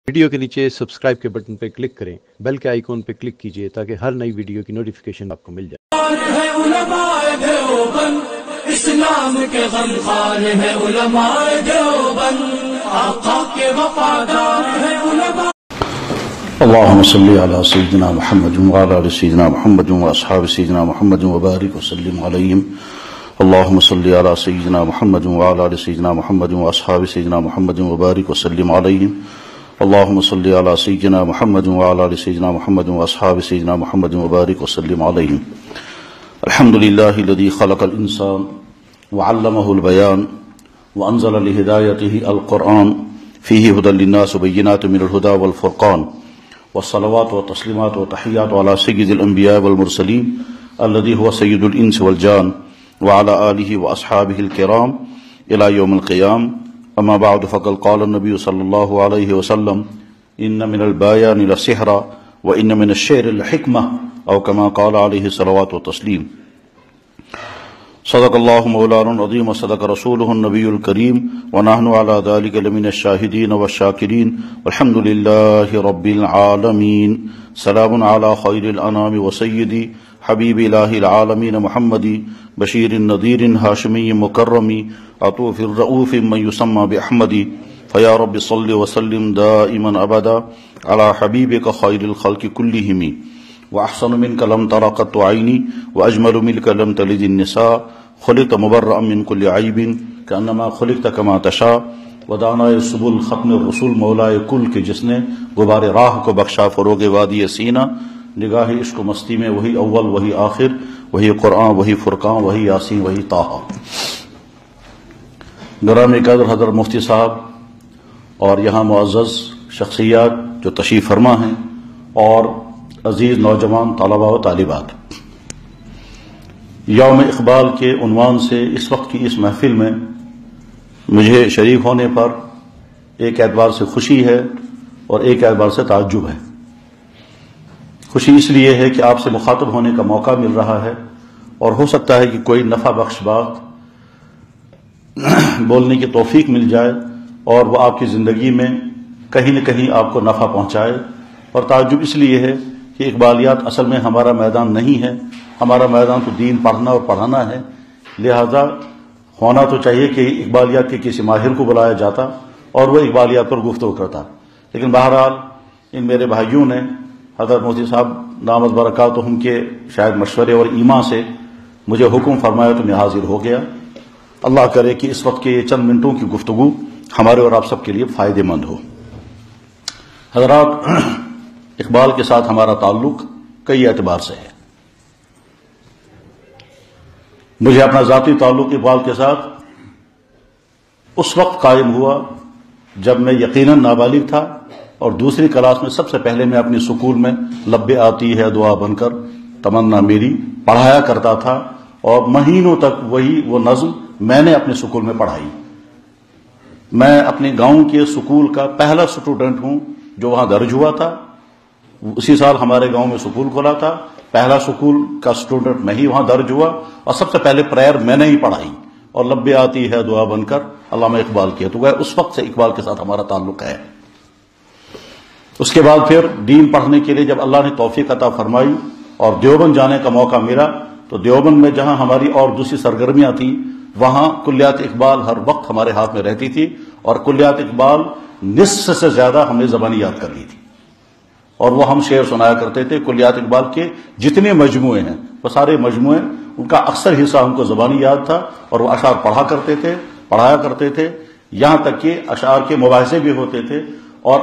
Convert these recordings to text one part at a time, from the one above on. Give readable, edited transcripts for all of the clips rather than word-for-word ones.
Video کے نیچے subscribe کے بٹن پہ کلک کریں، بیل کے آئیکن پہ کلک کیجئے تاکہ ہر نئی ویڈیو کی نوٹیفیکیشن آپ کو مل جائے۔ ہے علماء دیوبند، اسلام کے غمخوار ہے علماء دیوبند، آقا کے وفادار ہے علماء۔ اللهم صل على سيدنا محمد وعلى آل سيدنا محمد واصحاب سيدنا محمد وبارك وسلم عليهم. اللهم صل على سيدنا محمد وعلى آل سيدنا محمد واصحاب سيدنا محمد وبارك وسلم عليهم. اللهم صل على سيدنا محمد وعلى آل سيدنا محمد واصحاب سيدنا محمد وبارك وسلم عليهم. الحمد لله الذي خلق الإنسان وعلمه البيان وأنزل لهدايته القرآن فيه هدى للناس وبينات من الهدى والفرقان، والصلوات والتسليمات والتحيات على سيد الأنبياء والمرسلين الذي هو سيد الإنس والجان وعلى آله وأصحابه الكرام إلى يوم القيام. أما بعد، فقد قال النبي صلى الله عليه وسلم: إن من البيان لسحرا وإن من الشعر لحكمة، أو كما قال عليه الصلوات والتسليم. صدق الله مولانا العظيم وصدق رسوله النبي الكريم، ونحن على ذلك لمن الشاهدين والشاكرين، والحمد لله رب العالمين. سلام على خير الأنام وسيدي حبيب إله العالمين محمد، بشير نذير هاشمي مكرم، عطوف الرؤوف من يسمى بأحمد. فيا رب صل وسلم دائما أبدا على حبيبك خير الخلق كلهم. وأحسن منك لم تر قط عيني، وأجمل منك لم تلد النساء، خلقت مبرأ من كل عيب كأنما خلقت كما تشاء. ودانائے سبل ختم الرسول مولائے کل کے جس نے غبار راہ کو بخشا فروغ وادی سینہ. نگاہ عشق و مستی میں وہی اول وہی آخر، وہی قرآن وہی فرقان وہی یاسین وہی طٰہٰ. گرامی قدر حضرت مفتی صاحب اور یہاں معزز شخصیات جو تشریف فرما ہیں، اور عزیز نوجوان طلباء و طالبات، یوم اقبال کے عنوان سے اس وقت کی اس محفل میں مجھے شریک ہونے پر ایک اعتبار سے خوشی ہے اور ایک اعتبار سے تعجب ہے. خوشی اس لیے ہے کہ آپ سے مخاطب ہونے کا موقع مل رہا ہے، اور ہو سکتا ہے کہ کوئی نفع بخش بات بولنے کی توفیق مل جائے اور وہ آپ کی زندگی میں کہیں نہ کہیں آپ کو نفع پہنچائے. اور تعجب اس لیے ہے کہ اقبالیات اصل میں ہمارا میدان نہیں ہے. ہمارا میدان تو دین پڑھنا اور پڑھانا ہے. لہذا ہونا تو چاہیے کہ اقبالیات کے کسی ماہر کو بلایا جاتا اور وہ اقبالیات پر گفتگو کرتا. لیکن بہرحال ان میرے بھائیوں نے حضرت مفتی صاحب دامت برکاتہم کے شاید مشورے اور ایما سے مجھے حکم فرمایا تو میں حاضر ہو گیا. اللہ کرے کہ اس وقت کے یہ چند منٹوں کی گفتگو ہمارے اور آپ سب کے لیے فائدہ مند ہو. حضرات، اقبال کے ساتھ ہمارا تعلق کئی اعتبار سے ہے. مجھے اپنا ذاتی تعلق اقبال کے ساتھ اس وقت قائم ہوا جب میں یقیناً نابالغ تھا، اور دوسری کلاس میں سب سے پہلے میں اپنی سکول میں لب آتی ہے دعا بن کر تمنا میری پڑھایا کرتا تھا، اور مہینوں تک وہ نظم میں نے اپنے سکول میں پڑھائی. میں اپنے گاؤں کے سکول کا پہلا اسٹوڈنٹ ہوں جو وہاں درج ہوا تھا. اسی سال ہمارے گاؤں میں سکول کھولا تھا. پہلا سکول کا اسٹوڈنٹ میں ہی وہاں درج ہوا، اور سب سے پہلے پریئر میں نے ہی پڑھائی، اور لب آتی ہے دعا بن کر علامہ اقبال کیا. تو اس وقت سے اقبال کے ساتھ ہمارا تعلق ہے. اس کے بعد پھر دین پڑھنے کے لیے جب اللہ نے توفیق عطا فرمائی اور دیوبند جانے کا موقع ملا، تو دیوبند میں جہاں ہماری اور دوسری سرگرمیاں تھیں، وہاں کلیات اقبال ہر وقت ہمارے ہاتھ میں رہتی تھی، اور کلیات اقبال نصف سے زیادہ ہم نے زبانی یاد کر لی تھی. اور وہ ہم شعر سنایا کرتے تھے. کلیات اقبال کے جتنے مجموعے ہیں وہ سارے مجموعے، ان کا اکثر حصہ ہم کو زبانی یاد تھا، اور وہ اشعار پڑھایا کرتے تھے. یہاں تک کہ اشعار کے مباحثے بھی ہوتے تھے، اور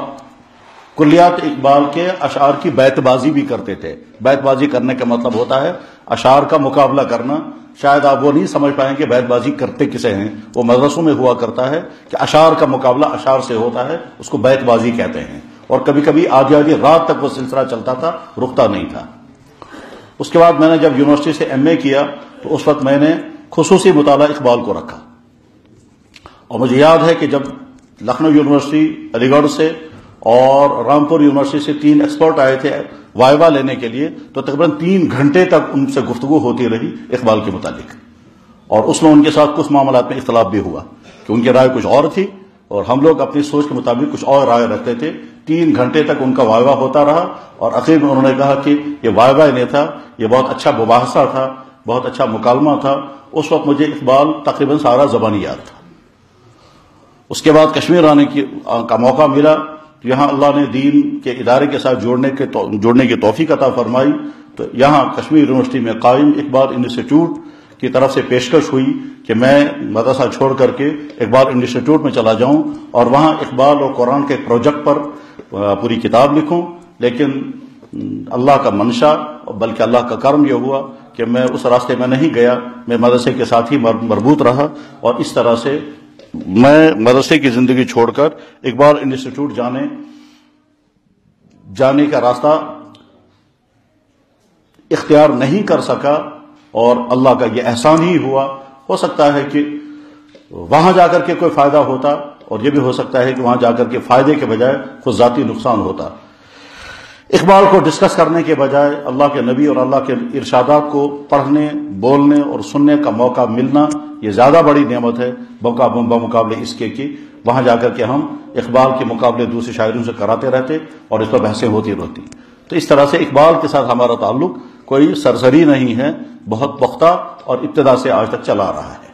کلیات اقبال کے اشعار کی بیت بازی بھی کرتے تھے. بیت بازی کرنے کا مطلب ہوتا ہے اشعار کا مقابلہ کرنا. شاید آپ وہ نہیں سمجھ پائیں کہ بیت بازی کرتے کسے ہیں. وہ مدرسوں میں ہوا کرتا ہے کہ اشعار کا مقابلہ اشعار سے ہوتا ہے، اس کو بیت بازی کہتے ہیں. اور کبھی کبھی آدھی رات تک وہ سلسلہ چلتا تھا، رکتا نہیں تھا. اس کے بعد میں نے جب یونیورسٹی سے ایم اے کیا تو اس وقت میں نے خصوصی مطالعہ اقبال کو رکھا. اور مجھے یاد ہے کہ جب لکھنؤ یونیورسٹی، علی گڑھ سے اور رامپور یونیورسٹی سے 3 ایکسپرٹ آئے تھے وائوا لینے کے لیے، تو تقریباً 3 گھنٹے تک ان سے گفتگو ہوتی رہی اقبال کے متعلق. اور اس میں ان کے ساتھ کچھ معاملات میں اختلاف بھی ہوا کہ ان کی رائے کچھ اور تھی اور ہم لوگ اپنی سوچ کے مطابق کچھ اور رائے رکھتے تھے. 3 گھنٹے تک ان کا وائوا ہوتا رہا اور اخیر میں انہوں نے کہا کہ یہ وائوا ہی نہیں تھا، یہ بہت اچھا مباحثہ تھا، بہت اچھا مکالمہ تھا. اس وقت مجھے اقبال تقریباً سارا زبانی یاد تھا. اس کے بعد کشمیر آنے کا موقع ملا. یہاں اللہ نے دین کے ادارے کے ساتھ جوڑنے کی توفیق عطا فرمائی. تو یہاں کشمیر یونیورسٹی میں قائم اقبال انسٹیٹیوٹ کی طرف سے پیشکش ہوئی کہ میں مدرسہ چھوڑ کر کے اقبال انسٹیٹیوٹ میں چلا جاؤں اور وہاں اقبال اور قرآن کے پروجیکٹ پر پوری کتاب لکھوں. لیکن اللہ کا منشا بلکہ اللہ کا کرم یہ ہوا کہ میں اس راستے میں نہیں گیا. میں مدرسے کے ساتھ ہی مربوط رہا اور اس طرح سے میں مدرسے کی زندگی چھوڑ کر اقبال انسٹیٹیوٹ جانے کا راستہ اختیار نہیں کر سکا. اور اللہ کا یہ احسان ہی ہوا. ہو سکتا ہے کہ وہاں جا کر کے کوئی فائدہ ہوتا اور یہ بھی ہو سکتا ہے کہ وہاں جا کر کے فائدے کے بجائے خود ذاتی نقصان ہوتا. اقبال کو ڈسکس کرنے کے بجائے اللہ کے نبی اور اللہ کے ارشادات کو پڑھنے، بولنے اور سننے کا موقع ملنا یہ زیادہ بڑی نعمت ہے بمقابلے اس کے کہ وہاں جا کر کے ہم اقبال کے مقابلے دوسرے شاعروں سے کراتے رہتے اور اس پر بحثیں ہوتی رہتی. تو اس طرح سے اقبال کے ساتھ ہمارا تعلق کوئی سرسری نہیں ہے، بہت پختہ اور ابتدا سے آج تک چلا رہا ہے.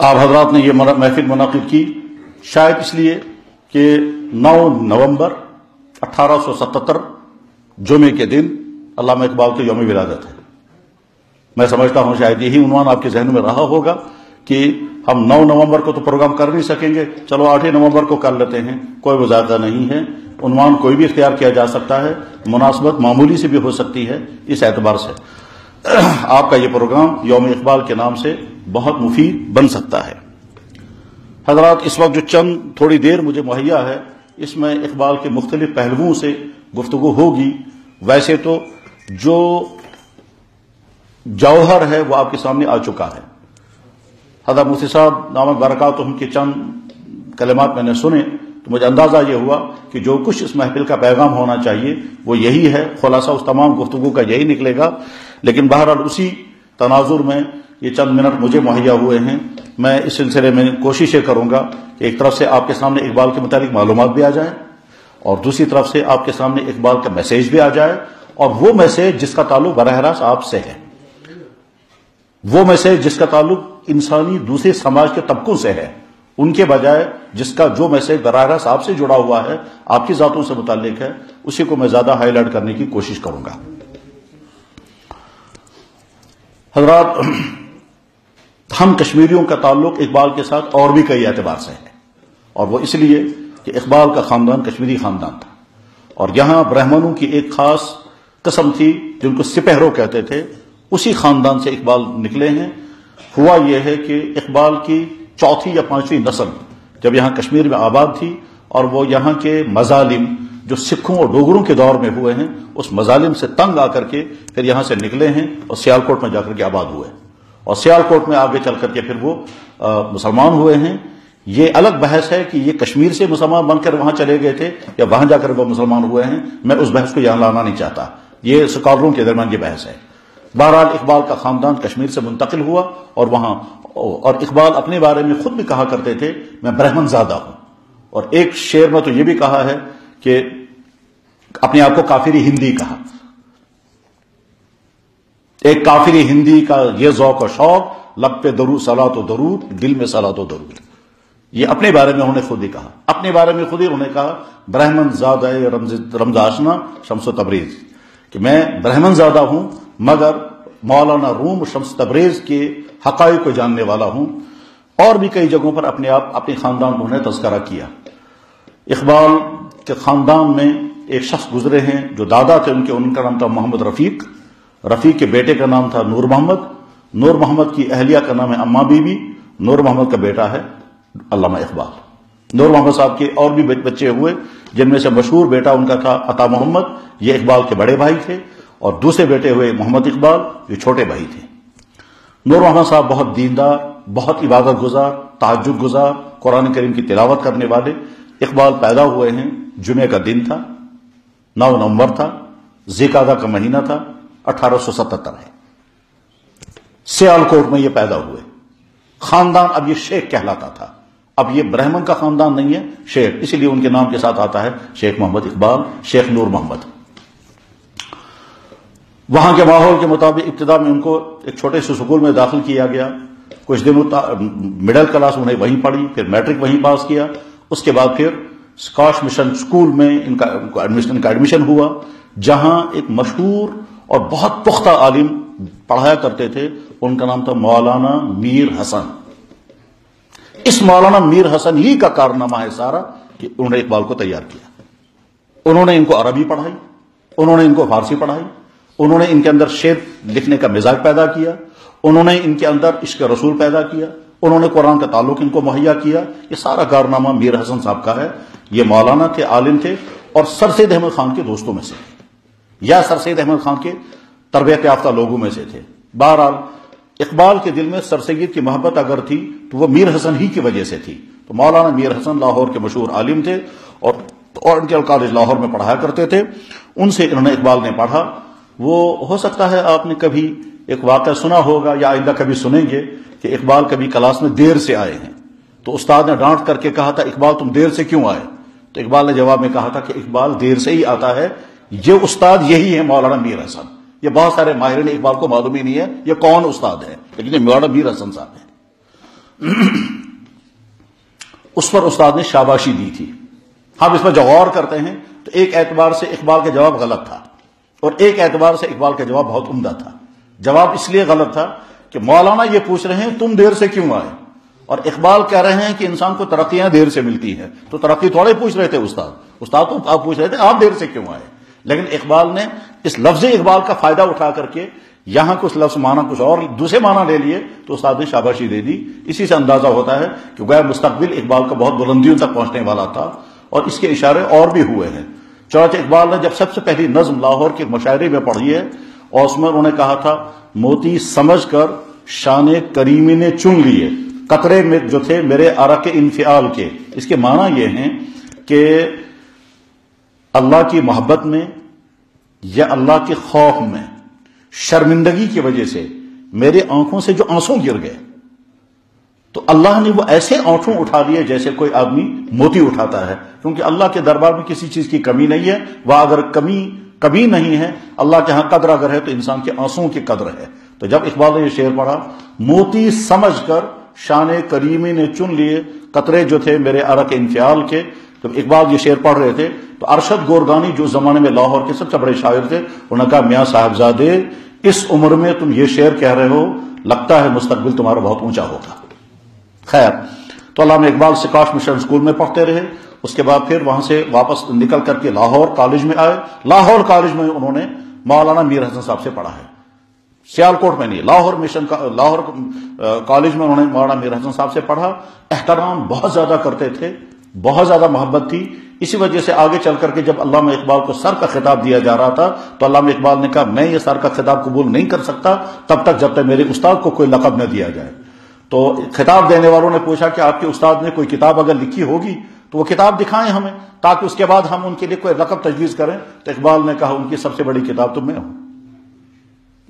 آپ حضرات نے یہ محفل منعقد کی شاید اس لیے کہ 9 نومبر 1877 جمعے کے دن علامہ اقبال کے یوم ولادت ہے. میں سمجھتا ہوں شاید یہی عنوان آپ کے ذہن میں رہا ہوگا کہ ہم 9 نومبر کو تو پروگرام کر نہیں سکیں گے، چلو 8 نومبر کو کر لیتے ہیں. کوئی مذاکرہ نہیں ہے. عنوان کوئی بھی اختیار کیا جا سکتا ہے، مناسبت معمولی سے بھی ہو سکتی ہے. اس اعتبار سے آپ کا یہ پروگرام یوم اقبال کے نام سے بہت مفید بن سکتا ہے. حضرات، اس وقت جو چند تھوڑی دیر مجھے مہیا ہے اس میں اقبال کے مختلف پہلوؤں سے گفتگو ہوگی. ویسے تو جو جوہر ہے وہ آپ کے سامنے آ چکا ہے. حضرت مفتی صاحب دامت برکاتہم کے چند کلمات میں نے سنے تو مجھے اندازہ یہ ہوا کہ جو کچھ اس محفل کا پیغام ہونا چاہیے وہ یہی ہے. خلاصہ اس تمام گفتگو کا یہی نکلے گا. لیکن بہرحال اسی تناظر میں یہ چند منٹ مجھے مہیا ہوئے ہیں. میں اس سلسلے میں کوشش کروں گا کہ ایک طرف سے آپ کے سامنے اقبال کے متعلق معلومات بھی آ جائیں اور دوسری طرف سے آپ کے سامنے اقبال کا میسیج بھی آ جائے، اور وہ میسیج جس کا تعلق براہ راست آپ سے ہے، وہ میسیج جس کا تعلق انسانی دوسرے سماج کے طبقوں سے ہے، ان کے بجائے جس کا جو میسیج براہ راست آپ سے جڑا ہوا ہے، آپ کی ذاتوں سے متعلق ہے، اسی کو میں زیادہ ہائی لائٹ کرنے کی کوشش کروں گا. حضرات، ہم کشمیریوں کا تعلق اقبال کے ساتھ اور بھی کئی اعتبار سے ہے، اور وہ اس لیے کہ اقبال کا خاندان کشمیری خاندان تھا اور یہاں برہمنوں کی ایک خاص قسم تھی جن کو سپہرو کہتے تھے. اسی خاندان سے اقبال نکلے ہیں. ہوا یہ ہے کہ اقبال کی 4 یا 5ویں نسل جب یہاں کشمیر میں آباد تھی اور وہ یہاں کے مظالم جو سکھوں اور ڈوگروں کے دور میں ہوئے ہیں اس مظالم سے تنگ آ کر کے پھر یہاں سے نکلے ہیں اور سیالکوٹ میں جا کر کے آباد ہوئے، اور سیالکوٹ میں آگے چل کر کے پھر وہ مسلمان ہوئے ہیں. یہ الگ بحث ہے کہ یہ کشمیر سے مسلمان بن کر وہاں چلے گئے تھے یا وہاں جا کر وہ مسلمان ہوئے ہیں. میں اس بحث کو یہاں لانا نہیں چاہتا، یہ اسکالروں کے درمیان یہ بحث ہے. بہرحال اقبال کا خاندان کشمیر سے منتقل ہوا اور وہاں، اور اقبال اپنے بارے میں خود بھی کہا کرتے تھے میں برہمن زادہ ہوں، اور ایک شعر میں تو یہ بھی کہا ہے کہ اپنے آپ کو کافری ہندی کہا. ایک کافری ہندی کا یہ ذوق و شوق، لب پہ درود صلاۃ و درود، دل میں صلاۃ و درود. یہ اپنے بارے میں انہوں نے خود ہی کہا. اپنے بارے میں خود ہی انہوں نے کہا برہمن زادہ رمز آشنا شمس و تبریز، کہ میں برہمن زادہ ہوں مگر مولانا روم شمس تبریز کے حقائق کو جاننے والا ہوں. اور بھی کئی جگہوں پر اپنے آپ اپنے خاندان کو انہوں نے تذکرہ کیا. اقبال کے خاندان میں ایک شخص گزرے ہیں جو دادا تھے ان کا نام تھا محمد رفیق. رفیق کے بیٹے کا نام تھا نور محمد. نور محمد کی اہلیہ کا نام ہے اماں بی بی. نور محمد کا بیٹا ہے علامہ اقبال. نور محمد صاحب کے اور بھی بچے ہوئے جن میں سے مشہور بیٹا ان کا تھا عطا محمد، یہ اقبال کے بڑے بھائی تھے، اور دوسرے بیٹے ہوئے محمد اقبال جو چھوٹے بھائی تھے. نور محمد صاحب بہت دیندار، بہت عبادت گزار، تہجد گزار، قرآن کریم کی تلاوت کرنے والے. اقبال پیدا ہوئے ہیں، جمعے کا دن تھا، 9 نومبر تھا، ذی القعدہ کا مہینہ تھا، 1877 ہے. سیالکوٹ میں یہ پیدا ہوئے. خاندان اب یہ شیخ کہلاتا تھا. اب یہ برہمن کا خاندان نہیں ہے، شیخ، اسی لیے ان کے نام کے ساتھ آتا ہے شیخ محمد اقبال، شیخ نور محمد. وہاں کے ماحول کے مطابق ابتدا میں ان کو ایک چھوٹے سے سکول میں داخل کیا گیا. کچھ دنوں مڈل کلاس انہیں وہیں پڑھی، پھر میٹرک وہیں پاس کیا. اس کے بعد پھر اسکاش مشن سکول میں ان کا ایڈمیشن ہوا، جہاں ایک مشہور اور بہت پختہ عالم پڑھایا کرتے تھے. ان کا نام تھا مولانا میر حسن. اس مولانا میر حسن ہی کا کارنامہ ہے سارا کہ انہوں نے اقبال کو تیار کیا. انہوں نے ان کو عربی پڑھائی، انہوں نے ان کو فارسی پڑھائی، انہوں نے ان کے اندر شعر لکھنے کا مزاج پیدا کیا، انہوں نے ان کے اندر عشق رسول پیدا کیا، انہوں نے قرآن کا تعلق ان کو مہیا کیا. یہ سارا کارنامہ میر حسن صاحب کا ہے. یہ مولانا تھے، عالم تھے، اور سر سید احمد خان کے دوستوں میں سے یا سر سید احمد خان کے تربیت یافتہ لوگوں میں سے تھے. بہرحال اقبال کے دل میں سر سید کی محبت اگر تھی تو وہ میر حسن ہی کی وجہ سے تھی. تو مولانا میر حسن لاہور کے مشہور عالم تھے اور اورینٹل کالج لاہور میں پڑھایا کرتے تھے. ان سے انہوں نے اقبال نے پڑھا. وہ ہو سکتا ہے آپ نے کبھی ایک واقعہ سنا ہوگا یا آئندہ کبھی سنیں گے کہ اقبال کبھی کلاس میں دیر سے آئے ہیں تو استاد نے ڈانٹ کر کے کہا تھا اقبال تم دیر سے کیوں آئے؟ تو اقبال نے جواب میں کہا تھا کہ اقبال دیر سے ہی آتا ہے، یہ استاد یہی ہے مولانا میر حسن. یہ بہت سارے ماہرین اقبال کو معلوم ہی نہیں ہے یہ کون استاد ہے، لیکن یہ مولانا میر حسن صاحب ہیں. اس پر استاد نے شاباشی دی تھی. ہم اس پر جو غور کرتے ہیں تو ایک اعتبار سے اقبال کا جواب غلط تھا اور ایک اعتبار سے اقبال کا جواب بہت عمدہ تھا. جواب اس لیے غلط تھا کہ مولانا یہ پوچھ رہے ہیں تم دیر سے کیوں آئے، اور اقبال کہہ رہے ہیں کہ انسان کو ترقیاں دیر سے ملتی ہیں. تو ترقی تھوڑے پوچھ رہے تھے استاد تو آپ پوچھ رہے تھے آپ دیر سے کیوں آئے. لیکن اقبال نے اس لفظ اقبال کا فائدہ اٹھا کر کے یہاں کچھ لفظ معنی کچھ اور دوسرے معنی لے لیے تو استاد نے شاباشی دے دی. اسی سے اندازہ ہوتا ہے کہ گویا مستقبل اقبال کا بہت بلندیوں تک پہنچنے والا تھا، اور اس کے اشارے اور بھی ہوئے ہیں. چنانچہ اقبال نے جب سب سے پہلی نظم لاہور کے مشاعرے میں پڑھی ہے اور اس میں انہوں نے کہا تھا موتی سمجھ کر شان کریمی نے چن لیے قطرے میں جو تھے میرے عرق انفعال کے. اس کے معنی یہ ہیں کہ اللہ کی محبت میں یا اللہ کے خوف میں شرمندگی کی وجہ سے میرے آنکھوں سے جو آنسو گر گئے تو اللہ نے وہ ایسے آنسو اٹھا لیے جیسے کوئی آدمی موتی اٹھاتا ہے، کیونکہ اللہ کے دربار میں کسی چیز کی کمی نہیں ہے. وہ اگر کمی کبھی نہیں ہے، اللہ کے ہاں قدر اگر ہے تو انسان کے آنسوؤں کی قدر ہے. تو جب اقبال نے یہ شعر پڑھا موتی سمجھ کر شان کریمی نے چن لیے قطرے جو تھے میرے عرق انفعال کے، جب اقبال یہ شعر پڑھ رہے تھے تو ارشد گورگانی جو زمانے میں لاہور کے سب سے بڑے شاعر تھے انہوں نے کہا میاں صاحبزادے اس عمر میں تم یہ شعر کہہ رہے ہو، لگتا ہے مستقبل تمہارا بہت اونچا ہوگا. خیر، تو علامہ اقبال سکاش مشن اسکول میں پڑھتے رہے. اس کے بعد پھر وہاں سے واپس نکل کر کے لاہور کالج میں آئے. لاہور کالج میں انہوں نے مولانا میر حسن صاحب سے پڑھا ہے. سیالکوٹ میں نہیں، لاہور کالج میں انہوں نے مولانا میر حسن صاحب سے پڑھا. احترام بہت زیادہ کرتے تھے، بہت زیادہ محبت تھی. اسی وجہ سے آگے چل کر کے جب علامہ اقبال کو سر کا خطاب دیا جا رہا تھا تو علامہ اقبال نے کہا میں یہ سر کا خطاب قبول نہیں کر سکتا تب تک جب تک میرے استاد کو کوئی لقب نہ دیا جائے. تو خطاب دینے والوں نے پوچھا کہ آپ کے استاد نے کوئی کتاب اگر لکھی ہوگی تو وہ کتاب دکھائیں ہمیں تاکہ اس کے بعد ہم ان کے لیے کوئی لقب تجویز کریں. تو اقبال نے کہا ان کی سب سے بڑی کتاب تو میں ہوں.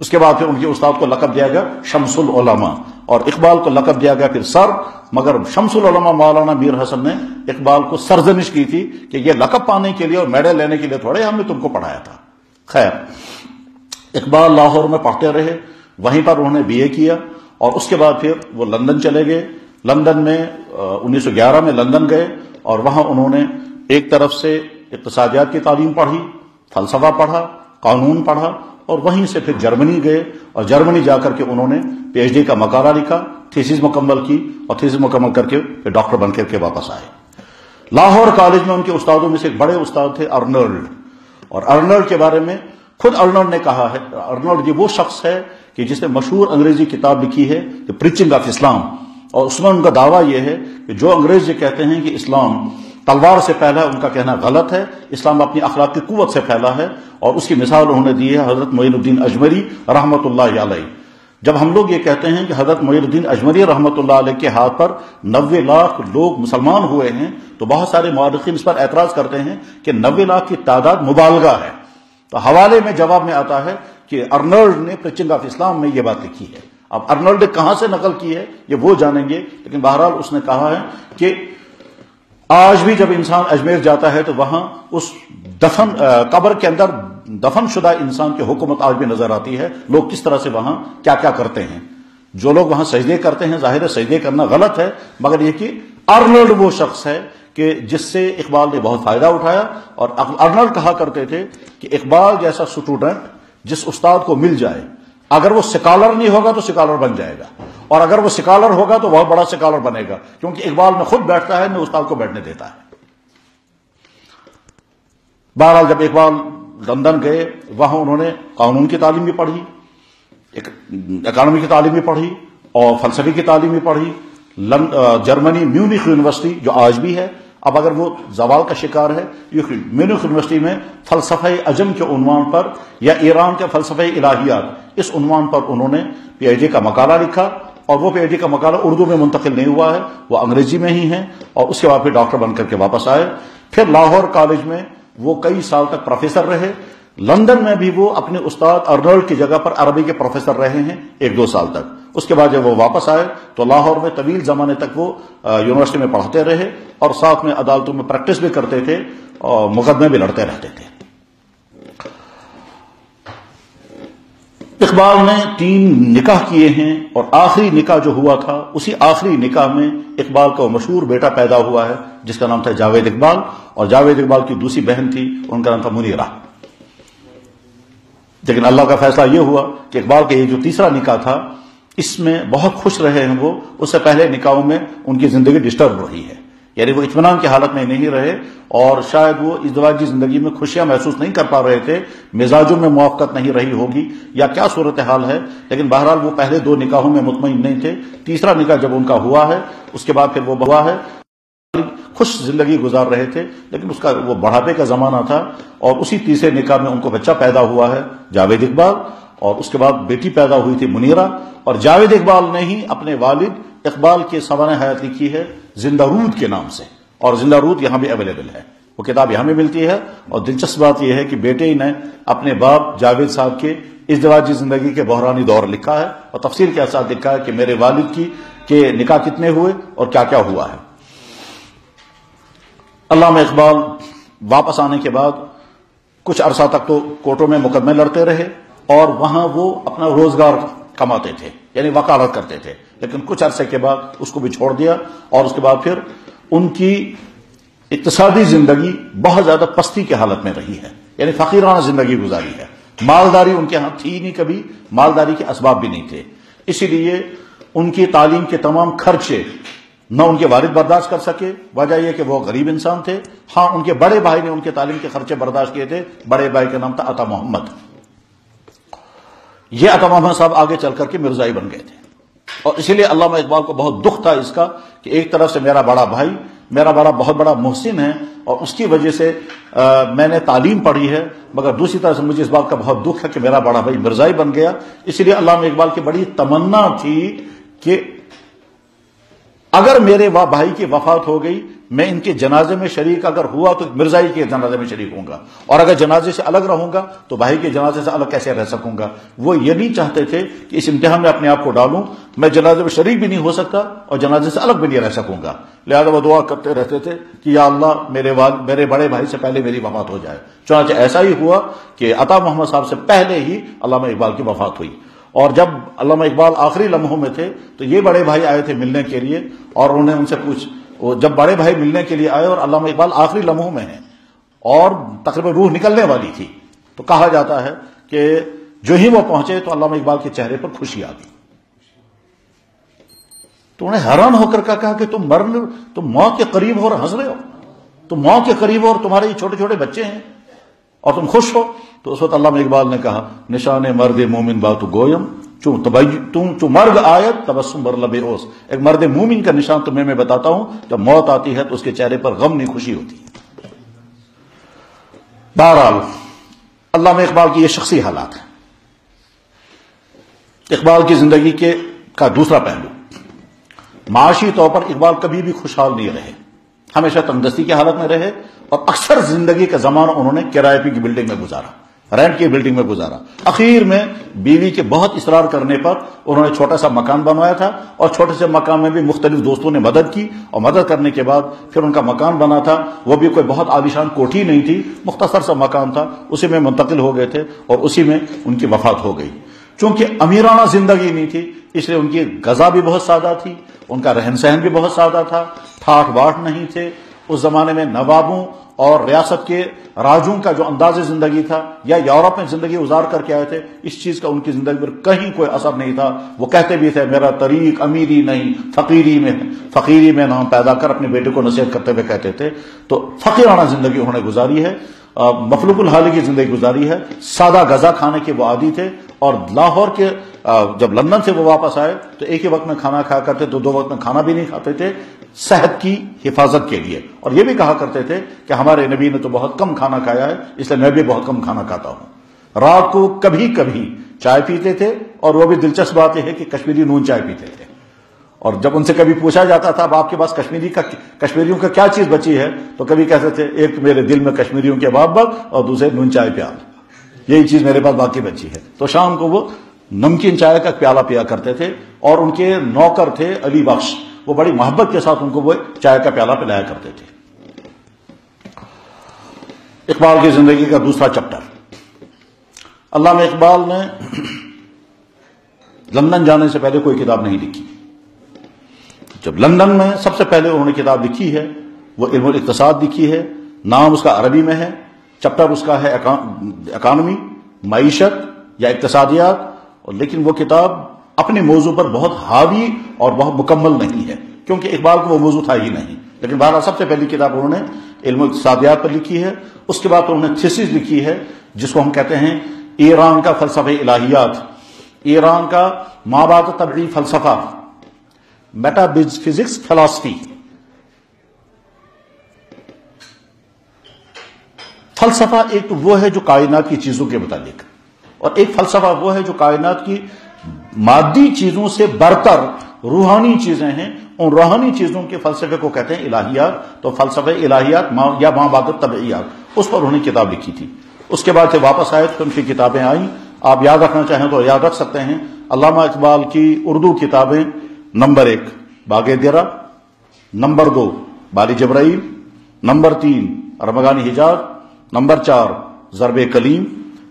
اس کے بعد پھر ان کے استاد کو لقب دیا گیا شمس العلماء اور اقبال کو لقب دیا گیا پھر سر. مگر شمس العلماء مولانا میر حسن نے اقبال کو سرزنش کی تھی کہ یہ لقب پانے کے لیے اور میڈل لینے کے لیے تھوڑے ہم نے تم کو پڑھایا تھا. خیر، اقبال لاہور میں پڑھتے رہے، وہیں پر انہوں نے BA کیا اور اس کے بعد پھر وہ لندن چلے گئے. لندن میں 1911 میں لندن گئے اور وہاں انہوں نے ایک طرف سے اقتصادیات کی تعلیم پڑھی، فلسفہ پڑھا، قانون پڑھا اور وہیں سے پھر جرمنی گئے اور جرمنی جا کر کے انہوں نے PhD کا مقالہ لکھا، تھیسس مکمل کی اور تھیسس مکمل کر کے پھر ڈاکٹر بن کر کے واپس آئے. لاہور کالج میں ان کے استادوں میں سے ایک بڑے استاد تھے ارنلڈ، اور ارنلڈ کے بارے میں خود ارنلڈ نے کہا ہے، ارنلڈ یہ وہ شخص ہے کہ جس نے مشہور انگریزی کتاب لکھی ہے کہ پریچنگ آف اسلام، اور اس میں ان کا دعویٰ یہ ہے کہ جو انگریز یہ کہتے ہیں کہ اسلام تلوار سے پھیلا ہے ان کا کہنا غلط ہے. اسلام اپنی اخلاقی قوت سے پھیلا ہے اور اس کی مثال انہوں نے دی ہے حضرت معین الدین اجمری رحمۃ اللہ علیہ. جب ہم لوگ یہ کہتے ہیں کہ حضرت معین الدین اجمری رحمۃ اللہ علیہ کے ہاتھ پر 90 لاکھ لوگ مسلمان ہوئے ہیں تو بہت سارے مورخین اس پر اعتراض کرتے ہیں کہ 90 لاکھ کی تعداد مبالغہ ہے. تو حوالے میں جواب میں آتا ہے کہ ارنلڈ نے پریچنگ آف اسلام میں یہ بات لکھی ہے. اب ارنولڈ کہاں سے نقل کی ہے یہ وہ جانیں گے، لیکن بہرحال اس نے کہا ہے کہ آج بھی جب انسان اجمیر جاتا ہے تو وہاں اس قبر کے اندر دفن شدہ انسان کی حکومت آج بھی نظر آتی ہے، لوگ کس طرح سے وہاں کیا کیا کرتے ہیں۔ جو لوگ وہاں سجدے کرتے ہیں، ظاہر ہے سجدے کرنا غلط ہے، مگر یہ کہ ارنولڈ وہ شخص ہے کہ جس سے اقبال نے بہت فائدہ اٹھایا، اور ارنولڈ کہا کرتے تھے کہ اقبال جیسا اسٹوڈنٹ جس استاد کو مل جائے، اگر وہ سکالر نہیں ہوگا تو سکالر بن جائے گا، اور اگر وہ سکالر ہوگا تو بہت بڑا سکالر بنے گا، کیونکہ اقبال میں خود بیٹھتا ہے، میں استاد کو بیٹھنے دیتا ہے۔ بہرحال جب اقبال لندن گئے، وہاں انہوں نے قانون کی تعلیم بھی پڑھی، اکانومی کی تعلیم بھی پڑھی، اور فلسفے کی تعلیم بھی پڑھی۔ جرمنی میونخ یونیورسٹی جو آج بھی ہے، اب اگر وہ زوال کا شکار ہے، میونخ یونیورسٹی میں فلسفہ عجم کے عنوان پر، یا ایران کے فلسفہ الہیات، اس عنوان پر انہوں نے پی ایچ ڈی کا مقالہ لکھا، اور وہ پی ایچ ڈی کا مقالہ اردو میں منتقل نہیں ہوا ہے، وہ انگریزی میں ہی ہے، اور اس کے بعد پھر ڈاکٹر بن کر کے واپس آئے۔ پھر لاہور کالج میں وہ کئی سال تک پروفیسر رہے۔ لندن میں بھی وہ اپنے استاد ارنولڈ کی جگہ پر عربی کے پروفیسر رہے ہیں 1-2 سال تک۔ اس کے بعد جب وہ واپس آئے تو لاہور میں طویل زمانے تک وہ یونیورسٹی میں پڑھاتے رہے، اور ساتھ میں عدالتوں میں پریکٹس بھی کرتے تھے، اور مقدمے بھی لڑتے رہتے تھے۔ اقبال نے 3 نکاح کیے ہیں، اور آخری نکاح جو ہوا تھا، اسی آخری نکاح میں اقبال کا مشہور بیٹا پیدا ہوا ہے جس کا نام تھا جاوید اقبال، اور جاوید اقبال کی دوسری بہن تھی، ان کا نام تھا منیرہ۔ لیکن اللہ کا فیصلہ یہ ہوا کہ اقبال کا یہ جو تیسرا نکاح تھا، اس میں بہت خوش رہے ہیں وہ، اس سے پہلے نکاحوں میں ان کی زندگی ڈسٹرب رہی ہے، یعنی وہ اطمینان کی حالت میں نہیں رہے، اور شاید وہ ازدواجی زندگی میں خوشیاں محسوس نہیں کر پا رہے تھے، مزاجوں میں موافقت نہیں رہی ہوگی، یا کیا صورتحال ہے، لیکن بہرحال وہ پہلے 2 نکاحوں میں مطمئن نہیں تھے۔ تیسرا نکاح جب ان کا ہوا ہے، اس کے بعد پھر وہ ہوا ہے، خوش زندگی گزار رہے تھے، لیکن اس کا وہ بڑھاپے کا زمانہ تھا، اور اسی تیسرے نکاح میں ان کو بچہ پیدا ہوا ہے جاوید اقبال، اور اس کے بعد بیٹی پیدا ہوئی تھی منیرہ۔ اور جاوید اقبال نے ہی اپنے والد اقبال کے سوانح حیات لکھی ہے زندہ رود کے نام سے، اور زندہ رود یہاں بھی اویلیبل ہے، وہ کتاب یہاں بھی ملتی ہے۔ اور دلچسپ بات یہ ہے کہ بیٹے ہی نے اپنے باپ جاوید صاحب کے ازدواجی زندگی کے بحرانی دور لکھا ہے، اور تفصیل کے ساتھ لکھا ہے کہ میرے والد کے نکاح کتنے ہوئے اور کیا کیا ہوا ہے۔ علامہ اقبال واپس آنے کے بعد کچھ عرصہ تک تو کورٹوں میں مقدمے لڑتے رہے، اور وہاں وہ اپنا روزگار کماتے تھے، یعنی وکالت کرتے تھے، لیکن کچھ عرصے کے بعد اس کو بھی چھوڑ دیا، اور اس کے بعد پھر ان کی اقتصادی زندگی بہت زیادہ پستی کی حالت میں رہی ہے، یعنی فقیرانہ زندگی گزاری ہے۔ مالداری ان کے ہاں تھی نہیں، کبھی مالداری کے اسباب بھی نہیں تھے، اسی لیے ان کی تعلیم کے تمام خرچے نہ ان کے والد برداشت کر سکے، وجہ یہ کہ وہ غریب انسان تھے۔ ہاں ان کے بڑے بھائی نے ان کے تعلیم کے خرچے برداشت کیے تھے، بڑے بھائی کا نام تھا عطا محمد۔ یہ عطا محمد صاحب آگے چل کر کے مرزائی بن گئے تھے، اور اسی لیے علامہ اقبال کو بہت دکھ تھا اس کا کہ ایک طرف سے میرا بڑا بھائی بہت بڑا محسن ہے، اور اس کی وجہ سے میں نے تعلیم پڑھی ہے، مگر دوسری طرف سے مجھے اس بات کا بہت دکھ ہے کہ میرا بڑا بھائی مرزائی بن گیا۔ اسی لیے علامہ اقبال کی بڑی تمنا تھی کہ اگر میرے بھائی کی وفات ہو گئی، میں ان کے جنازے میں شریک اگر ہوا تو مرزائی کے جنازے میں شریک ہوں گا، اور اگر جنازے سے الگ رہوں گا تو بھائی کے جنازے سے الگ کیسے رہ سکوں گا۔ وہ یہ نہیں چاہتے تھے کہ اس امتحان میں اپنے آپ کو ڈالوں، میں جنازے میں شریک بھی نہیں ہو سکتا اور جنازے سے الگ بھی نہیں رہ سکوں گا، لہذا وہ دعا کرتے رہتے تھے کہ یا اللہ میرے بڑے بھائی سے پہلے میری وفات ہو جائے۔ چنانچہ ایسا ہی ہوا کہ عطا محمد صاحب سے پہلے ہی علامہ اقبال کی وفات ہوئی، اور جب علامہ اقبال آخری لمحوں میں تھے تو یہ بڑے بھائی آئے تھے ملنے کے لیے، اور انہوں نے ان سے جب بڑے بھائی ملنے کے لیے آئے اور علامہ اقبال آخری لمحوں میں ہیں اور تقریباً روح نکلنے والی تھی، تو کہا جاتا ہے کہ جو ہی وہ پہنچے تو علامہ اقبال کے چہرے پر خوشی آ گئی، تو انہیں حیران ہو کر کہا کہ تم موت کے قریب ہو اور ہنس رہے ہو، تم موت کے قریب ہو اور تمہارے یہ چھوٹے چھوٹے بچے ہیں اور تم خوش ہو۔ تو اس وقت علامہ اقبال نے کہا نشان مرد مومن باتو گویم چوں مرگ آیت تبسم بر لب اوس، ایک مرد مومن کا نشان تمہیں میں بتاتا ہوں، جب موت آتی ہے تو اس کے چہرے پر غم نہیں خوشی ہوتی ہے۔ بہرحال علامہ اقبال کی یہ شخصی حالات ہیں۔ اقبال کی زندگی کا دوسرا پہلو، معاشی طور پر اقبال کبھی بھی خوشحال نہیں رہے، ہمیشہ تنگدستی کی حالت میں رہے، اور اکثر زندگی کا زمانہ انہوں نے کرائے کی بلڈنگ میں گزارا، رینٹ کی بلڈنگ میں گزارا. اخیر میں بیوی کے بہت اصرار کرنے پر انہوں نے چھوٹا سا مکان بنوایا تھا، اور چھوٹے سے مکان میں بھی مختلف دوستوں نے مدد کی، اور مدد کرنے کے بعد پھر ان کا مکان بنا تھا. وہ بھی کوئی بہت عالیشان کوٹھی نہیں تھی، مختصر سا مکان تھا، اسی میں منتقل ہو گئے تھے اور اسی میں ان کی وفات ہو گئی. چونکہ امیرانہ زندگی نہیں تھی، اس لیے ان کی غذا بھی بہت سادہ تھی، ان کا رہن سہن بھی بہت سادہ تھا، ٹھاٹ باٹ نہیں تھے. اس زمانے میں نوابوں اور ریاست کے راجوں کا جو انداز زندگی تھا، یا یورپ میں زندگی گزار کر کے آئے تھے، اس چیز کا ان کی زندگی پر کہیں کوئی اثر نہیں تھا. وہ کہتے بھی تھے میرا طریق امیری نہیں فقیری میں نام پیدا کر، اپنے بیٹے کو نصیحت کرتے ہوئے کہتے تھے. تو فقیرانہ زندگی انہوں نے گزاری ہے، مفلوق الحال کی زندگی گزاری ہے. سادہ غذا کھانے کے وہ عادی تھے، اور لاہور کے جب لندن سے وہ واپس آئے تو ایک ہی وقت میں کھانا کھایا کرتے، تو دو وقت میں کھانا بھی نہیں کھاتے تھے، صحت کی حفاظت کے لیے. اور یہ بھی کہا کرتے تھے کہ ہمارے نبی نے تو بہت کم کھانا کھایا ہے، اس لیے میں بھی بہت کم کھانا کھاتا ہوں. رات کو کبھی کبھی چائے پیتے تھے، اور وہ بھی دلچسپ بات یہ ہے کہ کشمیری نون چائے پیتے تھے. اور جب ان سے کبھی پوچھا جاتا تھا اب آپ کے پاس کشمیریوں کا کیا چیز بچی ہے، تو کبھی کہتے تھے ایک میرے دل میں کشمیریوں کے باب اور دوسرے نون چائے پیال، یہی چیز میرے پاس باقی بچی ہے. تو شام کو وہ نمکین چائے کا پیالہ پیا کرتے تھے، اور ان کے نوکر تھے علی بخش، وہ بڑی محبت کے ساتھ ان کو وہ چائے کا پیالہ پلایا کرتے تھے. اقبال کی زندگی کا دوسرا چیپٹر. علامہ اقبال نے لندن جانے سے پہلے کوئی کتاب نہیں لکھی. جب لندن میں سب سے پہلے انہوں نے کتاب لکھی ہے وہ علم الاقتصاد لکھی ہے. نام اس کا عربی میں ہے، چیپٹر اس کا ہے اکانومی، معیشت یا اقتصادیات. لیکن وہ کتاب اپنے موضوع پر بہت حاوی اور بہت مکمل نہیں ہے، کیونکہ اقبال کو وہ موضوع تھا ہی نہیں. لیکن بہرحال سب سے پہلی کتاب انہوں نے علم اقتصادیات پر لکھی ہے. اس کے بعد انہوں نے تھیسس لکھی ہے جس کو ہم کہتے ہیں ایران کا فلسفہ الہیات، ایران کا مابعد طبعی فلسفہ، میٹا فزکس فلسفی. فلسفہ ایک تو وہ ہے جو کائنات کی چیزوں کے متعلق، اور ایک فلسفہ وہ ہے جو کائنات کی مادی چیزوں سے برتر روحانی چیزیں ہیں. ان روحانی چیزوں کے فلسفے کو کہتے ہیں الہیات. تو فلسفہ الہیات یا مابعد طبعیات، اس پر انہوں نے کتاب لکھی تھی. اس کے بعد سے واپس آئے تو ان کی کتابیں آئیں. آپ یاد رکھنا چاہیں تو یاد رکھ سکتے ہیں. علامہ اقبال کی اردو کتابیں: نمبر 1 باغ درہ، نمبر 2 بال جبرائیل، نمبر 3 ارمغان حجاز، نمبر 4 ضرب کلیم،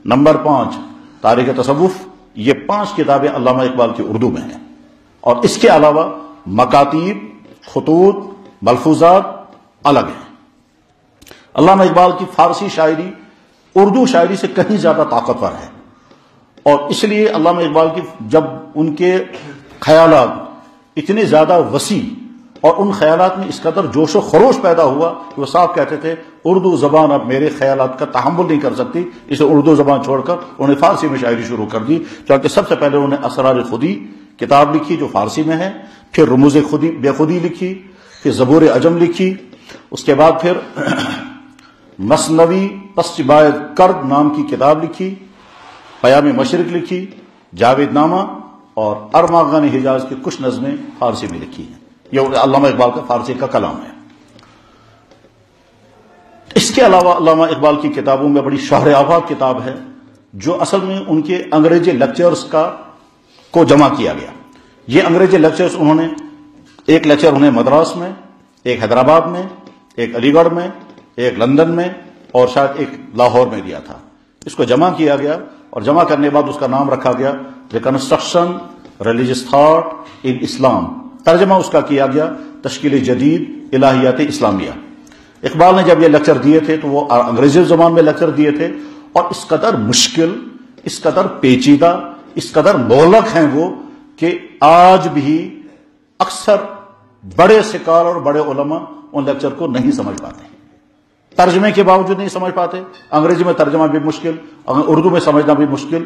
نمبر 5 تاریخ تصوف. یہ 5 کتابیں علامہ اقبال کی اردو میں ہیں. اور اس کے علاوہ مکاتیب، خطوط، ملفوظات الگ ہیں. علامہ اقبال کی فارسی شاعری اردو شاعری سے کہیں زیادہ طاقتور ہے. اور اس لیے علامہ اقبال کی جب ان کے خیالات اتنے زیادہ وسیع اور ان خیالات میں اس قدر جوش و خروش پیدا ہوا کہ وہ صاحب کہتے تھے اردو زبان اب میرے خیالات کا تحمل نہیں کر سکتی، اسے اردو زبان چھوڑ کر انہوں نے فارسی میں شاعری شروع کر دی. چونکہ سب سے پہلے انہوں نے اسرار خودی کتاب لکھی جو فارسی میں ہے، پھر رموز خودی بے خودی لکھی، پھر زبور عجم لکھی. اس کے بعد پھر مثنوی پسچبائے کرد نام کی کتاب لکھی، پیام مشرق لکھی، جاوید نامہ، اور ارمغان حجاز کی کچھ نظمیں فارسی میں لکھی ہیں. یہ علامہ اقبال کا فارسی کا کلام ہے. اس کے علاوہ علامہ اقبال کی کتابوں میں بڑی شہر آفاق کتاب ہے جو اصل میں ان کے انگریزی لیکچرز کو جمع کیا گیا. یہ انگریزی لیکچرز انہوں نے ایک لیکچر انہیں مدراس میں، ایک حیدرآباد میں، ایک علی گڑھ میں، ایک لندن میں، اور شاید ایک لاہور میں دیا تھا. اس کو جمع کیا گیا، اور جمع کرنے کے بعد اس کا نام رکھا گیا ریکنسٹرکشن ریلیجس تھاٹ ان اسلام. ترجمہ اس کا کیا گیا تشکیل جدید الہیات اسلامیہ. اقبال نے جب یہ لیکچر دیے تھے تو وہ انگریزی زبان میں لیکچر دیے تھے، اور اس قدر مشکل، اس قدر پیچیدہ، اس قدر مغلق ہیں وہ کہ آج بھی اکثر بڑے سکار اور بڑے علماء ان لیکچر کو نہیں سمجھ پاتے، ترجمے کے باوجود نہیں سمجھ پاتے. انگریزی میں ترجمہ بھی مشکل، اردو میں سمجھنا بھی مشکل،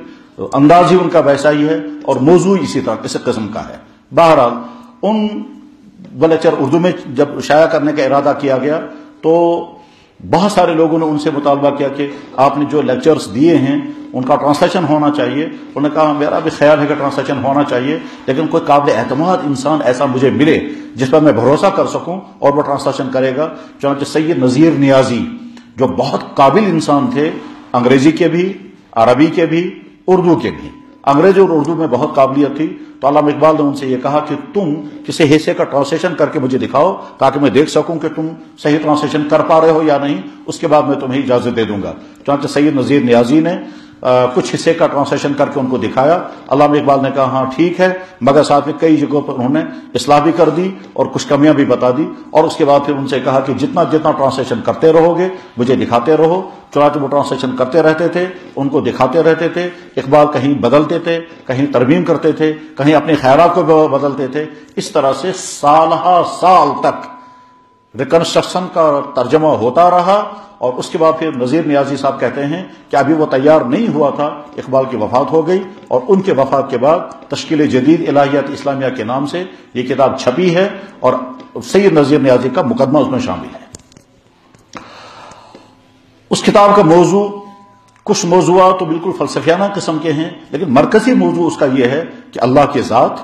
انداز ہی ان کا ویسا ہی ہے اور موضوع اسی طرح اس قسم کا ہے. بہرحال ان وہ لیکچر اردو میں جب شائع کرنے کا ارادہ کیا گیا تو بہت سارے لوگوں نے ان سے مطالبہ کیا کہ آپ نے جو لیکچرز دیے ہیں ان کا ٹرانسلیشن ہونا چاہیے. انہوں نے کہا میرا بھی خیال ہے کہ ٹرانسلیشن ہونا چاہیے، لیکن کوئی قابل اعتماد انسان ایسا مجھے ملے جس پر میں بھروسہ کر سکوں اور وہ ٹرانسلیشن کرے گا. چنانچہ سید نذیر نیازی جو بہت قابل انسان تھے، انگریزی کے بھی، عربی کے بھی اردو کے بھی. انگریزی اور اردو میں بہت قابلیت تھی, تو علامہ اقبال نے ان سے یہ کہا کہ تم کسی حصے کا ٹرانسلیشن کر کے مجھے دکھاؤ تاکہ میں دیکھ سکوں کہ تم صحیح ٹرانسلیشن کر پا رہے ہو یا نہیں, اس کے بعد میں تمہیں اجازت دے دوں گا. چنانچہ سید نذیر نیازی نے کچھ حصے کا ٹرانسلیشن کر کے ان کو دکھایا. علامہ اقبال نے کہا ہاں ٹھیک ہے, مگر ساتھ میں کئی جگہوں پر انہوں نے اصلاح بھی کر دی اور کچھ کمیاں بھی بتا دی, اور اس کے بعد پھر ان سے کہا کہ جتنا ٹرانسلیشن کرتے رہو گے مجھے دکھاتے رہو. چنانچہ وہ ٹرانسلیشن کرتے رہتے تھے, ان کو دکھاتے رہتے تھے. اقبال کہیں بدلتے تھے, کہیں ترمیم کرتے تھے, کہیں اپنے خیالات کو بدلتے تھے. اس طرح سے سالہ سال تک ریکنسٹرکشن کا ترجمہ ہوتا رہا. اور اس کے بعد پھر نذیر نیازی صاحب کہتے ہیں کہ ابھی وہ تیار نہیں ہوا تھا, اقبال کی وفات ہو گئی, اور ان کے وفات کے بعد تشکیل جدید الہیات اسلامیہ کے نام سے یہ کتاب چھپی ہے, اور سید نذیر نیازی کا مقدمہ اس میں شامل ہے. اس کتاب کا موضوع, کچھ موضوعات تو بالکل فلسفیانہ قسم کے ہیں, لیکن مرکزی موضوع اس کا یہ ہے کہ اللہ کی ذات,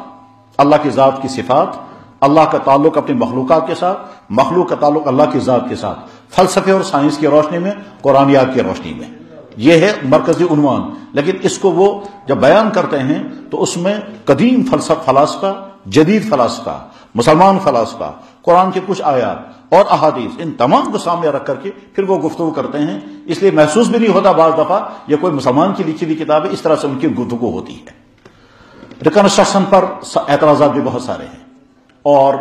اللہ کی ذات کی صفات, اللہ کا تعلق اپنی مخلوقات کے ساتھ, مخلوق کا تعلق اللہ کی ذات کے ساتھ, فلسفے اور سائنس کی روشنی میں, قرآنیات کی روشنی میں. یہ ہے مرکزی عنوان. لیکن اس کو وہ جب بیان کرتے ہیں تو اس میں قدیم فلاسفہ, جدید فلاسفہ, مسلمان فلاسفہ, قرآن کے کچھ آیات اور احادیث, ان تمام کو سامنے رکھ کر کے پھر وہ گفتگو کرتے ہیں. اس لیے محسوس بھی نہیں ہوتا بعض دفعہ یہ کوئی مسلمان کی لکھی ہوئی کتاب ہے, اس طرح سے ان کی گفتگو ہوتی ہے. ریکنسٹرکشن پر اعتراضات بھی بہت سارے ہیں, اور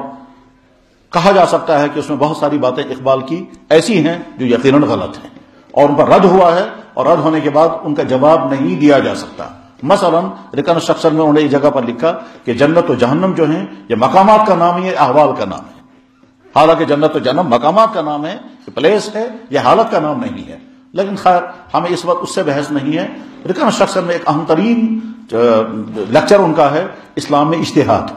کہا جا سکتا ہے کہ اس میں بہت ساری باتیں اقبال کی ایسی ہیں جو یقیناً غلط ہیں, اور ان پر رد ہوا ہے, اور رد ہونے کے بعد ان کا جواب نہیں دیا جا سکتا. مثلا ریکنسٹرکشن میں انہوں نے ایک جگہ پر لکھا کہ جنت و جہنم جو ہیں یہ مقامات کا نام ہی ہے, احوال کا نام ہے. حالانکہ جنت و جہنم مقامات کا نام ہے, پلیس ہے, یہ حالت کا نام نہیں ہے. لیکن خیر ہمیں اس وقت اس سے بحث نہیں ہے. ریکنسٹرکشن میں ایک اہم ترین لیکچر ان کا ہے اسلام میں اجتہاد.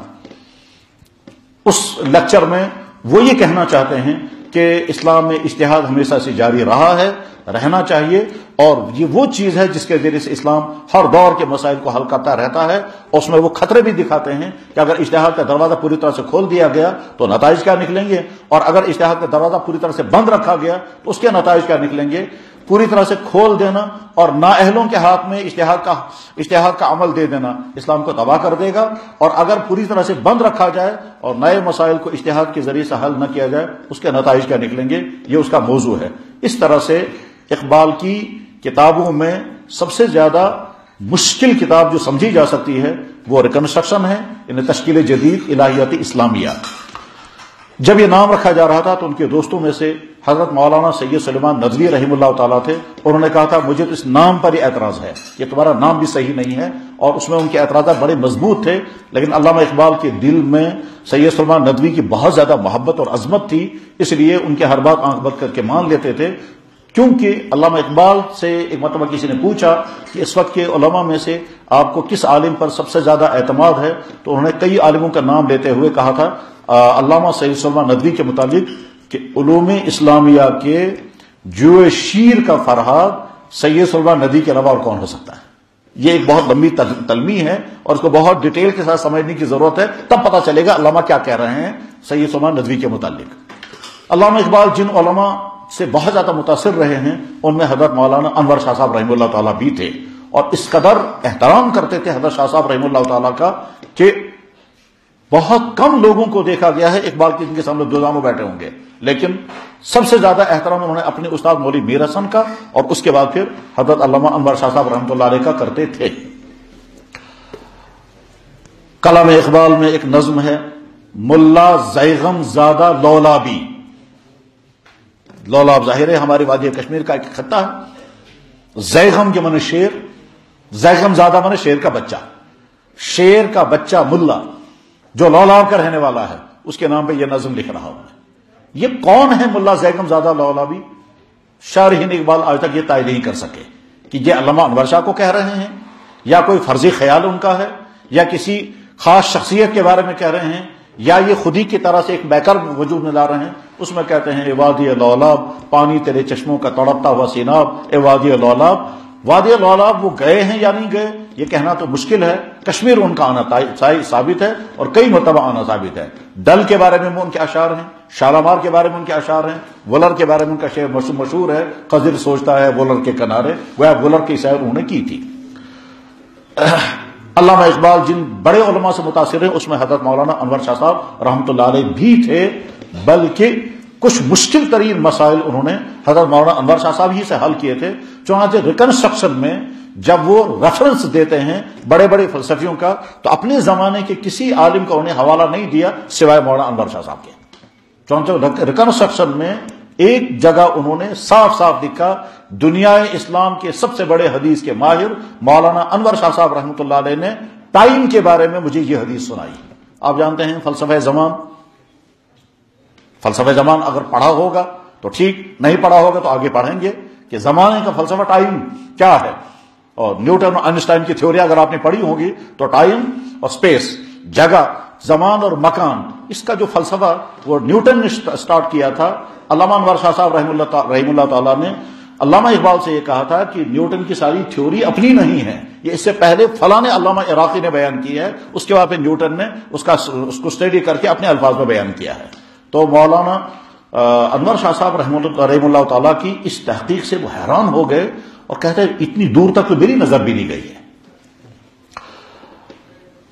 اس لیکچر میں وہ یہ کہنا چاہتے ہیں کہ اسلام میں اجتہاد ہمیشہ سے جاری رہا ہے, رہنا چاہیے, اور یہ وہ چیز ہے جس کے ذریعے سے اسلام ہر دور کے مسائل کو حل کرتا رہتا ہے. اور اس میں وہ خطرے بھی دکھاتے ہیں کہ اگر اجتہاد کا دروازہ پوری طرح سے کھول دیا گیا تو نتائج کیا نکلیں گے, اور اگر اجتہاد کا دروازہ پوری طرح سے بند رکھا گیا تو اس کے نتائج کیا نکلیں گے. پوری طرح سے کھول دینا اور نااہلوں کے ہاتھ میں اجتہاد کا عمل دے دینا اسلام کو تباہ کر دے گا, اور اگر پوری طرح سے بند رکھا جائے اور نئے مسائل کو اجتہاد کے ذریعے سے حل نہ کیا جائے اس کے نتائج کیا نکلیں گے. یہ اس کا موضوع ہے. اس طرح سے اقبال کی کتابوں میں سب سے زیادہ مشکل کتاب جو سمجھی جا سکتی ہے وہ ریکنسٹرکشن ہے, یعنی تشکیل جدید الہیات اسلامیہ. جب یہ نام رکھا جا رہا تھا تو ان کے دوستوں میں سے حضرت مولانا سید سلیمان ندوی رحمہ اللہ تعالیٰ تھے. انہوں نے کہا تھا مجھے تو اس نام پر ہی اعتراض ہے, یہ تمہارا نام بھی صحیح نہیں ہے. اور اس میں ان کے اعتراضات بڑے مضبوط تھے, لیکن علامہ اقبال کے دل میں سید سلیمان ندوی کی بہت زیادہ محبت اور عظمت تھی, اس لیے ان کے ہر بات آنکھ بند کر کے مان لیتے تھے. کیونکہ علامہ اقبال سے ایک مرتبہ کسی نے پوچھا کہ اس وقت کے علماء میں سے آپ کو کس عالم پر سب سے زیادہ اعتماد ہے, تو انہوں نے کئی عالموں کا نام لیتے ہوئے کہا تھا علامہ سید سلیمان ندوی کے متعلق کہ علوم اسلامیہ کے جو شیر کا فرہاد سید سلیمان ندوی کے علاوہ اور کون ہو سکتا ہے. یہ ایک بہت لمبی تلمیح ہے اور اس کو بہت ڈیٹیل کے ساتھ سمجھنے کی ضرورت ہے, تب پتہ چلے گا علامہ کیا کہہ رہے ہیں سید سلیمان ندوی کے متعلق. علامہ اقبال جن علماء سے بہت زیادہ متاثر رہے ہیں ان میں حضرت مولانا انور شاہ صاحب رحمہ اللہ تعالیٰ بھی تھے, اور اس قدر احترام کرتے تھے حضرت شاہ صاحب رحمہ اللہ تعالیٰ کا کہ بہت کم لوگوں کو دیکھا گیا ہے اقبال کے جن کے سامنے دو دانوں بیٹھے ہوں گے, لیکن سب سے زیادہ احترام انہوں نے اپنے استاد مولوی میر حسن کا اور اس کے بعد پھر حضرت علامہ انور شاہ صاحب رحمۃ اللہ علیہ کا کرتے تھے. کلام اقبال میں ایک نظم ہے ملا زیغم زادہ لولابی. لولاب ظاہر ہے ہماری وادی کشمیر کا ایک خطہ ہے. زیغم کے معنی شیر, زیغم زادہ معنی شیر کا بچہ. شیر کا بچہ ملا جو لولاب کا رہنے والا ہے, اس کے نام پہ یہ نظم لکھ رہا ہوں میں. یہ کون ہے ملا زیغم زادہ لولابی؟ شارحین اقبال آج تک یہ طے نہیں کر سکے کہ یہ علامہ انور شاہ کو کہہ رہے ہیں یا کوئی فرضی خیال ان کا ہے یا کسی خاص شخصیت کے بارے میں کہہ رہے ہیں یا یہ خودی کی طرح سے ایک بیکر وجود میں لا رہے ہیں. اس میں کہتے ہیں اے وادی لولاب پانی تیرے چشموں کا تڑپتا ہوا سیناب, اے وادی لولاب. وادی لولاب وہ گئے ہیں یا نہیں گئے یہ کہنا تو مشکل ہے، کشمیر ان کا آنا ثابت ہے اور کئی مرتبہ آنا ثابت ہے۔ ڈل کے بارے میں ان کے اشعار ہیں، شالامار کے بارے میں ان کے اشعار ہیں، وولر کے بارے میں ان کا شعر مشہور ہے، خضر سوچتا ہے وولر کے کنارے، گویا وولر کی سیر انہوں نے کی تھی۔ علامہ اقبال جن بڑے علماء سے متاثر ہیں اس میں حضرت مولانا انور شاہ صاحب رحمۃ اللہ علیہ بھی تھے، بلکہ کچھ مشکل ترین مسائل انہوں نے حضرت مولانا انور شاہ صاحب ہی سے حل کیے تھے۔ چنانچہ ریکنسٹرکشن میں جب وہ ریفرنس دیتے ہیں بڑے بڑے فلسفیوں کا تو اپنے زمانے کے کسی عالم کا انہیں حوالہ نہیں دیا سوائے مولانا انور شاہ صاحب کے۔ چنانچہ ریکنسٹرکشن میں ایک جگہ انہوں نے صاف صاف لکھا، دنیا اسلام کے سب سے بڑے حدیث کے ماہر مولانا انور شاہ صاحب رحمۃ اللہ علیہ نے ٹائم کے بارے میں مجھے یہ حدیث سنائی۔ آپ جانتے ہیں فلسفہ زمان اگر پڑھا ہوگا تو ٹھیک، نہیں پڑھا ہوگا تو آگے پڑھیں گے کہ زمانے کا فلسفہ ٹائم کیا ہے۔ اور نیوٹن اور آئنسٹائن کی تھیوری اگر آپ نے پڑھی ہوگی تو ٹائم اور سپیس، جگہ، زمان اور مکان، اس کا جو فلسفہ وہ نیوٹن نے سٹارٹ کیا تھا، علامہ انور شاہ صاحب رحم اللہ تعالیٰ نے علامہ اقبال سے یہ کہا تھا کہ نیوٹن کی ساری تھیوری اپنی نہیں ہے، یہ اس سے پہلے فلاں علامہ عراقی نے بیان کی ہے، اس کے بعد پھر نیوٹن نے اس کو اسٹڈی کر کے اپنے الفاظ میں بیان کیا ہے۔ تو مولانا انور شاہ صاحب رحم اللہ تعالیٰ کی اس تحقیق سے وہ حیران ہو گئے اور کہتے ہیں اتنی دور تک تو میری نظر بھی نہیں گئی ہے۔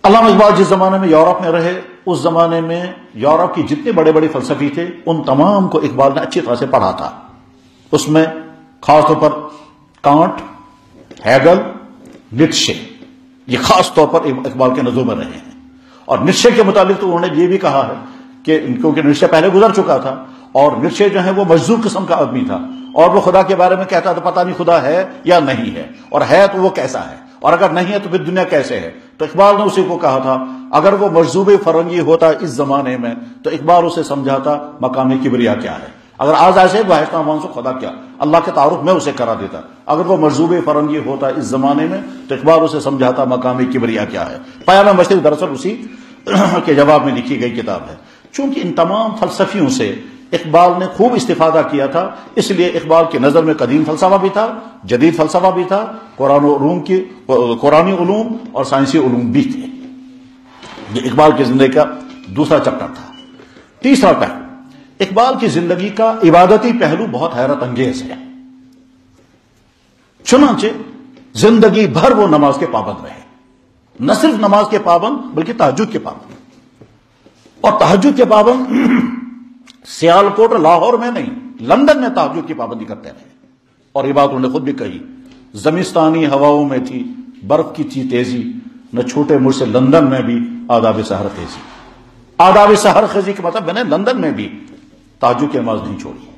علامہ اقبال جس زمانے میں یورپ میں رہے اس زمانے میں یورپ کی جتنے بڑے بڑے فلسفی تھے ان تمام کو اقبال نے اچھی طرح سے پڑھا تھا۔ اس میں خاص طور پر کانٹ، ہیگل، نیٹشے، یہ خاص طور پر اقبال کے نظروں میں رہے ہیں۔ اور نیٹشے کے متعلق تو انہوں نے یہ بھی کہا ہے کہ کیونکہ نیٹشے پہلے گزر چکا تھا اور نیٹشے جو ہے وہ مجذوب قسم کا آدمی تھا اور وہ خدا کے بارے میں کہتا تھا پتہ نہیں خدا ہے یا نہیں ہے، اور ہے تو وہ کیسا ہے، اور اگر نہیں ہے تو پھر دنیا کیسے ہے۔ تو اقبال نے اسی کو کہا تھا اگر وہ مجذوب فرنگی ہوتا اس زمانے میں تو اقبال اسے سمجھاتا مقام کبریا کیا ہے، اگر آج ایسے بحثنا مانسو خدا کیا، اللہ کے تعارف میں اسے کرا دیتا۔ اگر وہ مجذوب فرنگی ہوتا اس زمانے میں تو اقبال اسے سمجھاتا مقام کبریا کیا ہے۔ پیام مشرق دراصل اسی کے جواب میں لکھی گئی کتاب ہے۔ چونکہ ان تمام فلسفیوں سے اقبال نے خوب استفادہ کیا تھا، اس لیے اقبال کی نظر میں قدیم فلسفہ بھی تھا، جدید فلسفہ بھی تھا، قرآنی علوم اور سائنسی علوم بھی تھے۔ یہ اقبال کی زندگی کا دوسرا چیپٹر تھا۔ تیسرا پہلو، اقبال کی زندگی کا عبادتی پہلو بہت حیرت انگیز ہے۔ چنانچہ زندگی بھر وہ نماز کے پابند رہے، نہ صرف نماز کے پابند بلکہ تہجد کے پابند، اور تہجد کے پابند سیالکوٹ لاہور میں نہیں، لندن میں تہجد کی پابندی کرتے رہے۔ اور یہ بات انہوں نے خود بھی کہی، زمستانی ہواؤں میں تھی برف کی تھی تیزی، نہ چھوٹے مجھ سے لندن میں بھی آداب سحر خیزی۔ آداب سحر خیزی کے مطلب میں نے لندن میں بھی تہجد کی نماز نہیں چھوڑی۔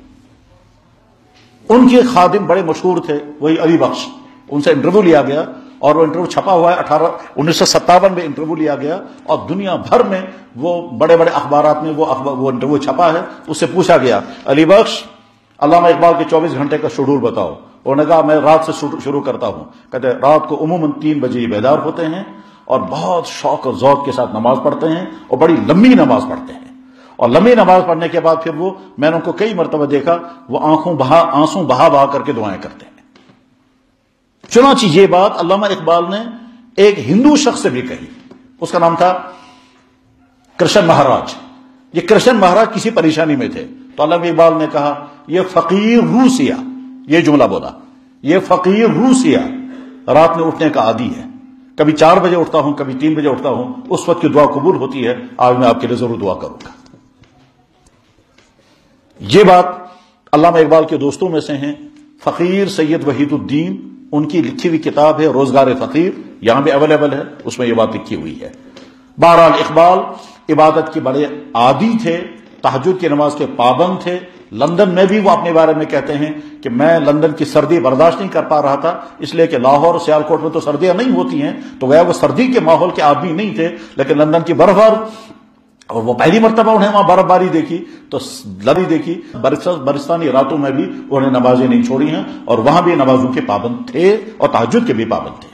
ان کے خادم بڑے مشہور تھے، وہی علی بخش، ان سے انٹرویو لیا گیا اور وہ انٹرویو چھپا ہوا ہے 1957 میں انٹرویو لیا گیا اور دنیا بھر میں وہ بڑے بڑے اخبارات میں وہ انٹرویو چھپا ہے۔ اس سے پوچھا گیا علی بخش علامہ اقبال کے 24 گھنٹے کا شیڈول بتاؤ۔ انہوں نے کہا میں رات سے شروع کرتا ہوں، کہتے رات کو عموماً 3 بجے بیدار ہوتے ہیں اور بہت شوق اور ذوق کے ساتھ نماز پڑھتے ہیں اور بڑی لمبی نماز پڑھتے ہیں، اور لمبی نماز پڑھنے کے بعد پھر میں نے ان کو کئی مرتبہ دیکھا وہ آنسوں بہا کر کے دعائیں کرتے ہیں۔ چنانچہ یہ بات علامہ اقبال نے ایک ہندو شخص سے بھی کہی، اس کا نام تھا کرشن مہاراج۔ یہ کرشن مہاراج کسی پریشانی میں تھے تو علامہ اقبال نے کہا یہ فقیر روسیا، یہ جملہ بولا، یہ فقیر روسیا رات میں اٹھنے کا عادی ہے، کبھی 4 بجے اٹھتا ہوں کبھی 3 بجے اٹھتا ہوں، اس وقت کی دعا قبول ہوتی ہے، آج میں آپ کے لیے ضرور دعا کروں گا۔ یہ بات علامہ اقبال کے دوستوں میں سے ہیں فقیر سید وحید الدین، ان کی لکھی ہوئی کتاب ہے روزگار فقیر، یہاں بھی اویلیبل ہے، اس میں یہ بات لکھی ہوئی ہے۔ بہرحال اقبال عبادت کے بڑے عادی تھے، تہجد کی نماز کے پابند تھے۔ لندن میں بھی وہ اپنے بارے میں کہتے ہیں کہ میں لندن کی سردی برداشت نہیں کر پا رہا تھا، اس لیے کہ لاہور اور سیالکوٹ میں تو سردیاں نہیں ہوتی ہیں، تو وہ سردی کے ماحول کے آدمی نہیں تھے، لیکن لندن کی برف اور وہ پہلی مرتبہ انہیں وہاں برف باری دیکھی تو لبی دیکھی، برستانی راتوں میں بھی انہیں نمازیں نہیں چھوڑی ہیں اور وہاں بھی نمازوں کے پابند تھے اور تہجد کے بھی پابند تھے۔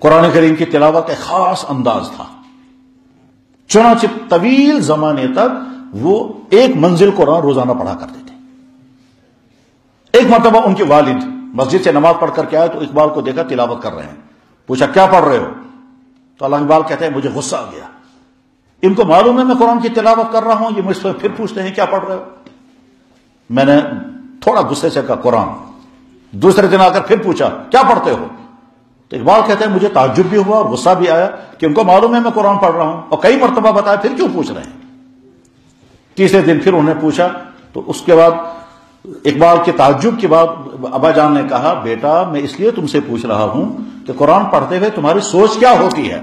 قرآن کریم کی تلاوت کا خاص انداز تھا، چنانچہ طویل زمانے تک وہ ایک منزل قرآن روزانہ پڑھا کرتے تھے۔ ایک مرتبہ ان کے والد مسجد سے نماز پڑھ کر کے آئے تو اقبال کو دیکھا تلاوت کر رہے ہیں. پوچھا کیا پڑھ رہے ہو؟ تو علامہ اقبال کہتے ہیں مجھے غصہ آ گیا. ان کو معلوم ہے میں قرآن کی تلاوت کر رہا ہوں, یہ مجھ سے پھر پوچھتے ہیں کیا پڑھ رہے ہو. میں نے تھوڑا غصے سے کہا قرآن. دوسرے دن آ کر پھر پوچھا کیا پڑھتے ہو؟ تو اقبال کہتے ہیں مجھے تعجب بھی ہوا اور غصہ بھی آیا کہ ان کو معلوم ہے میں قرآن پڑھ رہا ہوں, اور کئی مرتبہ بتایا پھر کیوں پوچھ رہے ہیں. تیسرے دن پھر انہوں نے پوچھا تو اس کے بعد اقبال کے تعجب کے بعد ابا جان نے کہا بیٹا میں اس لیے تم سے پوچھ رہا ہوں کہ قرآن پڑھتے ہوئے تمہاری سوچ کیا ہوتی ہے.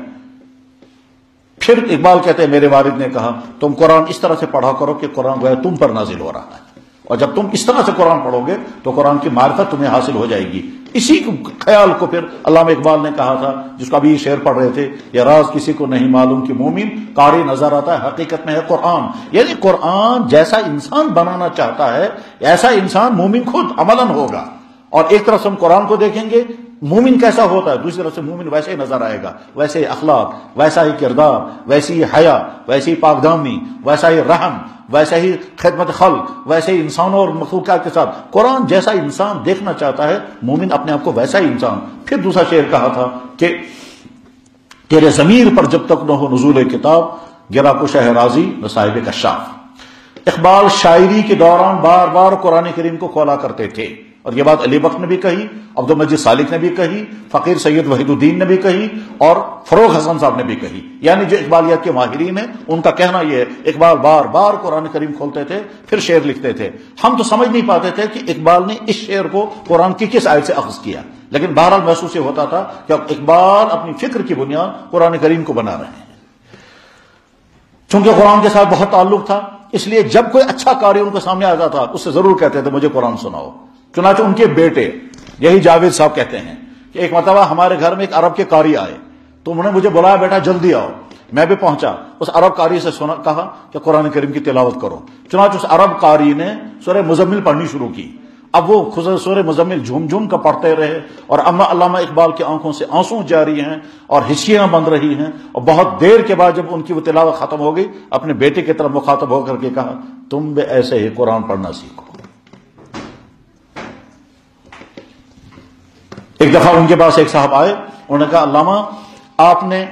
پھر اقبال کہتے ہیں میرے والد نے کہا تم قرآن اس طرح سے پڑھا کرو کہ قرآن گویا تم پر نازل ہو رہا ہے, اور جب تم اس طرح سے قرآن پڑھو گے تو قرآن کی معرفت تمہیں حاصل ہو جائے گی. اسی خیال کو پھر علامہ اقبال نے کہا تھا, جس کا بھی یہ شعر پڑھ رہے تھے, یہ راز کسی کو نہیں معلوم کہ مومن قاری نظر آتا ہے حقیقت میں ہے قرآن. یعنی قرآن جیسا انسان بنانا چاہتا ہے ایسا انسان مومن خود عملاً ہوگا. اور ایک طرف سے ہم قرآن کو دیکھیں گے مومن کیسا ہوتا ہے, دوسری طرف سے مومن ویسے ہی نظر آئے گا, ویسے ہی اخلاق, ویسا ہی کردار, ویسی ہی حیا, ویسی ہی پاکدامنی, ویسا ہی رحم, ویسے ہی خدمت خلق, ویسے ہی انسانوں اور مخلوقات کے ساتھ. قرآن جیسا انسان دیکھنا چاہتا ہے مومن اپنے آپ کو ویسا ہی انسان. پھر دوسرا شعر کہا تھا کہ تیرے ضمیر پر جب تک نہ ہو نزول کتاب گرا کو شہ راضی نہ صاحب کشاف. اقبال شاعری کے دوران بار بار قرآن کریم کو کھولا کرتے تھے, اور یہ بات علی بخت نے بھی کہی, عبد المجید سالک نے بھی کہی, فقیر سید وحید الدین نے بھی کہی, اور فروغ حسن صاحب نے بھی کہی. یعنی جو اقبالیات کے ماہرین ہیں ان کا کہنا یہ ہے اقبال بار بار قرآن کریم کھولتے تھے پھر شعر لکھتے تھے. ہم تو سمجھ نہیں پاتے تھے کہ اقبال نے اس شعر کو قرآن کی کس آیت سے اخذ کیا, لیکن بہرحال محسوس یہ ہوتا تھا کہ اب اقبال اپنی فکر کی بنیاد قرآن کریم کو بنا رہے ہیں. چونکہ قرآن کے ساتھ بہت تعلق تھا اس لیے جب کوئی اچھا قاری ان کے سامنے آتا تھا اس سے ضرور کہتے تھے مجھے قرآن سناؤ. چنانچہ ان کے بیٹے یہی جاوید صاحب کہتے ہیں کہ ایک مرتبہ ہمارے گھر میں ایک عرب کے قاری آئے تو انہوں نے مجھے بلایا بیٹا جلدی آؤ. میں بھی پہنچا, اس عرب قاری سے کہا کہ قرآن کریم کی تلاوت کرو. چنانچہ اس عرب قاری نے سورہ مزمل پڑھنی شروع کی. اب وہ سورہ مزمل جھوم جھوم کا پڑھتے رہے, اور اما علامہ اقبال کی آنکھوں سے آنسو جاری ہیں اور ہچکیاں بند رہی ہیں, اور بہت دیر کے بعد جب ان کی وہ تلاوت ختم ہو گئی اپنے بیٹے کی طرف مخاطب ہو کر کے کہا تم بھی ایسے ہی قرآن پڑھنا سیکھو. ایک دفعہ ان کے پاس ایک صاحب آئے, انہوں نے کہا علامہ آپ نے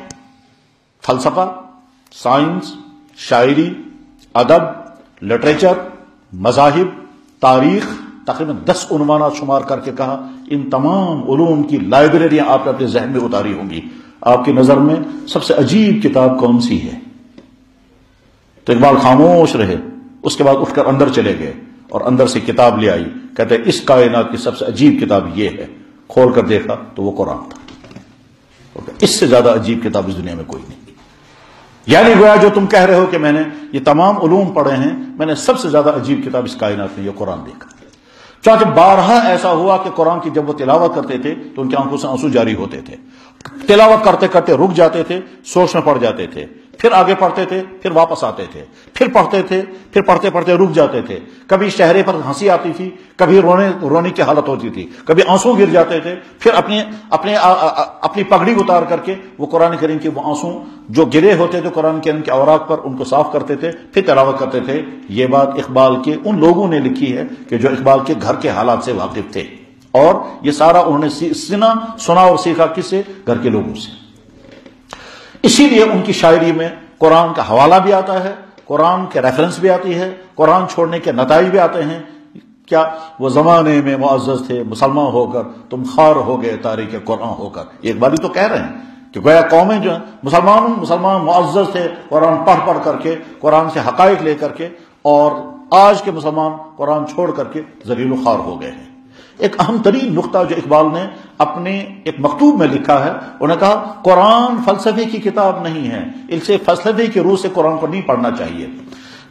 فلسفہ, سائنس, شاعری, ادب, لٹریچر, مذاہب, تاریخ تقریباً 10 عنوانات شمار کر کے کہا ان تمام علوم کی لائبریریاں آپ نے اپنے ذہن میں اتاری ہوں گی, آپ کی نظر میں سب سے عجیب کتاب کون سی ہے؟ تو اقبال خاموش رہے. اس کے بعد اٹھ کر اندر چلے گئے اور اندر سے کتاب لے آئی. کہتے ہیں اس کائنات کی سب سے عجیب کتاب یہ ہے. کھول کر دیکھا تو وہ قرآن تھا. اس سے زیادہ عجیب کتاب اس دنیا میں کوئی نہیں. یعنی گویا جو تم کہہ رہے ہو کہ میں نے یہ تمام علوم پڑھے ہیں, میں نے سب سے زیادہ عجیب کتاب اس کائنات میں یہ قرآن دیکھا. چونکہ بارہا ایسا ہوا کہ قرآن کی جب وہ تلاوت کرتے تھے تو ان کی آنکھوں سے آنسو جاری ہوتے تھے. تلاوت کرتے کرتے رک جاتے تھے, سوچ میں پڑ جاتے تھے, پھر آگے پڑھتے تھے, پھر واپس آتے تھے, پھر پڑھتے تھے, پھر پڑھتے پڑھتے رک جاتے تھے. کبھی چہرے پر ہنسی آتی تھی, کبھی رونے کی حالت ہوتی تھی, کبھی آنسو گر جاتے تھے. پھر اپنی پگڑی اتار کر کے وہ قرآن کریم کے وہ آنسو جو گرے ہوتے تھے قرآن کریم کے اوراق پر ان کو صاف کرتے تھے, پھر تلاوت کرتے تھے. یہ بات اقبال کے ان لوگوں نے لکھی ہے کہ جو اقبال کے گھر کے حالات سے واقف تھے, اور یہ سارا انہوں نے سنا اور سیکھا کس سے؟ گھر کے لوگوں سے. اسی لیے ان کی شاعری میں قرآن کا حوالہ بھی آتا ہے, قرآن کے ریفرنس بھی آتی ہے, قرآن چھوڑنے کے نتائج بھی آتے ہیں. کیا وہ زمانے میں معزز تھے مسلمان ہو کر تم خار ہو گئے تاریخ قرآن ہو کر. یہ اقبالی تو کہہ رہے ہیں کہ گویا قومیں جو ہیں مسلمان معزز تھے قرآن پڑھ کر کے, قرآن سے حقائق لے کر کے, اور آج کے مسلمان قرآن چھوڑ کر کے ذلیل و خوار ہو گئے ہیں. ایک اہم ترین نقطہ جو اقبال نے اپنے ایک مکتوب میں لکھا ہے, انہوں نے کہا قرآن فلسفے کی کتاب نہیں ہے, اسے فلسفے کی روح سے قرآن کو نہیں پڑھنا چاہیے.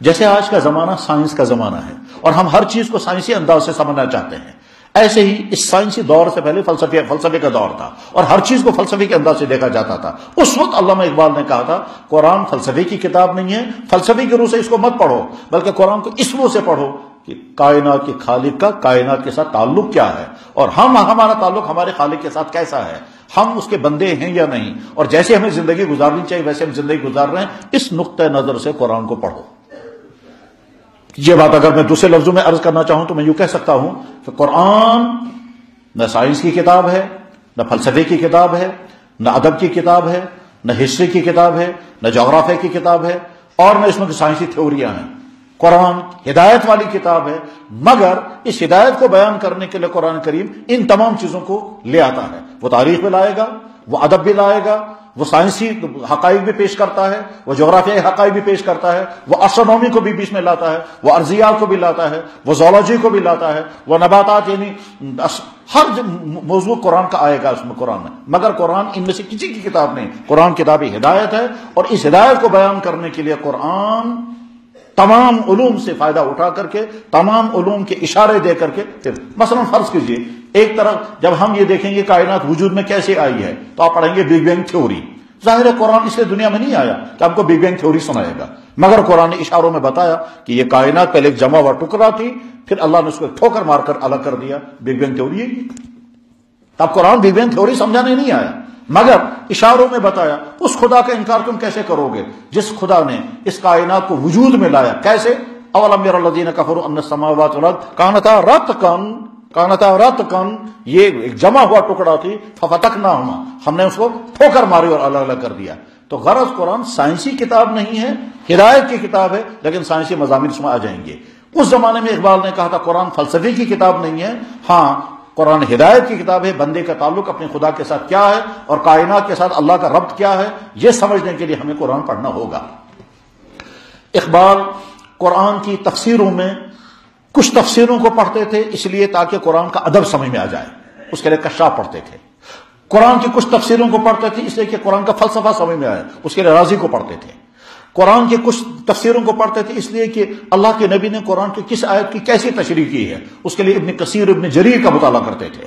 جیسے آج کا زمانہ سائنس کا زمانہ ہے اور ہم ہر چیز کو سائنسی انداز سے سمجھنا چاہتے ہیں, ایسے ہی اس سائنسی دور سے پہلے فلسفے کا دور تھا اور ہر چیز کو فلسفے کے انداز سے دیکھا جاتا تھا. اس وقت علامہ اقبال نے کہا تھا قرآن فلسفے کی کتاب نہیں ہے, فلسفے کی روح سے اس کو مت پڑھو, بلکہ قرآن کو اس روح سے پڑھو کہ کائنات کے خالق کا کائنات کے ساتھ تعلق کیا ہے, اور ہمارا تعلق ہمارے خالق کے ساتھ کیسا ہے, ہم اس کے بندے ہیں یا نہیں, اور جیسے ہمیں زندگی گزارنی چاہیے ویسے ہم زندگی گزار رہے ہیں. اس نقطۂ نظر سے قرآن کو پڑھو. یہ بات اگر میں دوسرے لفظوں میں عرض کرنا چاہوں تو میں یوں کہہ سکتا ہوں کہ قرآن نہ سائنس کی کتاب ہے، نہ فلسفے کی کتاب ہے، نہ ادب کی کتاب ہے، نہ ہسٹری کی کتاب ہے، نہ جغرافیہ کی کتاب ہے، اور نہ اس میں سائنسی تھیوریاں ہیں۔ قرآن ہدایت والی کتاب ہے، مگر اس ہدایت کو بیان کرنے کے لیے قرآن کریم ان تمام چیزوں کو لے آتا ہے۔ وہ تاریخ بھی لائے گا، وہ ادب بھی لائے گا، وہ سائنسی حقائق بھی پیش کرتا ہے، وہ جغرافیائی حقائق بھی پیش کرتا ہے، وہ اسٹرونومی کو بھی بیچ میں لاتا ہے، وہ ارضیات کو بھی لاتا ہے، وہ زولوجی کو بھی لاتا ہے، وہ نباتات، یعنی ہر موضوع قرآن کا آئے گا اس میں قرآن میں۔ مگر قرآن ان میں سے کسی کی کتاب نہیں، قرآن کتاب ہدایت ہے، اور اس ہدایت کو بیان کرنے کے لیے قرآن تمام علوم سے فائدہ اٹھا کر کے، تمام علوم کے اشارے دے کر کے، پھر مثلا فرض کیجئے ایک طرف جب ہم یہ دیکھیں گے کائنات وجود میں کیسے آئی ہے تو آپ پڑھیں گے بگ بینگ تھیوری۔ ظاہر ہے قرآن اس لیے دنیا میں نہیں آیا کہ آپ کو بگ بینگ تھیوری سنائے گا، مگر قرآن نے اشاروں میں بتایا کہ یہ کائنات پہلے ایک جمع ہوا ٹکڑا تھی، پھر اللہ نے اس کو ٹھوکر مار کر الگ کر دیا، بگ بینگ تھیوری ہے۔ اب قرآن بگ بینگ تھیوری سمجھانے نہیں آیا، مگر اشاروں میں بتایا اس خدا کا انکار تم کیسے کرو گے جس خدا نے اس کائنات کو وجود میں لایا۔ کیسے؟ اولم یری الذین کفروا ان السماوات والارض کانتا رتقا، یہ ایک جمع ہوا ٹکڑا تھی، ففتقناہما، ہم نے اس کو ٹھوکر ماری اور الگ الگ کر دیا۔ تو غرض قرآن سائنسی کتاب نہیں ہے، ہدایت کی کتاب ہے، لیکن سائنسی مضامین اس میں آ جائیں گے۔ اس زمانے میں اقبال نے کہا تھا قرآن فلسفے کی کتاب نہیں ہے، ہاں قرآن ہدایت کی کتاب ہے، بندے کا تعلق اپنے خدا کے ساتھ کیا ہے اور کائنات کے ساتھ اللہ کا ربط کیا ہے، یہ سمجھنے کے لیے ہمیں قرآن پڑھنا ہوگا۔ اقبال قرآن کی تفسیروں میں کچھ تفسیروں کو پڑھتے تھے اس لیے تاکہ قرآن کا ادب سمجھ میں آ جائے، اس کے لیے کشاف پڑھتے تھے۔ قرآن کی کچھ تفسیروں کو پڑھتے تھے اس لیے کہ قرآن کا فلسفہ سمجھ میں آئے، اس کے لیے رازی کو پڑھتے تھے۔ قرآن کے کچھ تفسیروں کو پڑھتے تھے اس لیے کہ اللہ کے نبی نے قرآن کی کس آیت کی کیسی تشریح کی ہے، اس کے لیے ابن کثیر ابن جریر کا مطالعہ کرتے تھے۔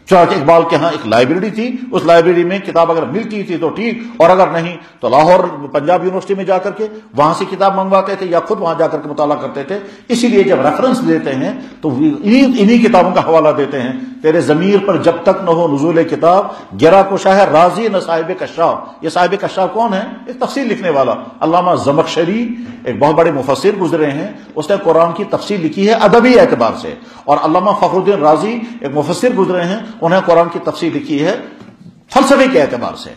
چنانچہ اقبال کے ہاں ایک لائبریری تھی، اس لائبریری میں کتاب اگر ملتی تھی تو ٹھیک، اور اگر نہیں تو لاہور پنجاب یونیورسٹی میں جا کر کے وہاں سے کتاب منگواتے تھے یا خود وہاں جا کر کے مطالعہ کرتے تھے۔ اسی لیے جب ریفرنس دیتے ہیں تو انہی کتابوں کا حوالہ دیتے ہیں۔ تیرے ضمیر پر جب تک نہ ہو نزول کتاب، گرا کشا ہے رازی نہ صاحب کشاف۔ یہ صاحب کشاف کون ہے؟ ایک تفسیر لکھنے والا علامہ زمخشری، ایک بہت بڑے مفسر گزرے ہیں، اس نے قرآن کی تفسیر لکھی ہے ادبی اعتبار سے، اور علامہ فخر الدین رازی ایک مفسر گزرے ہیں، انہیں قرآن کی تفسیر لکھی ہے فلسفے کے اعتبار سے۔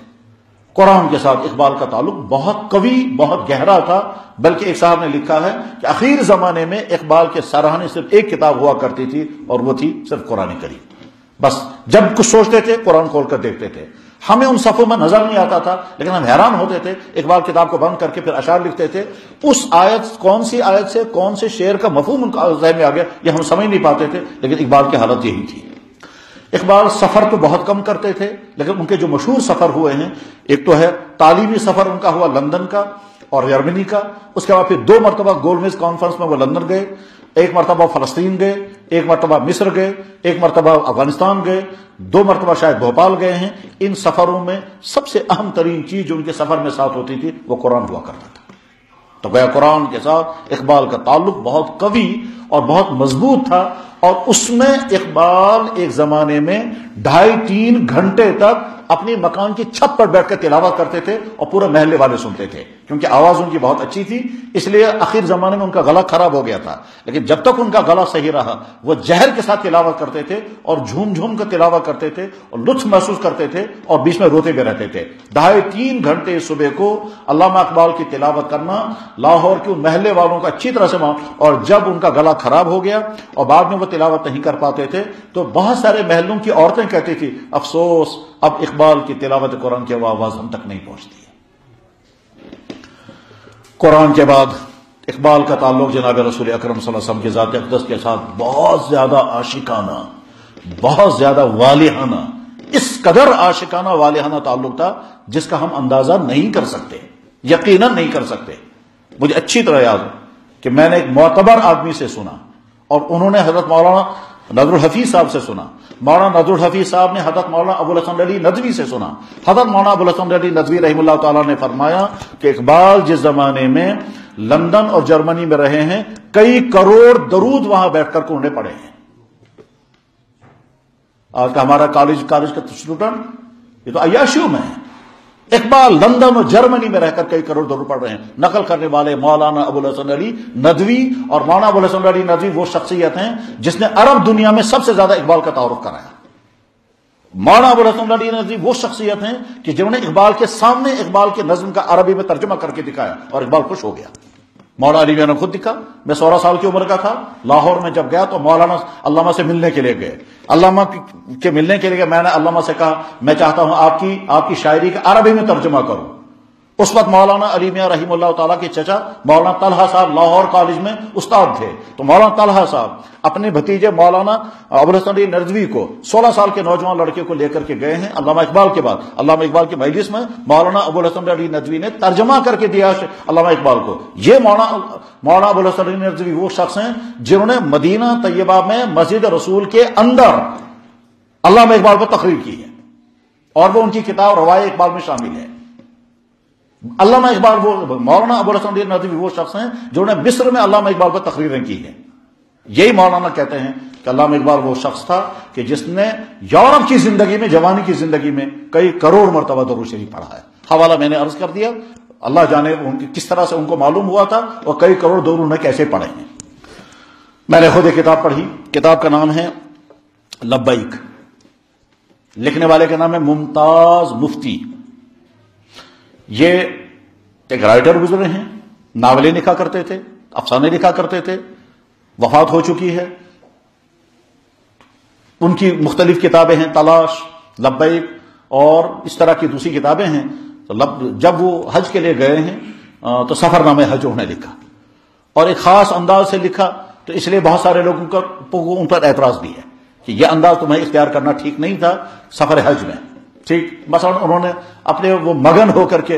قرآن کے ساتھ اقبال کا تعلق بہت قوی، بہت گہرا تھا، بلکہ ایک صاحب نے لکھا ہے کہ آخر زمانے میں اقبال کے سراہنے صرف ایک کتاب ہوا کرتی تھی اور وہ تھی صرف قرآن کریم۔ بس جب کچھ سوچتے تھے قرآن کھول کر دیکھتے تھے، ہمیں ان صفوں میں نظر نہیں آتا تھا لیکن ہم حیران ہوتے تھے۔ اقبال کتاب کو بند کر کے پھر اشعار لکھتے تھے، اس آیت کون سی آیت سے کون سے شعر کا مفہوم ان کا ذہن میں آ گیا یہ ہم سمجھ نہیں پاتے تھے، لیکن اقبال کی حالت یہی تھی۔ اقبال سفر تو بہت کم کرتے تھے، لیکن ان کے جو مشہور سفر ہوئے ہیں، ایک تو ہے تعلیمی سفر ان کا ہوا لندن کا اور جرمنی کا، اس کے بعد پھر 2 مرتبہ گولمیز کانفرنس میں وہ لندن گئے، ایک مرتبہ فلسطین گئے، ایک مرتبہ مصر گئے، ایک مرتبہ افغانستان گئے، 2 مرتبہ شاید بھوپال گئے ہیں۔ ان سفروں میں سب سے اہم ترین چیز جو ان کے سفر میں ساتھ ہوتی تھی وہ قرآن ہوا کرتا تھا۔ تو گویا قرآن کے ساتھ اقبال کا تعلق بہت قوی اور بہت مضبوط تھا، اور اس میں اقبال ایک زمانے میں 2.5-3 گھنٹے تک اپنی مکان کی چھت پر بیٹھ کر تلاوت کرتے تھے اور پورے محلے والے سنتے تھے، کیونکہ آواز ان کی بہت اچھی تھی، اس لیے آخر زمانے میں ان کا گلا خراب ہو گیا تھا، لیکن جب تک ان کا گلا صحیح رہا وہ جہر کے ساتھ تلاوت کرتے تھے اور جھوم جھوم کر تلاوت کرتے تھے اور لطف محسوس کرتے تھے اور بیچ میں روتے بھی رہتے تھے۔ 2.5-3 گھنٹے صبح کو علامہ اقبال کی تلاوت کرنا لاہور کے ان محلے والوں کا اچھی طرح سے اور جب ان کا گلا خراب ہو گیا اور بعد میں وہ تلاوت نہیں کر پاتے تھے تو بہت سارے محلوں کی عورتیں کہتی تھی افسوس اب اقبال کی تلاوت قرآن کی آواز ہم تک نہیں پہنچتی ہے۔ قرآن کے بعد اقبال کا تعلق جناب رسول اکرم صلی اللہ علیہ وسلم کی ذات اقدس کے ساتھ بہت زیادہ عاشقانہ، بہت زیادہ والہانہ، اس قدر عاشقانہ والہانہ تعلق تھا جس کا ہم اندازہ نہیں کر سکتے، یقیناً نہیں کر سکتے۔ مجھے اچھی طرح یاد ہے کہ میں نے ایک معتبر آدمی سے سنا اور انہوں نے حضرت مولانا نظر الحفیظ صاحب سے سنا، مولانا نظر الحفیظ صاحب نے حضرت مولانا ابو الحسن علی ندوی سے سنا۔ حضرت مولانا ابو الحسن علی ندوی رحمہ اللہ تعالیٰ نے فرمایا کہ اقبال جس زمانے میں لندن اور جرمنی میں رہے ہیں کئی کروڑ درود وہاں بیٹھ کر کے انہیں پڑھے ہیں۔ آج کا ہمارا کالج کا اسٹوڈنٹ یہ تو عیاشیوں میں ہے، اقبال لندن اور جرمنی میں رہ کر کئی کروڑ درود پڑھ رہے ہیں. نقل کرنے والے مولانا ابوالحسن علی ندوی، اور مولانا ابوالحسن علی ندوی وہ شخصیت ہیں جس نے عرب دنیا میں سب سے زیادہ اقبال کا تعارف کرایا. مولانا ابوالحسن علی ندوی وہ شخصیت ہیں کہ جنہوں نے اقبال کے سامنے اقبال کے نظم کا عربی میں ترجمہ کر کے دکھایا اور اقبال خوش ہو گیا. مولانا علی نے خود دکھا، میں 16 سال کی عمر کا تھا، لاہور میں جب گیا تو مولانا علامہ سے ملنے کے لیے گئے. علامہ کے ملنے کے لیے میں نے علامہ سے کہا میں چاہتا ہوں آپ کی شاعری کا عربی میں ترجمہ کروں. اس وقت مولانا علی میاں رحمہ اللہ تعالیٰ کے چچا مولانا طلحہ صاحب لاہور کالج میں استاد تھے. تو مولانا طلحہ صاحب اپنے بھتیجے مولانا ابوالحسن علی ندوی کو 16 سال کے نوجوان لڑکے کو لے کر کے گئے ہیں. علامہ اقبال کے بعد علامہ اقبال کی مجلس میں مولانا ابوالحسن علی ندوی نے ترجمہ کر کے دیا علامہ اقبال کو. یہ مولانا ابوالحسن علی ندوی وہ شخص ہیں جنہوں نے مدینہ طیبہ میں مسجد رسول کے اندر علامہ اقبال پر تقریر کی ہے، اور وہ ان کی کتاب روائے اقبال میں شامل ہے. علامہ اقبال وہ مولانا ابوالحسن علی ندوی وہ شخص ہیں جنہوں نے مصر میں علامہ اقبال پر تقریریں کی ہیں. یہی مولانا کہتے ہیں کہ علامہ اقبال وہ شخص تھا کہ جس نے یورپ کی زندگی میں، جوانی کی زندگی میں کئی کروڑ مرتبہ درود شریف پڑھا ہے. حوالہ میں نے عرض کر دیا، اللہ جانے کس طرح سے ان کو معلوم ہوا تھا اور کئی کروڑ درود انہوں نے کیسے پڑھے ہیں. میں نے خود ایک کتاب پڑھی، کتاب کا نام ہے لبیک، لکھنے والے کا نام ہے ممتاز مفتی. یہ ایک رائٹر گزرے ہیں، ناولیں لکھا کرتے تھے، افسانے لکھا کرتے تھے، وفات ہو چکی ہے. ان کی مختلف کتابیں ہیں، تلاش، لبیک اور اس طرح کی دوسری کتابیں ہیں. جب وہ حج کے لیے گئے ہیں تو سفر نامہ حج انہوں نے لکھا اور ایک خاص انداز سے لکھا، تو اس لیے بہت سارے لوگوں کا ان پر اعتراض بھی ہے کہ یہ انداز تمہیں اختیار کرنا ٹھیک نہیں تھا سفر حج میں. ٹھیک، مثلا انہوں نے اپنے وہ مگن ہو کر کے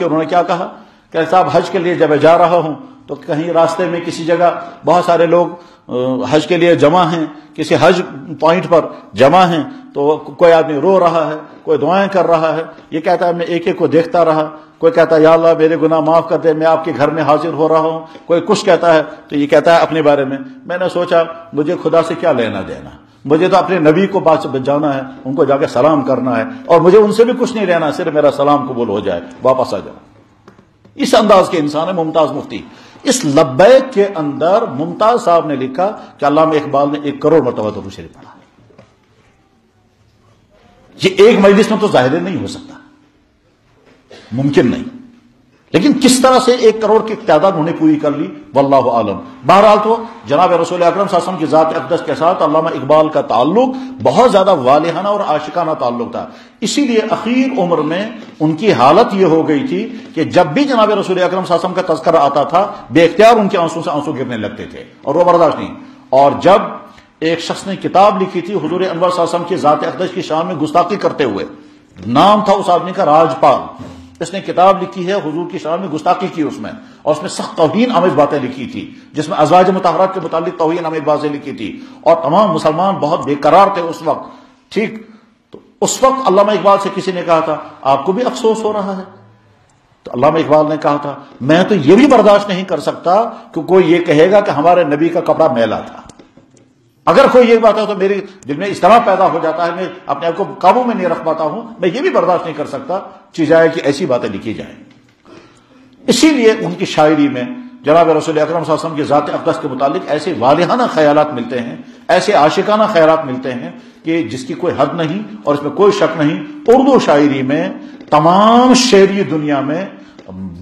انہوں نے کیا کہا کہ صاحب حج کے لیے جب میں جا رہا ہوں تو کہیں راستے میں کسی جگہ بہت سارے لوگ حج کے لیے جمع ہیں، کسی حج پوائنٹ پر جمع ہیں، تو کوئی آدمی رو رہا ہے، کوئی دعائیں کر رہا ہے. یہ کہتا ہے میں ایک ایک کو دیکھتا رہا، کوئی کہتا ہے یا اللہ میرے گناہ معاف کر دے، میں آپ کے گھر میں حاضر ہو رہا ہوں، کوئی کچھ کہتا ہے. تو یہ کہتا ہے اپنے بارے میں. میں نے سوچا مجھے خدا سے کیا لینا دینا، مجھے تو اپنے نبی کو بات جانا ہے، ان کو جا کے سلام کرنا ہے، اور مجھے ان سے بھی کچھ نہیں لینا، صرف میرا سلام قبول ہو جائے، واپس آ جائے. اس انداز کے انسان ہے ممتاز مفتی. اس لبیک کے اندر ممتاز صاحب نے لکھا کہ علامہ اقبال نے 1 کروڑ مرتبہ درود شریف پڑھا. یہ ایک مجلس میں تو ظاہر نہیں ہو سکتا، ممکن نہیں، لیکن کس طرح سے 1 کروڑ کی تعداد انہوں نے پوری کر لی واللہ عالم. بہرحال تو جناب رسول اکرم صلی اللہ علیہ وسلم کی ذات اقدس کے ساتھ علامہ اقبال کا تعلق بہت زیادہ والہانہ اور عاشقانہ تعلق تھا. اسی لیے اخیر عمر میں ان کی حالت یہ ہو گئی تھی کہ جب بھی جناب رسول اکرم صلی اللہ علیہ وسلم کا تذکرہ آتا تھا بے اختیار ان کے آنسو سے آنسو گرنے لگتے تھے اور وہ برداشت نہیں. اور جب ایک شخص نے کتاب لکھی تھی حضور انور صلی اللہ علیہ وسلم کی ذات اقدس کی شان میں گستاخی کرتے ہوئے، نام تھا اس آدمی کا راجپال. اس نے کتاب لکھی ہے حضور کی شان میں گستاخی کی اس میں، اور اس میں سخت توہین آمیز باتیں لکھی تھی، جس میں ازواج مطہرات کے متعلق توہین آمیز باتیں لکھی تھی، اور تمام مسلمان بہت بے قرار تھے اس وقت. ٹھیک، تو اس وقت علامہ اقبال سے کسی نے کہا تھا آپ کو بھی افسوس ہو رہا ہے؟ تو علامہ اقبال نے کہا تھا میں تو یہ بھی برداشت نہیں کر سکتا کہ کوئی یہ کہے گا کہ ہمارے نبی کا کپڑا میلا تھا. اگر کوئی یہ بات ہے تو میرے دل میں اس طرح پیدا ہو جاتا ہے، میں اپنے آپ کو قابو میں نہیں رکھ پاتا ہوں. میں یہ بھی برداشت نہیں کر سکتا چیزائے کہ ایسی باتیں لکھی جائیں. اسی لیے ان کی شاعری میں جناب رسول اکرم صلی اللہ علیہ وسلم کی ذات اقدس کے متعلق ایسے والہانہ خیالات ملتے ہیں، ایسے عاشقانہ خیالات ملتے ہیں کہ جس کی کوئی حد نہیں اور اس میں کوئی شک نہیں. اردو شاعری میں تمام شعری دنیا میں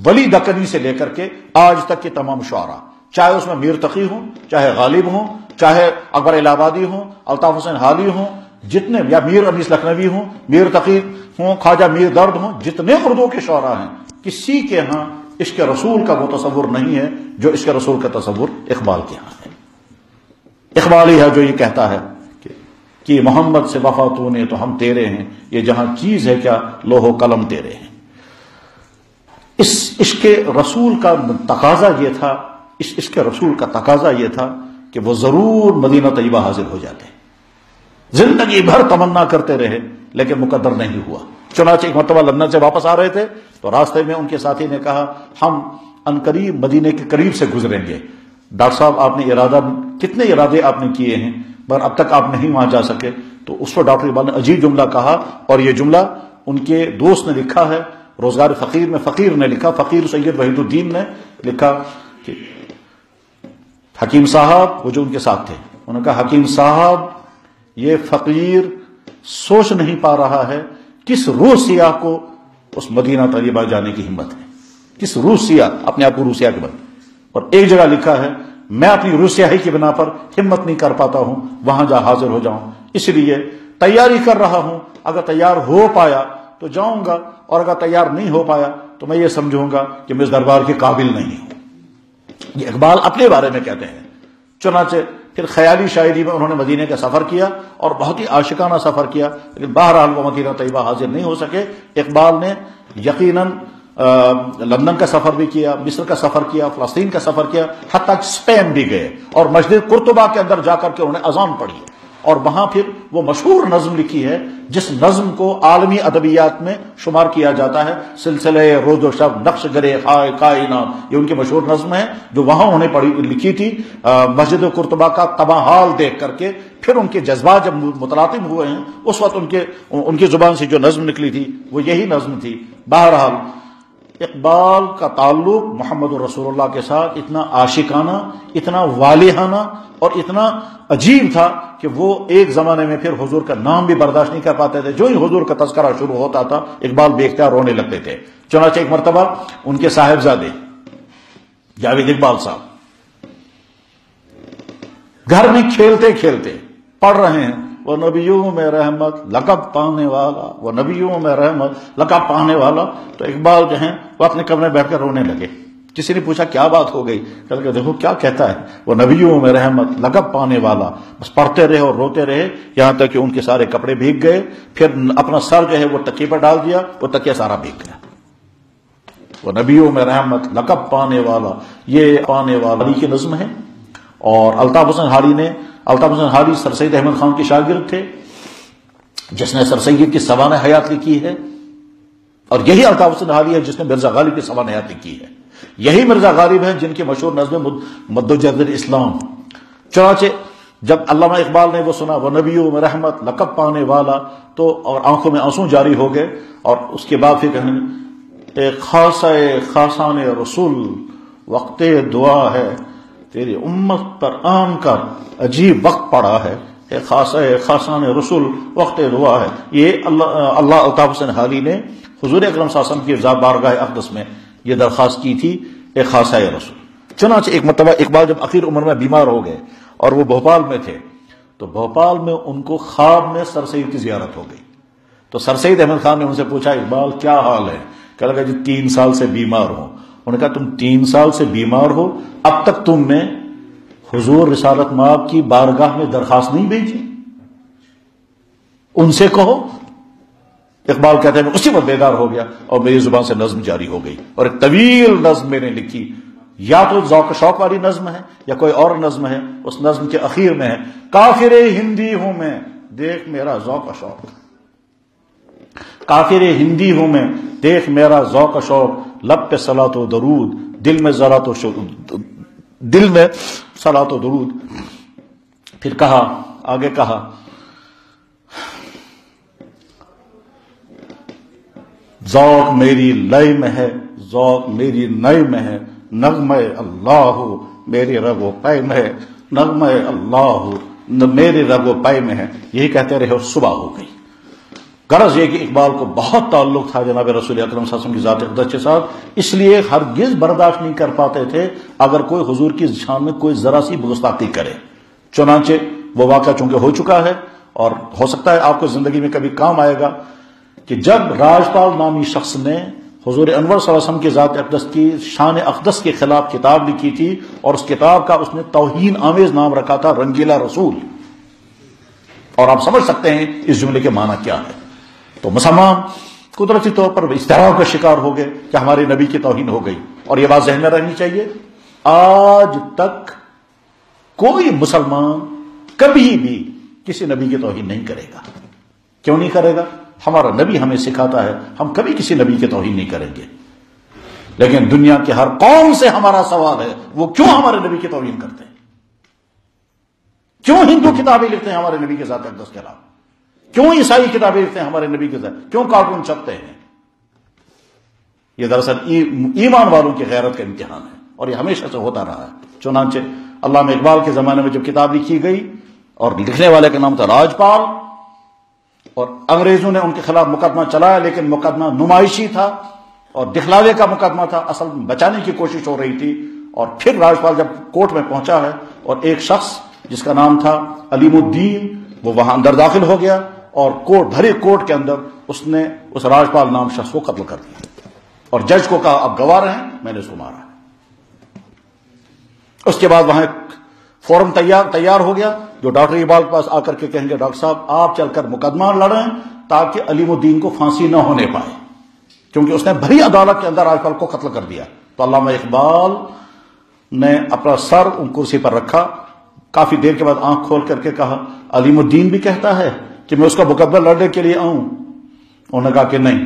ولی دکنی سے لے کر کے آج تک کے تمام شعراء، چاہے اس میں میر تقی ہوں، چاہے غالب ہوں، چاہے اکبر الہ آبادی ہوں، الطاف حسین حالی ہوں، جتنے، یا میر انیس لکھنوی ہوں، میر تقی ہوں، خواجہ میر درد ہوں، جتنے اردو کے شعراء ہیں، کسی کے ہاں عشق رسول کا وہ تصور نہیں ہے جو عشق رسول کا تصور اقبال کے ہاں ہے. اقبال ہی ہے جو یہ کہتا ہے کہ محمد سے وفا تو نے تو ہم تیرے ہیں، یہ جہاں چیز ہے کیا لوح و قلم تیرے ہیں. اس عشق رسول کا تقاضا یہ تھا، اس عشق رسول کا تقاضا یہ تھا کہ وہ ضرور مدینہ طیبہ حاضر ہو جاتے. زندگی بھر تمنا کرتے رہے لیکن مقدر نہیں ہوا. چنانچہ ایک مرتبہ لندن سے واپس آ رہے تھے تو راستے میں ان کے ساتھی نے کہا ہم عنقریب مدینے کے قریب سے گزریں گے. ڈاکٹر صاحب آپ نے کتنے ارادے آپ نے کیے ہیں پر اب تک آپ نہیں وہاں جا سکے. تو اس پر ڈاکٹر اقبال نے عجیب جملہ کہا، اور یہ جملہ ان کے دوست نے لکھا ہے، روزگار فقیر میں فقیر نے لکھا، فقیر سید وحید الدین نے لکھا کہ حکیم صاحب، وہ جو ان کے ساتھ تھے، انہوں نے کہا حکیم صاحب یہ فقیر سوچ نہیں پا رہا ہے کس روح سیاہ کو اس مدینہ طیبہ جانے کی ہمت ہے، کس روح سیاہ، اپنے آپ کو روح سیاہ کے بن، اور ایک جگہ لکھا ہے میں اپنی روح سیاہی کی بنا پر ہمت نہیں کر پاتا ہوں وہاں جا حاضر ہو جاؤں، اس لیے تیاری کر رہا ہوں، اگر تیار ہو پایا تو جاؤں گا، اور اگر تیار نہیں ہو پایا تو میں یہ سمجھوں گا کہ میں اس دربار کے قابل نہیں ہوں۔ یہ اقبال اپنے بارے میں کہتے ہیں۔ چنانچہ پھر خیالی شاعری میں انہوں نے مدینے کا سفر کیا اور بہت ہی عاشقانہ سفر کیا، لیکن بہرحال وہ مدینہ طیبہ حاضر نہیں ہو سکے۔ اقبال نے یقیناً لندن کا سفر بھی کیا، مصر کا سفر کیا، فلسطین کا سفر کیا، حتیٰ کہ اسپین بھی گئے اور مسجد قرطبہ کے اندر جا کر کے انہوں نے اذان پڑھی، اور وہاں پھر وہ مشہور نظم لکھی ہے جس نظم کو عالمی ادبیات میں شمار کیا جاتا ہے، سلسلہ روز و شب نقش گرے خائے کائنات، یہ ان کی مشہور نظم ہے جو وہاں انہوں نے لکھی تھی مسجد قرطبہ کا تباہ حال دیکھ کر کے۔ پھر ان کے جذبات جب متلاطم ہوئے ہیں اس وقت ان کی زبان سے جو نظم نکلی تھی وہ یہی نظم تھی۔ بہرحال اقبال کا تعلق محمد رسول اللہ کے ساتھ اتنا عاشقانہ، اتنا والہانہ اور اتنا عجیب تھا کہ وہ ایک زمانے میں پھر حضور کا نام بھی برداشت نہیں کر پاتے تھے، جو ہی حضور کا تذکرہ شروع ہوتا تھا اقبال بے اختیار رونے لگتے تھے۔ چنانچہ ایک مرتبہ ان کے صاحبزادے جاوید اقبال صاحب گھر میں کھیلتے کھیلتے پڑھ رہے ہیں وہ نبیوں میں رحمت لقب پانے والا، وہ نبیوں میں رحمت لقب پانے والا، تو اقبال جو ہیں وہ اپنے کمرے میں بیٹھ کر رونے لگے۔ کسی نے پوچھا کیا بات ہو گئی؟ کہ دیکھو کیا کہتا ہے، وہ نبیوں میں رحمت لقب پانے والا، بس پڑھتے رہے اور روتے رہے یہاں تک کہ ان کے سارے کپڑے بھیگ گئے، پھر اپنا سر جو ہے وہ تکیے پر ڈال دیا، وہ تکیہ سارا بھیگ گیا۔ وہ نبیوں میں رحمت لقب پانے والا، یہ پانے والی کی نظم ہے۔ اور الطاف حسن حالی سر سید احمد خان کے شاگرد تھے، جس نے سر سید کی سوانح حیات لکھی ہے، اور یہی الطاف حسن حالی ہے جس نے مرزا غالب کی سوانح حیات لکھی ہے، یہی مرزا غالب ہیں جن کی مشہور نظم مد و جزر اسلام۔ چنانچہ جب علامہ اقبال نے وہ سنا وہ نبیوں میں رحمت لقب پانے والا، تو اور آنکھوں میں آنسو جاری ہو گئے، اور اس کے بعد پھر کہنے ایک خاصان رسول وقت دعا ہے، تیری امت پر عام کر عجیب وقت پڑا ہے، ایک خاصان رسول وقت دعا ہے۔ یہ اللہ الطاف حسن حالی نے حضور اکرم صلی اللہ علیہ وسلم کی بارگاہ اقدس میں یہ درخواست کی تھی، ایک خاصہ رسول۔ چنانچہ ایک مرتبہ اقبال جب اخیر عمر میں بیمار ہو گئے اور وہ بھوپال میں تھے، تو بھوپال میں ان کو خواب میں سر سید کی زیارت ہو گئی، تو سر سید احمد خان نے ان سے پوچھا اقبال کیا حال ہے؟ کہنے لگا جی 3 سال سے بیمار ہوں۔ انہوں نے کہا تم 3 سال سے بیمار ہو، اب تک تم نے حضور رسالت مآب کی بارگاہ میں درخواست نہیں بھیجی؟ ان سے کہو۔ اقبال کہتے ہیں میں اسی وقت بیدار ہو گیا اور میری زبان سے نظم جاری ہو گئی، اور ایک طویل نظم میں نے لکھی، یا تو ذوق شوق والی نظم ہے یا کوئی اور نظم ہے۔ اس نظم کے اخیر میں ہے کافر ہندی ہوں میں دیکھ میرا ذوق شوق، کافر ہندی ہوں میں دیکھ میرا ذوق شوق، لب پہ صلاۃ و درود دل میں صلاۃ و درود۔ پھر کہا آگے کہا ذوق میری لئے میں ہے، ذوق میری نئے میں ہے، نغمہ اللہ میری رگ و پے میں ہے، نغمہ اللہ میری رگ و پے میں ہے۔ یہی کہتے رہے اور صبح ہو گئی۔ غرض یہ کہ اقبال کو بہت تعلق تھا جناب رسول اکرم صلی اللہ علیہ وسلم کی ذات اقدس کے ساتھ، اس لیے ہرگز برداشت نہیں کر پاتے تھے اگر کوئی حضور کی شان میں کوئی ذرا سی گستاخی کرے۔ چنانچہ وہ واقعہ چونکہ ہو چکا ہے، اور ہو سکتا ہے آپ کو زندگی میں کبھی کام آئے گا، کہ جب راجپال نامی شخص نے حضور انور صلی اللہ علیہ وسلم کی ذات اقدس کی شان اقدس کے خلاف کتاب لکھی تھی، اور اس کتاب کا اس نے توہین آمیز نام رکھا تھا رنگیلا رسول، اور آپ سمجھ سکتے ہیں اس جملے کے معنی کیا ہے۔ تو مسلمان قدرتی طور پر اضطراب کا شکار ہو گئے کہ ہمارے نبی کی توہین ہو گئی، اور یہ بات ذہن میں رہنی چاہیے آج تک کوئی مسلمان کبھی بھی کسی نبی کی توہین نہیں کرے گا۔ کیوں نہیں کرے گا؟ ہمارا نبی ہمیں سکھاتا ہے ہم کبھی کسی نبی کی توہین نہیں کریں گے۔ لیکن دنیا کے ہر قوم سے ہمارا سوال ہے وہ کیوں ہمارے نبی کی توہین کرتے ہیں؟ کیوں ہندو کتابیں لکھتے ہیں ہمارے نبی کے ذات اقدس کے خلاف؟ کیوں عیسائی کتابیں لکھتے ہیں ہمارے نبی کے ساتھ؟ کیوں کارٹون چھپتے ہیں؟ یہ دراصل ایمان والوں کی غیرت کا امتحان ہے، اور یہ ہمیشہ سے ہوتا رہا ہے۔ چنانچہ علامہ اقبال کے زمانے میں جب کتاب لکھی گئی اور لکھنے والے کا نام تھا راجپال، اور انگریزوں نے ان کے خلاف مقدمہ چلایا، لیکن مقدمہ نمائشی تھا اور دکھلاوے کا مقدمہ تھا، اصل بچانے کی کوشش ہو رہی تھی۔ اور پھر راجپال جب کورٹ میں پہنچا ہے اور ایک شخص جس کا نام تھا علیم الدین، وہ وہاں اندر داخل ہو گیا اور بھرے کورٹ کے اندر اس نے اس راجپال نام شخص کو قتل کر دیا، اور جج کو کہا اب گواہ رہیں، میں نے اس کو مارا۔ اس کے بعد وہاں ایک فورم تیار ہو گیا جو ڈاکٹر اقبال کے پاس آ کر کے کہیں گے ڈاکٹر صاحب آپ چل کر مقدمہ لڑیں تاکہ علیم الدین کو پھانسی نہ ہونے پائے، کیونکہ اس نے بھری عدالت کے اندر راجپال کو قتل کر دیا۔ تو علامہ اقبال نے اپنا سر ان کرسی پر رکھا، کافی دیر کے بعد آنکھ کھول کر کے کہا علیم الدین بھی کہتا ہے کہ میں اس کا مقدمہ لڑنے کے لیے آؤں؟ انہوں نے کہا کہ نہیں،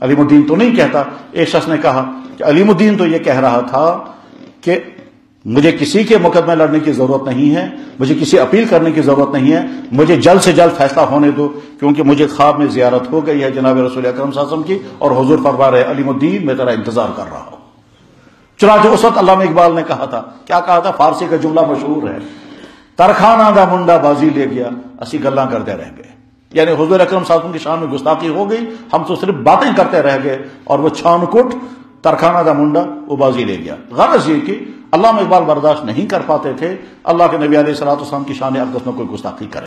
علیم الدین تو نہیں کہتا۔ ایک شخص نے کہا کہ علیم الدین تو یہ کہہ رہا تھا کہ مجھے کسی کے مقدمے لڑنے کی ضرورت نہیں ہے، مجھے کسی اپیل کرنے کی ضرورت نہیں ہے، مجھے جلد سے جلد فیصلہ ہونے دو، کیونکہ مجھے خواب میں زیارت ہو گئی ہے جناب رسول اکرم صلی اللہ علیہ وسلم کی، اور حضور فرما رہے علیم الدین میں تیرا انتظار کر رہا ہوں۔ چنانچہ اس وقت علامہ اقبال نے کہا تھا، کیا کہا تھا؟ فارسی کا جملہ مشہور ہے، ترخانہ دا منڈا بازی لے گیا اسی گلاں کرتے رہ گئے، یعنی حضور اکرم صلی اللہ علیہ وسلم کی شان میں گستاخی ہو گئی، ہم تو صرف باتیں کرتے رہ گئے، اور وہ چھان کٹ ترخانہ دا منڈا وہ بازی لے گیا۔ غرض یہ کہ علامہ اقبال برداشت نہیں کر پاتے تھے اللہ کے نبی علیہ الصلوۃ والسلام کی شان اقدس میں کوئی گستاخی کرے۔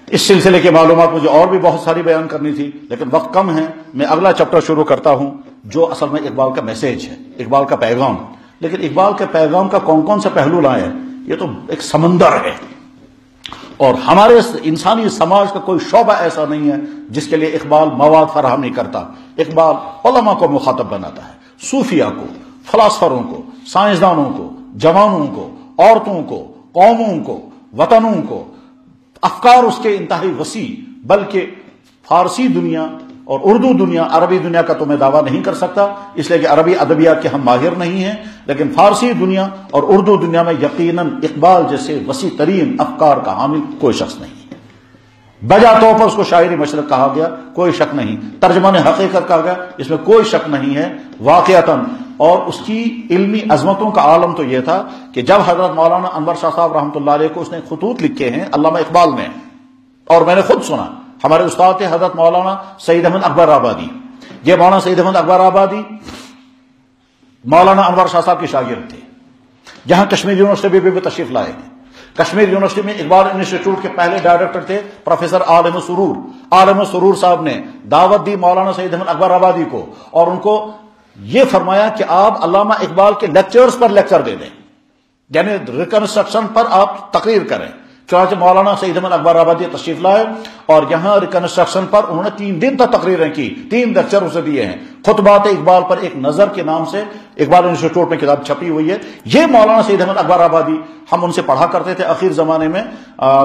اس سلسلے کی معلومات مجھے اور بھی بہت ساری بیان کرنی تھی، لیکن وقت کم ہے، میں اگلا چیپٹر شروع کرتا ہوں جو اصل میں اقبال کا میسیج ہے، اقبال کا پیغام۔ لیکن اقبال کے پیغام کا کون کون سے پہلو لائے ہیں؟ یہ تو ایک سمندر ہے، اور ہمارے انسانی سماج کا کوئی شعبہ ایسا نہیں ہے جس کے لیے اقبال مواد فراہم نہیں کرتا۔ اقبال علماء کو مخاطب بناتا ہے، صوفیہ کو، فلاسفروں کو، سائنسدانوں کو، جوانوں کو، عورتوں کو، قوموں کو، وطنوں کو۔ افکار اس کے انتہائی وسیع، بلکہ فارسی دنیا اور اردو دنیا، عربی دنیا کا تو میں دعویٰ نہیں کر سکتا اس لیے کہ عربی ادبیات کے ہم ماہر نہیں ہیں، لیکن فارسی دنیا اور اردو دنیا میں یقیناً اقبال جیسے وسیع ترین افکار کا حامل کوئی شخص نہیں۔ بجا طور پر اس کو شاعری مشرق کہا گیا، کوئی شک نہیں، ترجمان حقیقت کہا گیا، اس میں کوئی شک نہیں ہے واقعتاً۔ اور اس کی علمی عظمتوں کا عالم تو یہ تھا کہ جب حضرت مولانا انور شاہ صاحب رحمۃ اللہ علیہ کو اس نے خطوط لکھے ہیں علامہ اقبال نے، اور میں نے خود سنا، ہمارے استاد تھے حضرت مولانا سعید احمد اکبر آبادی، یہ مولانا سعید احمد اکبر آبادی مولانا انور شاہ صاحب کے شاگرد تھے، جہاں کشمیر یونیورسٹی بھی تشریف لائے ہیں۔ کشمیر یونیورسٹی میں اقبال انسٹیٹیوٹ کے پہلے ڈائریکٹر تھے پروفیسر عالم سرور۔ عالم سرور صاحب نے دعوت دی مولانا سعید احمد اکبر آبادی کو، اور ان کو یہ فرمایا کہ آپ علامہ اقبال کے لیکچرز پر لیکچر دے دیں، یعنی ریکنسٹرکشن پر آپ تقریر کریں۔ چنانچہ مولانا سعید احمد اکبر آبادی تشریف لائے، اور یہاں ریکنسٹرکشن پر انہوں نے 3 دن تک تقریریں کی، 3 لیکچر اسے دیے ہیں۔ خطبات اقبال پر ایک نظر کے نام سے اقبال انسٹیٹیوٹ میں کتاب چھپی ہوئی ہے، یہ مولانا سعید احمد اکبر آبادی، ہم ان سے پڑھا کرتے تھے اخیر زمانے میں۔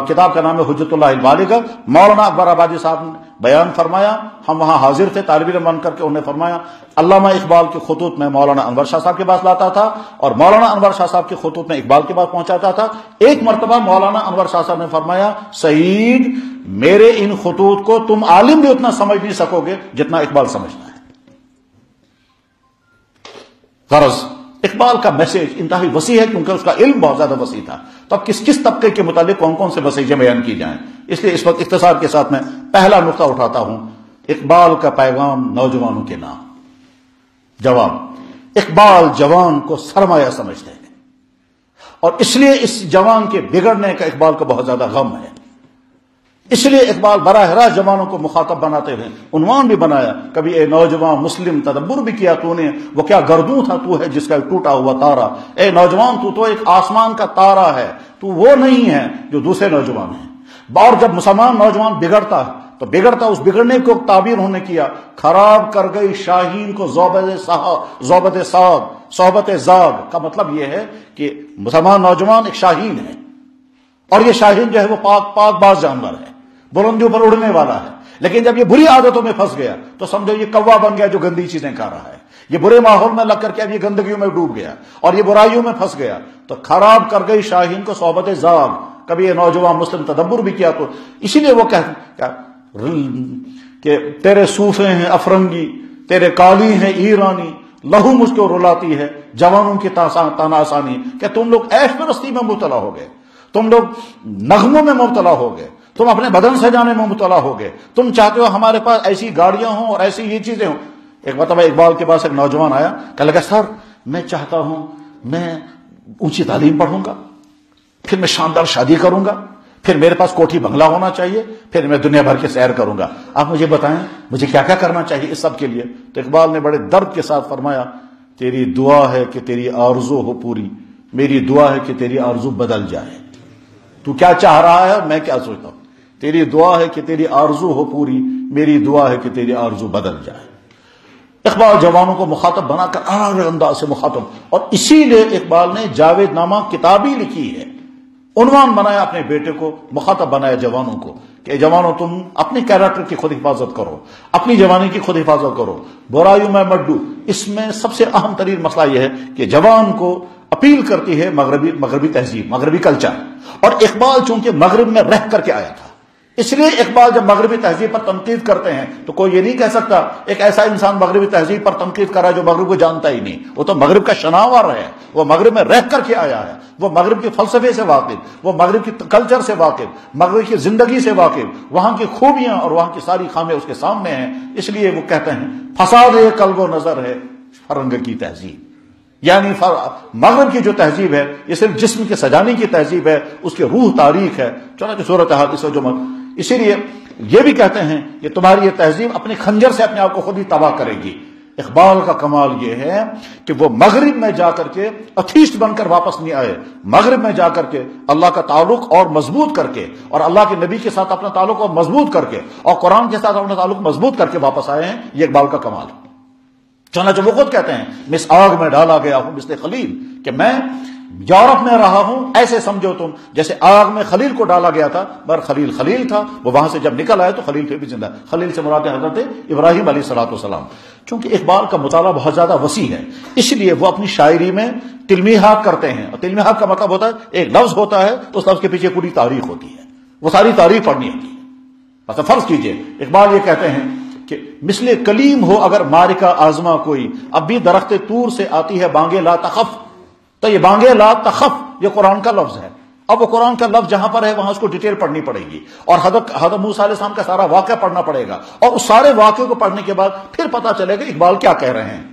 کتاب کا نام ہے حجت اللہ البالغہ۔ مولانا اکبر آبادی صاحب نے بیان فرمایا، ہم وہاں حاضر تھے طالب علم بن کر کے، انہوں نے فرمایا علامہ اقبال کے خطوط میں مولانا انور شاہ صاحب کے پاس لاتا تھا، اور مولانا انور شاہ صاحب کے خطوط میں اقبال کے پاس پہنچاتا تھا۔ ایک مرتبہ مولانا انور شاہ صاحب نے فرمایا سعید میرے ان خطوط کو تم عالم بھی اتنا سمجھ نہیں سکو گے جتنا اقبال سمجھتا ہے۔ غرض اقبال کا میسج انتہائی وسیع ہے کیونکہ اس کا علم بہت زیادہ وسیع تھا۔ تو اب کس طبقے کے متعلق کون کون سے مسیجیں بیان کی جائیں، اس لیے اس وقت اختصار کے ساتھ میں پہلا نقطہ اٹھاتا ہوں، اقبال کا پیغام نوجوانوں کے نام۔ جواب، اقبال جوان کو سرمایہ سمجھتے ہیں، اور اس لیے اس جوان کے بگڑنے کا اقبال کو بہت زیادہ غم ہے۔ اس لیے اقبال براہ راست جوانوں کو مخاطب بناتے ہوئے عنوان بھی بنایا، کبھی اے نوجوان مسلم تدبر بھی کیا تو نے، وہ کیا گردوں تھا تو ہے جس کا ٹوٹا ہوا تارا۔ اے نوجوان تو ایک آسمان کا تارا ہے، تو وہ نہیں ہے جو دوسرے نوجوان ہیں۔ اور جب مسلمان نوجوان بگڑتا تو بگڑتا، اس بگڑنے کو تعبیر انہوں نے کیا، خراب کر گئی شاہین کو صحبت زاغ کا مطلب یہ ہے کہ مسلمان نوجوان ایک شاہین ہے، اور یہ شاہین جو ہے وہ پاک باز جانور ہے، بلندیوں پر اڑنے والا ہے، لیکن جب یہ بری عادتوں میں پھنس گیا تو سمجھو یہ کوا بن گیا جو گندی چیزیں کھا رہا ہے، یہ برے ماحول میں لگ کر کے اب یہ گندگیوں میں ڈوب گیا اور یہ برائیوں میں پھنس گیا۔ تو خراب کر گئی شاہین کو صحبت زاغ، کبھی یہ نوجوان مسلم تدبر بھی کیا تو اسی لیے وہ کہ تیرے صوفے ہیں افرنگی، تیرے قالی ہیں ایرانی، لہو مجھ کو رلاتی ہے جوانوں کی تانا آسانی، کہ تم لوگ عیش پرستی میں مبتلا ہو گئے، تم لوگ نغموں میں مبتلا ہو گئے، تم اپنے بدن سجانے میں مبتلا ہو گئے، تم چاہتے ہو ہمارے پاس ایسی گاڑیاں ہوں اور ایسی یہ چیزیں ہوں۔ ایک مرتبہ اقبال کے پاس ایک نوجوان آیا، کہنے لگا سر میں چاہتا ہوں میں اونچی تعلیم پڑھوں گا، پھر میں شاندار شادی کروں گا، پھر میرے پاس کوٹھی بنگلہ ہونا چاہیے، پھر میں دنیا بھر کے سیر کروں گا، آپ مجھے بتائیں مجھے کیا کیا کرنا چاہیے اس سب کے لیے؟ تو اقبال نے بڑے درد کے ساتھ فرمایا، تیری دعا ہے کہ تیری آرزو ہو پوری، میری دعا ہے کہ تیری آرزو بدل جائے۔ تو کیا چاہ رہا ہے اور میں کیا سوچتا ہوں؟ تیری دعا ہے کہ تیری آرزو ہو پوری، میری دعا ہے کہ تیری آرزو بدل جائے۔ اقبال جوانوں کو مخاطب بنا کر اعلی انداز سے مخاطب، اور اسی لیے اقبال نے جاوید نامہ کتابی لکھی ہے، عنوان بنایا اپنے بیٹے کو، مخاطب بنایا جوانوں کو کہ جوانوں تم اپنی کیریکٹر کی خود حفاظت کرو، اپنی جوانی کی خود حفاظت کرو، برائیوں میں مت ڈو۔ اس میں سب سے اہم ترین مسئلہ یہ ہے کہ جوان کو اپیل کرتی ہے مغربی تہذیب، مغربی کلچر، اور اقبال چونکہ مغرب میں رہ کر کے آیا تھا، اس لیے اقبال جب مغربی تہذیب پر تنقید کرتے ہیں تو کوئی یہ نہیں کہہ سکتا ایک ایسا انسان مغربی تہذیب پر تنقید کر رہا ہے جو مغرب کو جانتا ہی نہیں، وہ تو مغرب کا شناور ہے، وہ مغرب میں رہ کر کے آیا ہے، وہ مغرب کے فلسفے سے واقف، وہ مغرب کی کلچر سے واقف، مغرب کی زندگی سے واقف، وہاں کی خوبیاں اور وہاں کی ساری خامیں اس کے سامنے ہیں۔ اس لیے وہ کہتے ہیں فساد قلب و نظر ہے فرنگ کی تہذیب، یعنی مغرب کی جو تہذیب ہے یہ صرف جسم کے سجانے کی تہذیب ہے، اس کی روح تاریخ ہے، چنانچہ صورتحال اس وجہ میں اسی لیے یہ بھی کہتے ہیں کہ تمہاری یہ تہذیب اپنے خنجر سے اپنے آپ کو خود ہی تباہ کرے گی۔ اقبال کا کمال یہ ہے کہ وہ مغرب میں جا کر کے اتھیسٹ بن کر واپس نہیں آئے، مغرب میں جا کر کے اللہ کا تعلق اور مضبوط کر کے، اور اللہ کے نبی کے ساتھ اپنا تعلق اور مضبوط کر کے، اور قرآن کے ساتھ اپنا تعلق مضبوط کر کے واپس آئے ہیں۔ یہ اقبال کا کمال ہے۔ چنانچہ وہ خود کہتے ہیں میں اس آگ میں ڈالا گیا ہوں مثل خلیل، کہ میں یورپ میں رہا ہوں، ایسے سمجھو تم جیسے آگ میں خلیل کو ڈالا گیا تھا، پر خلیل تھا، وہ وہاں سے جب نکل آئے تو خلیل پھر بھی زندہ۔ خلیل سے مراد حضرت ابراہیم علیہ السلام۔ چونکہ اقبال کا مطالعہ بہت زیادہ وسیع ہے، اس لیے وہ اپنی شاعری میں تلمیحات کرتے ہیں، اور تلمیحات کا مطلب ہوتا ہے ایک لفظ ہوتا ہے، اس لفظ کے پیچھے پوری تاریخ ہوتی ہے، وہ ساری تاریخ پڑھنی ہوتی ہے۔ مثلا فرض کیجئے اقبال یہ کہتے ہیں کہ مثل کلیم ہو اگر مارکہ آزما کوئی، اب بھی درخت طور سے آتی ہے بانگے لا تخف، تو یہ بانگے لا تخف یہ قرآن کا لفظ ہے، اب وہ قرآن کا لفظ جہاں پر ہے وہاں اس کو ڈیٹیل پڑھنی پڑے گی، اور حضرت موسیٰ علیہ السلام کا سارا واقعہ پڑھنا پڑے گا، اور اس سارے واقعے کو پڑھنے کے بعد پھر پتا چلے گا اقبال کیا کہہ رہے ہیں۔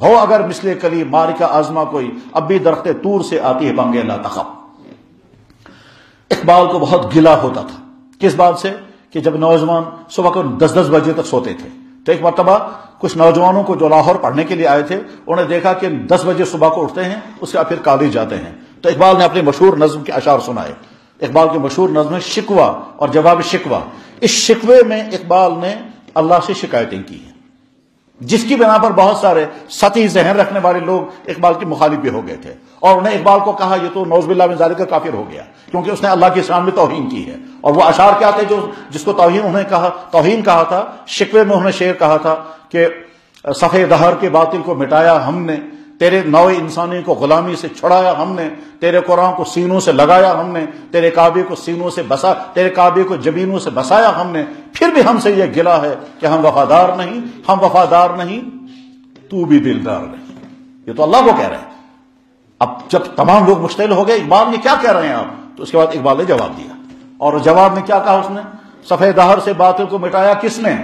ہو اگر مثل کلیم مارکہ آزما کوئی، اب بھی درخت طور سے آتی ہے بانگے لا تخف۔ اقبال کو بہت گلہ ہوتا تھا کس بات سے کہ جب نوجوان صبح کو 10 بجے تک سوتے تھے، تو ایک مرتبہ کچھ نوجوانوں کو جو لاہور پڑھنے کے لیے آئے تھے انہوں نے دیکھا کہ 10 بجے صبح کو اٹھتے ہیں، اس کے بعد پھر کالج جاتے ہیں، تو اقبال نے اپنی مشہور نظم کے اشعار سنائے۔ اقبال کی مشہور نظم ہے شکوہ اور جواب شکوہ۔ اس شکوے میں اقبال نے اللہ سے شکایتیں کی ہیں، جس کی بنا پر بہت سارے سطحی ذہن رکھنے والے لوگ اقبال کے مخالف بھی ہو گئے تھے، اور انہیں اقبال کو کہا یہ تو نعوذ باللہ من ذالک کافر ہو گیا، کیونکہ اس نے اللہ کی شان میں توہین کی ہے۔ اور وہ اشعار کیا تھے جس کو توہین کہا تھا؟ شکوے میں انہوں نے شعر کہا تھا کہ صفحے دہر کے باطل کو مٹایا ہم نے، تیرے نوع انسانی کو غلامی سے چھڑایا ہم نے، تیرے قرآن کو سینوں سے لگایا ہم نے، تیرے کعبے کو سینوں سے بسا، تیرے کعبے کو جبینوں سے بسایا ہم نے، پھر بھی ہم سے یہ گلہ ہے کہ ہم وفادار نہیں، تو بھی دلدار نہیں۔ یہ تو اللہ کو کہہ رہے ہیں۔ اب جب تمام لوگ مشتعل ہو گئے اقبال یہ کیا کہہ رہے ہیں آپ، تو اس کے بعد اقبال نے جواب دیا، اور جواب میں کیا کہا اس نے؟ صفحے دہر سے باطل کو مٹایا کس نے؟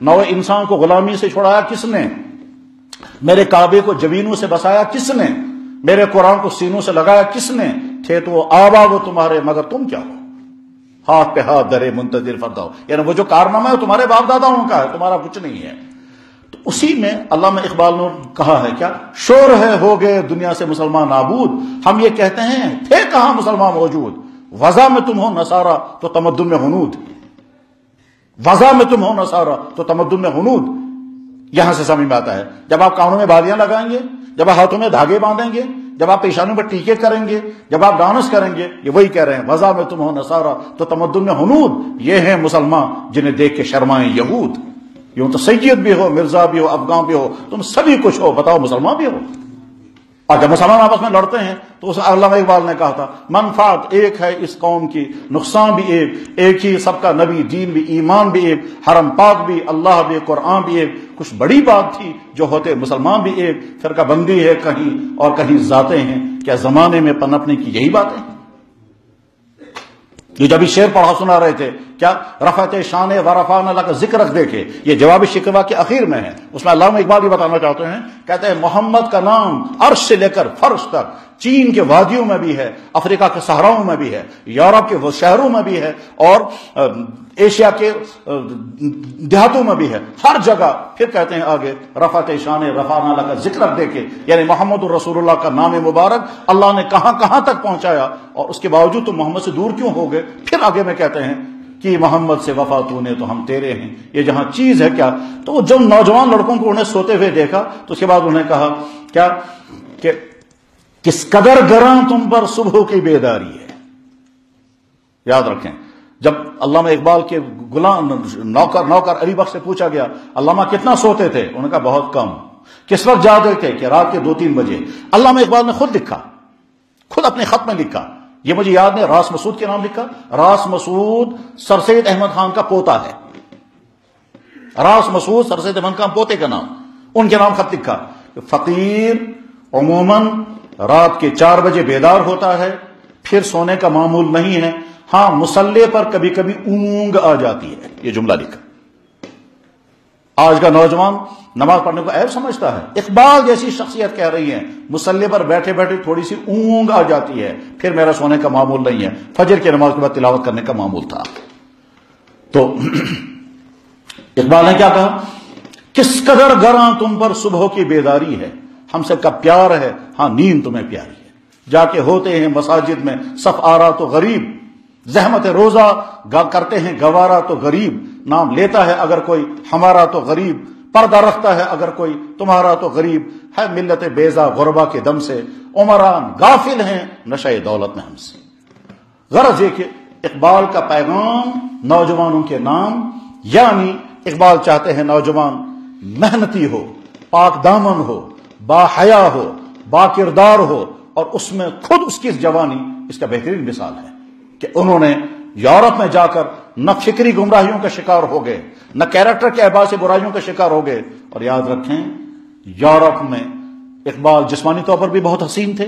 نوع انسان کو غلامی سے چھڑایا کس نے؟ میرے کعبے کو جبینوں سے بسایا کس نے؟ میرے قرآن کو سینوں سے لگایا کس نے؟ تھے تو آبا وہ تمہارے مگر تم کیا ہو، ہاتھ پہ ہاتھ درے منتظر فردا، یعنی وہ جو کارنامہ ہے وہ تمہارے باپ داداؤں کا ہے، تمہارا کچھ نہیں ہے۔ تو اسی میں علامہ اقبال نے کہا ہے کیا؟ شور ہے ہو گئے دنیا سے مسلمان نابود، ہم یہ کہتے ہیں تھے کہاں مسلمان موجود، وضع میں تم ہو نصارہ تو تمدن میں ہنود، وضع میں تم ہو نصارہ تو تمدن میں ہنود۔ یہاں سے سمجھ میں آتا ہے جب آپ کانوں میں بالیاں لگائیں گے، جب آپ ہاتھوں میں دھاگے باندھیں گے، جب آپ پیشانوں پر ٹیکے کریں گے، جب آپ ڈانس کریں گے، یہ وہی کہہ رہے ہیں وضع میں تم ہو نصارہ تو تمدن میں ہنود، یہ ہیں مسلمان جنہیں دیکھ کے شرمائیں یہود۔ یوں تو سید بھی ہو، مرزا بھی ہو، افغان بھی ہو، تم سبھی کچھ ہو، بتاؤ مسلمان بھی ہو۔ اور جب مسلمان آپس میں لڑتے ہیں تو اس علامہ اقبال نے کہا تھا منفعت ایک ہے اس قوم کی، نقصان بھی ایک ہی، سب کا نبی، دین بھی، ایمان بھی ایک، حرم پاک بھی، اللہ بھی، قرآن بھی ایک، کچھ بڑی بات تھی جو ہوتے مسلمان بھی ایک، فرقہ بندی ہے کہیں اور کہیں ذاتیں ہیں، کیا زمانے میں پنپنے کی یہی باتیں ہیں؟ یہ جب شعر پڑھا سنا رہے تھے، کیا رفعت شان و رفعنا لک ذکر رکھ دیکھے، یہ جواب شکوہ کے اخیر میں ہے، اس میں علامہ اقبال یہ بتانا چاہتے ہیں، کہتے ہیں محمد کا نام عرش سے لے کر فرش تک چین کے وادیوں میں بھی ہے، افریقہ کے صحراؤں میں بھی ہے، یورپ کے وہ شہروں میں بھی ہے، اور ایشیا کے دیہاتوں میں بھی ہے، ہر جگہ۔ پھر کہتے ہیں آگے رفعت شان رفعنا لک ذکر رکھ دیکھے، یعنی محمد الرسول اللہ کا نام مبارک اللہ نے کہاں کہاں تک پہنچایا، اور اس کے باوجود تم محمد سے دور کیوں ہو گئے؟ پھر آگے میں کہتے ہیں کہ محمد سے وفا تو نے تو ہم تیرے ہیں، یہ جہاں چیز ہے کیا؟ تو جب نوجوان لڑکوں کو انہیں سوتے ہوئے دیکھا تو اس کے بعد انہیں کہا کیا کہ کس قدر گراں تم پر صبح کی بیداری ہے۔ یاد رکھیں، جب علامہ اقبال کے غلام نوکر علی بخش سے پوچھا گیا علامہ کتنا سوتے تھے، انہوں نے کہا بہت کم۔ کس وقت جاگتے تھے؟ کہ رات کے 2-3 بجے۔ علامہ اقبال نے خود لکھا، خود اپنے خط میں لکھا، یہ مجھے یاد نہیں، راس مسعود کے نام لکھا۔ راس مسعود سر سید احمد خان کا پوتا ہے، راس مسعود سر سید احمد خان پوتے کا نام، ان کے نام خط لکھا۔ فقیر عموماً رات کے 4 بجے بیدار ہوتا ہے، پھر سونے کا معمول نہیں ہے، ہاں مصلے پر کبھی کبھی اونگ آ جاتی ہے، یہ جملہ لکھا۔ آج کا نوجوان نماز پڑھنے کو عیب سمجھتا ہے، اقبال جیسی شخصیت کہہ رہی ہے مصلے پر بیٹھے بیٹھے تھوڑی سی اونگ آ جاتی ہے، پھر میرا سونے کا معمول نہیں ہے، فجر کی نماز کے بعد تلاوت کرنے کا معمول تھا۔ تو اقبال نے کیا کہا؟ کس قدر گراں تم پر صبح کی بیداری ہے، ہم سے کب پیار ہے، ہاں نیند تمہیں پیاری ہے، جا کے ہوتے ہیں مساجد میں صف آرا تو غریب، زحمت روزہ کرتے ہیں گوارا تو غریب، نام لیتا ہے اگر کوئی ہمارا تو غریب، پردہ رکھتا ہے اگر کوئی تمہارا تو غریب، ہے ملت بیزا غربا کے دم سے، عمران غافل ہیں نشہ دولت میں ہم سے۔ غرض یہ کہ اقبال کا پیغام نوجوانوں کے نام، یعنی اقبال چاہتے ہیں نوجوان محنتی ہو، پاک دامن ہو، با حیا ہو، با کردار ہو، اور اس میں خود اس کی جوانی اس کا بہترین مثال ہے کہ انہوں نے یورپ میں جا کر نہ فکری گمراہیوں کا شکار ہو گئے، نہ کیریکٹر کے اعتبار سے برائیوں کا شکار ہو گئے۔ اور یاد رکھیں یورپ میں اقبال جسمانی طور پر بھی بہت حسین تھے،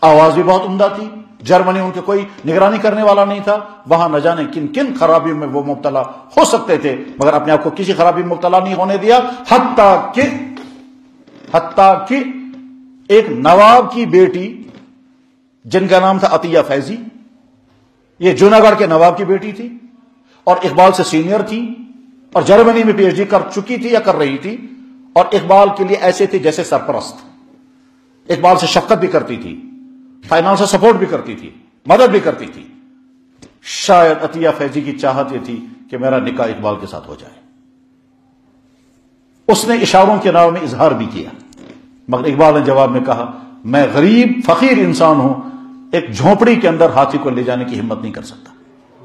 آواز بھی بہت عمدہ تھی، جرمنی ان کے کوئی نگرانی کرنے والا نہیں تھا، وہاں نہ جانے کن کن خرابیوں میں وہ مبتلا ہو سکتے تھے، مگر اپنے آپ کو کسی خرابی میں مبتلا نہیں ہونے دیا، حتیٰ کہ ایک نواب کی بیٹی جن کا نام تھا عطیہ فیضی، یہ جوناگڑھ کے نواب کی بیٹی تھی اور اقبال سے سینئر تھی اور جرمنی میں پی ایچ ڈی کر چکی تھی یا کر رہی تھی، اور اقبال کے لیے ایسے تھی جیسے سرپرست، اقبال سے شفقت بھی کرتی تھی، فائنانس سپورٹ بھی کرتی تھی، مدد بھی کرتی تھی۔ شاید عطیہ فیضی کی چاہت یہ تھی کہ میرا نکاح اقبال کے ساتھ ہو جائے، اس نے اشاروں کے نام میں اظہار بھی کیا، مگر اقبال نے جواب میں کہا میں غریب فقیر انسان ہوں، ایک جھونپڑی کے اندر ہاتھی کو لے جانے کی ہمت نہیں کر سکتا۔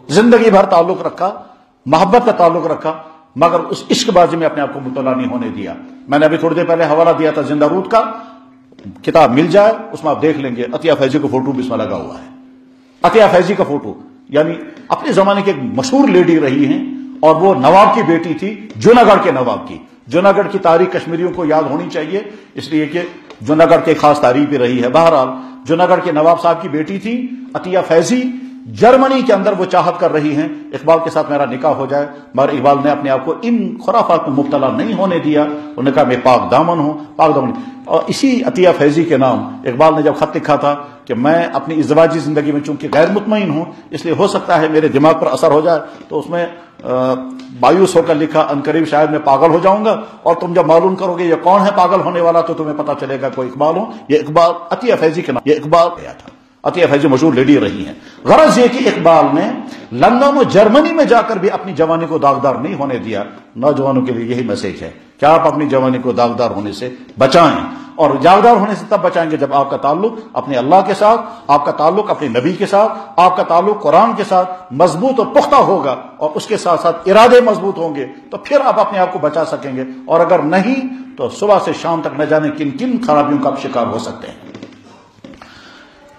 زندگی بھر تعلق رکھا، محبت کا تعلق رکھا، مگر اس عشق بازی میں اپنے آپ کو مبتلا نہیں ہونے دیا۔ میں نے ابھی تھوڑی دیر پہلے حوالہ دیا تھا زندہ رود کا، کتاب مل جائے اس میں آپ دیکھ لیں گے، عطیہ فیضی کا فوٹو بھی اس میں لگا ہوا ہے۔ عطیہ فیضی کا فوٹو، یعنی اپنے زمانے کی ایک مشہور لیڈی رہی ہیں، اور وہ نواب کی بیٹی تھی، جوناگڑھ کے نواب کی۔ جوناگڑھ کی تاریخ کشمیریوں کو یاد ہونی چاہیے، اس لیے کہ جوناگڑھ کی خاص تاریخ بھی رہی ہے۔ بہرحال جوناگڑھ کے نواب صاحب کی بیٹی تھی عطیہ فیضی، جرمنی کے اندر وہ چاہت کر رہی ہیں اقبال کے ساتھ میرا نکاح ہو جائے، مگر اقبال نے اپنے آپ کو ان خرافات میں مبتلا نہیں ہونے دیا، انہوں نے کہا میں پاک دامن ہوں، پاک دامن۔ اور اسی عطیہ فیضی کے نام اقبال نے جب خط لکھا تھا کہ میں اپنی ازدواجی زندگی میں چونکہ غیر مطمئن ہوں، اس لیے ہو سکتا ہے میرے دماغ پر اثر ہو جائے، تو اس میں مایوس ہو کر لکھا عنقریب شاید میں پاگل ہو جاؤں گا، اور تم جب معلوم کرو گے یہ کون ہے پاگل ہونے والا تو تمہیں پتا چلے گا کوئی اقبال ہوں۔ یہ اقبال عطیہ فیضی کے نام، یہ اقبال گیا تھا، عطیہ فیضی مشہور لیڈی رہی ہیں۔ غرض یہ کہ اقبال نے لندن و جرمنی میں جا کر بھی اپنی جوانی کو داغدار نہیں ہونے دیا۔ نوجوانوں کے لیے یہی میسج ہے کہ آپ اپنی جوانی کو داغدار ہونے سے بچائیں، اور داغدار ہونے سے تب بچائیں گے جب آپ کا تعلق اپنے اللہ کے ساتھ، آپ کا تعلق اپنے نبی کے ساتھ، آپ کا تعلق قرآن کے ساتھ مضبوط اور پختہ ہوگا، اور اس کے ساتھ ساتھ ارادے مضبوط ہوں گے، تو پھر آپ اپنے آپ کو بچا سکیں گے، اور اگر نہیں تو صبح سے شام تک نہ جانے کن کن خرابیوں کا آپ شکار ہو سکتے ہیں۔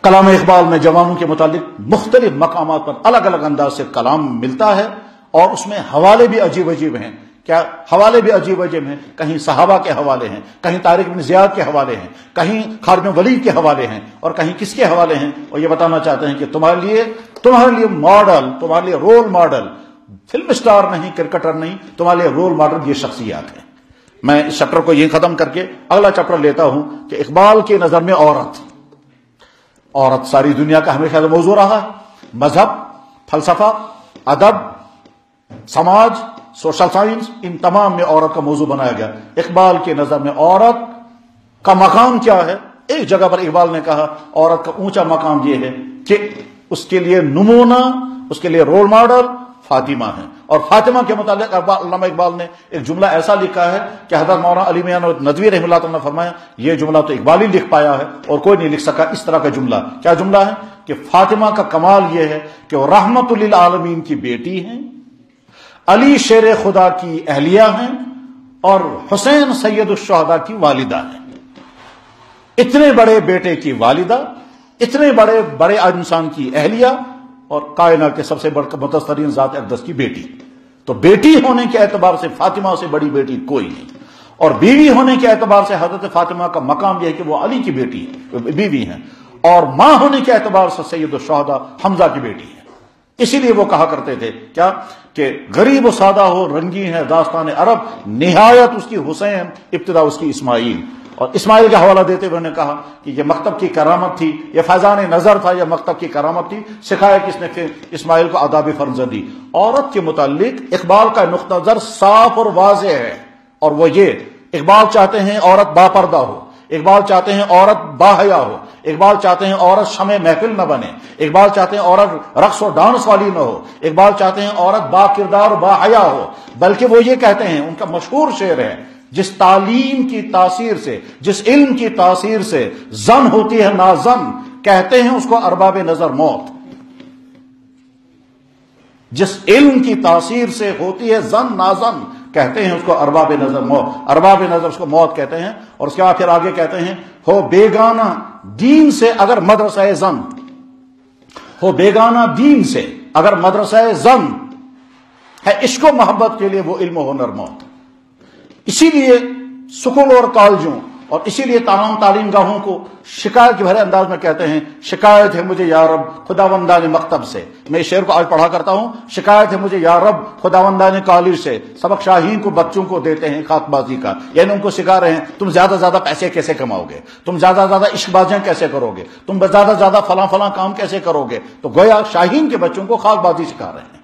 کلام اقبال میں جوانوں کے متعلق مختلف مقامات پر الگ الگ انداز سے کلام ملتا ہے، اور اس میں حوالے بھی عجیب عجیب ہیں. کیا حوالے بھی عجیب عجیب ہیں؟ کہیں صحابہ کے حوالے ہیں، کہیں طارق بن زیاد کے حوالے ہیں، کہیں خالد بن ولید کے حوالے ہیں، اور کہیں کس کے حوالے ہیں. اور یہ بتانا چاہتے ہیں کہ تمہارے لیے ماڈل، تمہارے لیے رول ماڈل فلم سٹار نہیں، کرکٹر نہیں، تمہارے لیے رول ماڈل یہ شخصیات ہیں. میں اس چیپٹر کو یہ ختم کر کے اگلا چیپٹر لیتا ہوں کہ اقبال کی نظر میں عورت ساری دنیا کا ہمیشہ سے موضوع رہا ہے. مذہب، فلسفہ، ادب، سماج، سوشل سائنس، ان تمام میں عورت کا موضوع بنایا گیا. اقبال کی نظر میں عورت کا مقام کیا ہے؟ ایک جگہ پر اقبال نے کہا عورت کا اونچا مقام یہ ہے کہ اس کے لیے نمونہ، اس کے لیے رول ماڈل فاطمہ ہے. اور فاطمہ کے متعلق علامہ اقبال نے ایک جملہ ایسا لکھا ہے کہ حضرت مولانا علی میاں ندوی رحمہ اللہ تعالیٰ نے فرمایا یہ جملہ تو اقبال ہی لکھ پایا ہے اور کوئی نہیں لکھ سکا اس طرح کا جملہ. کیا جملہ ہے؟ کہ فاطمہ کا کمال یہ ہے کہ وہ رحمت للعالمین کی بیٹی ہیں، علی شیر خدا کی اہلیہ ہیں، اور حسین سید الشہداء کی والدہ ہیں. اتنے بڑے بیٹے کی والدہ، اتنے بڑے انسان کی اہلیہ، اور کائنات کے سب سے متسترین ذات اقدس کی بیٹی. تو بیٹی ہونے کے اعتبار سے فاطمہ سے بڑی بیٹی کوئی نہیں، اور بیوی ہونے کے اعتبار سے حضرت فاطمہ کا مقام یہ ہے کہ وہ علی کی بیٹی بیوی ہیں، اور ماں ہونے کے اعتبار سے سید الشہداء حمزہ کی بیٹی ہے. اسی لیے وہ کہا کرتے تھے کیا کہ غریب و سادہ ہو رنگی ہے داستان عرب، نہایت اس کی حسین، ابتدا اس کی اسماعیل. اور اسماعیل کا حوالہ دیتے ہوئے نے کہا کہ یہ مکتب کی کرامت تھی، یہ فیضان نظر تھا، یہ مکتب کی کرامت تھی. سکھایا کس نے؟ پھر اسماعیل کو آداب فرزندی دی. عورت کے متعلق اقبال کا نقطہ نظر صاف اور واضح ہے، اور وہ یہ اقبال چاہتے ہیں عورت با پردہ ہو، اقبال چاہتے ہیں عورت باحیا ہو، اقبال چاہتے ہیں عورت شمع محفل نہ بنے، اقبال چاہتے ہیں عورت رقص و ڈانس والی نہ ہو، اقبال چاہتے ہیں عورت با کردار و با حیا ہو. بلکہ وہ یہ کہتے ہیں، ان کا مشہور شعر ہے، جس تعلیم کی تاثیر سے، جس علم کی تاثیر سے زن ہوتی ہے نازن، کہتے ہیں اس کو ارباب نظر موت. جس علم کی تاثیر سے ہوتی ہے زن نازن، کہتے ہیں اس کو ارباب نظر موت. ارباب نظر اس کو موت کہتے ہیں. اور اس کے بعد پھر آگے کہتے ہیں ہو بیگانہ دین سے اگر مدرسہ زن، ہو بیگانہ دین سے اگر مدرسہ زن ہے، عشق و محبت کے لیے وہ علم و ہنر موت. اسی لیے سکول اور کالجوں اور اسی لیے تمام تعلیم گاہوں کو شکایت کے بھرے انداز میں کہتے ہیں شکایت ہے مجھے یا رب خداوندان مکتب سے. میں اس شعر کو آج پڑھا کرتا ہوں. شکایت ہے مجھے یا رب خداوندان کالج سے، سبق شاہین کو بچوں کو دیتے ہیں خاک بازی کا، یعنی ان کو سکھا رہے ہیں تم زیادہ زیادہ پیسے کیسے کماؤ گے، تم زیادہ زیادہ عشق بازیاں کیسے کرو گے، تم زیادہ زیادہ فلاں کام کیسے کرو گے. تو گویا شاہین کے بچوں کو خاک بازی سکھا رہے ہیں.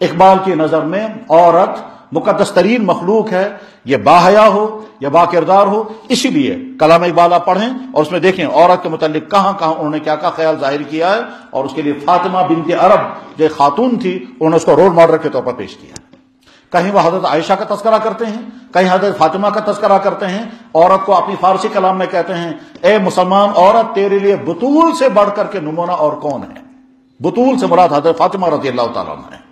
اقبال کی نظر میں عورت مقدس ترین مخلوق ہے، یہ باحیا ہو یا با کردار ہو. اسی لیے کلام اقبال آپ پڑھیں اور اس میں دیکھیں عورت کے متعلق کہاں انہوں نے کیا خیال ظاہر کیا ہے، اور اس کے لیے فاطمہ بنت عرب جو ایک خاتون تھی انہوں نے اس کو رول ماڈل کے طور پر پیش کیا. کہیں وہ حضرت عائشہ کا تذکرہ کرتے ہیں، کہیں حضرت فاطمہ کا تذکرہ کرتے ہیں. عورت کو اپنی فارسی کلام میں کہتے ہیں اے مسلمان عورت تیرے لیے بطول سے بڑھ کر کے نمونہ اور کون ہے. بطول سے مراد حضرت فاطمہ رضی اللہ تعالیٰ عنہ ہے.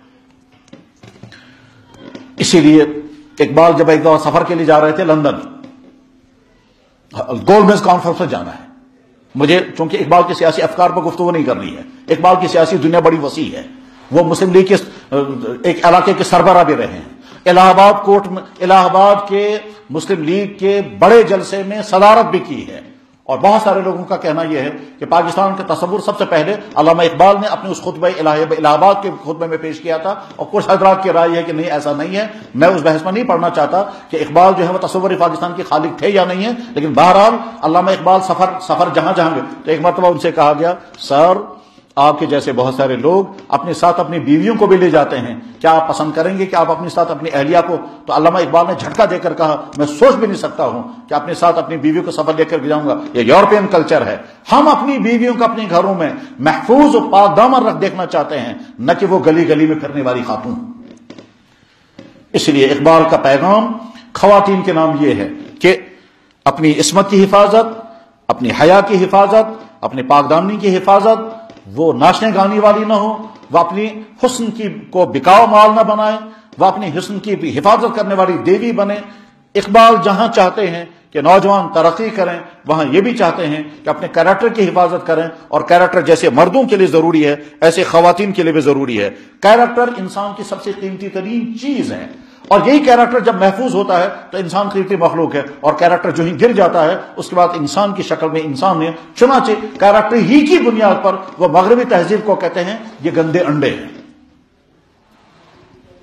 اسی لیے اقبال جب ایک دفعہ سفر کے لیے جا رہے تھے لندن، گولڈ میز کانفرنس میں جانا ہے. مجھے چونکہ اقبال کے سیاسی افکار پر گفتگو نہیں کرنی ہے، اقبال کی سیاسی دنیا بڑی وسیع ہے. وہ مسلم لیگ کے ایک علاقے کے سربراہ بھی رہے ہیں. الہ آباد کے مسلم لیگ کے بڑے جلسے میں صدارت بھی کی ہے. اور بہت سارے لوگوں کا کہنا یہ ہے کہ پاکستان کا تصور سب سے پہلے علامہ اقبال نے اپنے اس خطبہ الہ آباد کے خطبے میں پیش کیا تھا. اور کچھ حضرات کی رائے ہے کہ نہیں ایسا نہیں ہے. میں اس بحث میں نہیں پڑھنا چاہتا کہ اقبال جو ہے وہ تصور پاکستان کے خالق تھے یا نہیں ہے، لیکن بہرحال علامہ اقبال سفر جہاں گئے تو ایک مرتبہ ان سے کہا گیا سر آپ کے جیسے بہت سارے لوگ اپنے ساتھ اپنی بیویوں کو بھی لے جاتے ہیں، کیا آپ پسند کریں گے کہ آپ اپنے ساتھ اپنی اہلیہ کو؟ تو علامہ اقبال نے جھٹکا دے کر کہا میں سوچ بھی نہیں سکتا ہوں کہ اپنے ساتھ اپنی بیویوں کو سفر لے کر جاؤں گا. یہ یورپین کلچر ہے. ہم اپنی بیویوں کو اپنے گھروں میں محفوظ و پاک دامن رکھ دیکھنا چاہتے ہیں، نہ کہ وہ گلی گلی میں پھرنے والی خاتون. اس لیے اقبال کا پیغام خواتین کے نام یہ ہے کہ اپنی عصمت کی حفاظت، اپنی حیا کی حفاظت، اپنے پاک دامنی کی حفاظت. وہ ناچنے گانے والی نہ ہو، وہ اپنی حسن کی کو بکاؤ مال نہ بنائے، وہ اپنی حسن کی حفاظت کرنے والی دیوی بنے. اقبال جہاں چاہتے ہیں کہ نوجوان ترقی کریں، وہاں یہ بھی چاہتے ہیں کہ اپنے کیریکٹر کی حفاظت کریں، اور کیریکٹر جیسے مردوں کے لیے ضروری ہے ایسے خواتین کے لیے بھی ضروری ہے۔ کیریکٹر انسان کی سب سے قیمتی ترین چیز ہے، اور یہی کیریکٹر جب محفوظ ہوتا ہے تو انسان قیمتی مخلوق ہے، اور کیریکٹر جو ہی گر جاتا ہے اس کے بعد انسان کی شکل میں انسان ہے۔ چنانچہ کیریکٹر ہی کی بنیاد پر وہ مغربی تہذیب کو کہتے ہیں یہ گندے انڈے ہیں،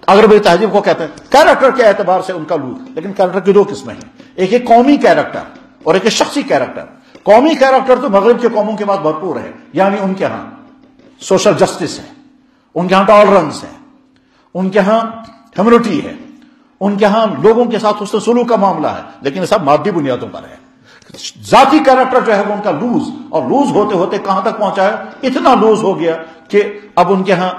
مغربی تہذیب کو کہتے ہیں کیریکٹر کے اعتبار سے ان کا لوٹ۔ لیکن کیریکٹر کی دو قسمیں ہیں، ایک ہے قومی کیریکٹر اور ایک ہے شخصی کیریکٹر۔ قومی کیریکٹر تو مغرب کے قوموں کے بعد بھرپور ہے، یعنی ان کے ہاں سوشل جسٹس ہے، ان کے ہاں ٹالرنس ہے، ان کے ہاں ہیومنٹی ہے، ان کے ہاں لوگوں کے ساتھ حسن سلوک کا معاملہ ہے، لیکن یہ سب مادی بنیادوں پر ہے۔ ذاتی کیریکٹر جو ہے وہ ان کا لوز، اور لوز ہوتے ہوتے کہاں تک پہنچا ہے؟ اتنا لوز ہو گیا کہ اب ان کے ہاں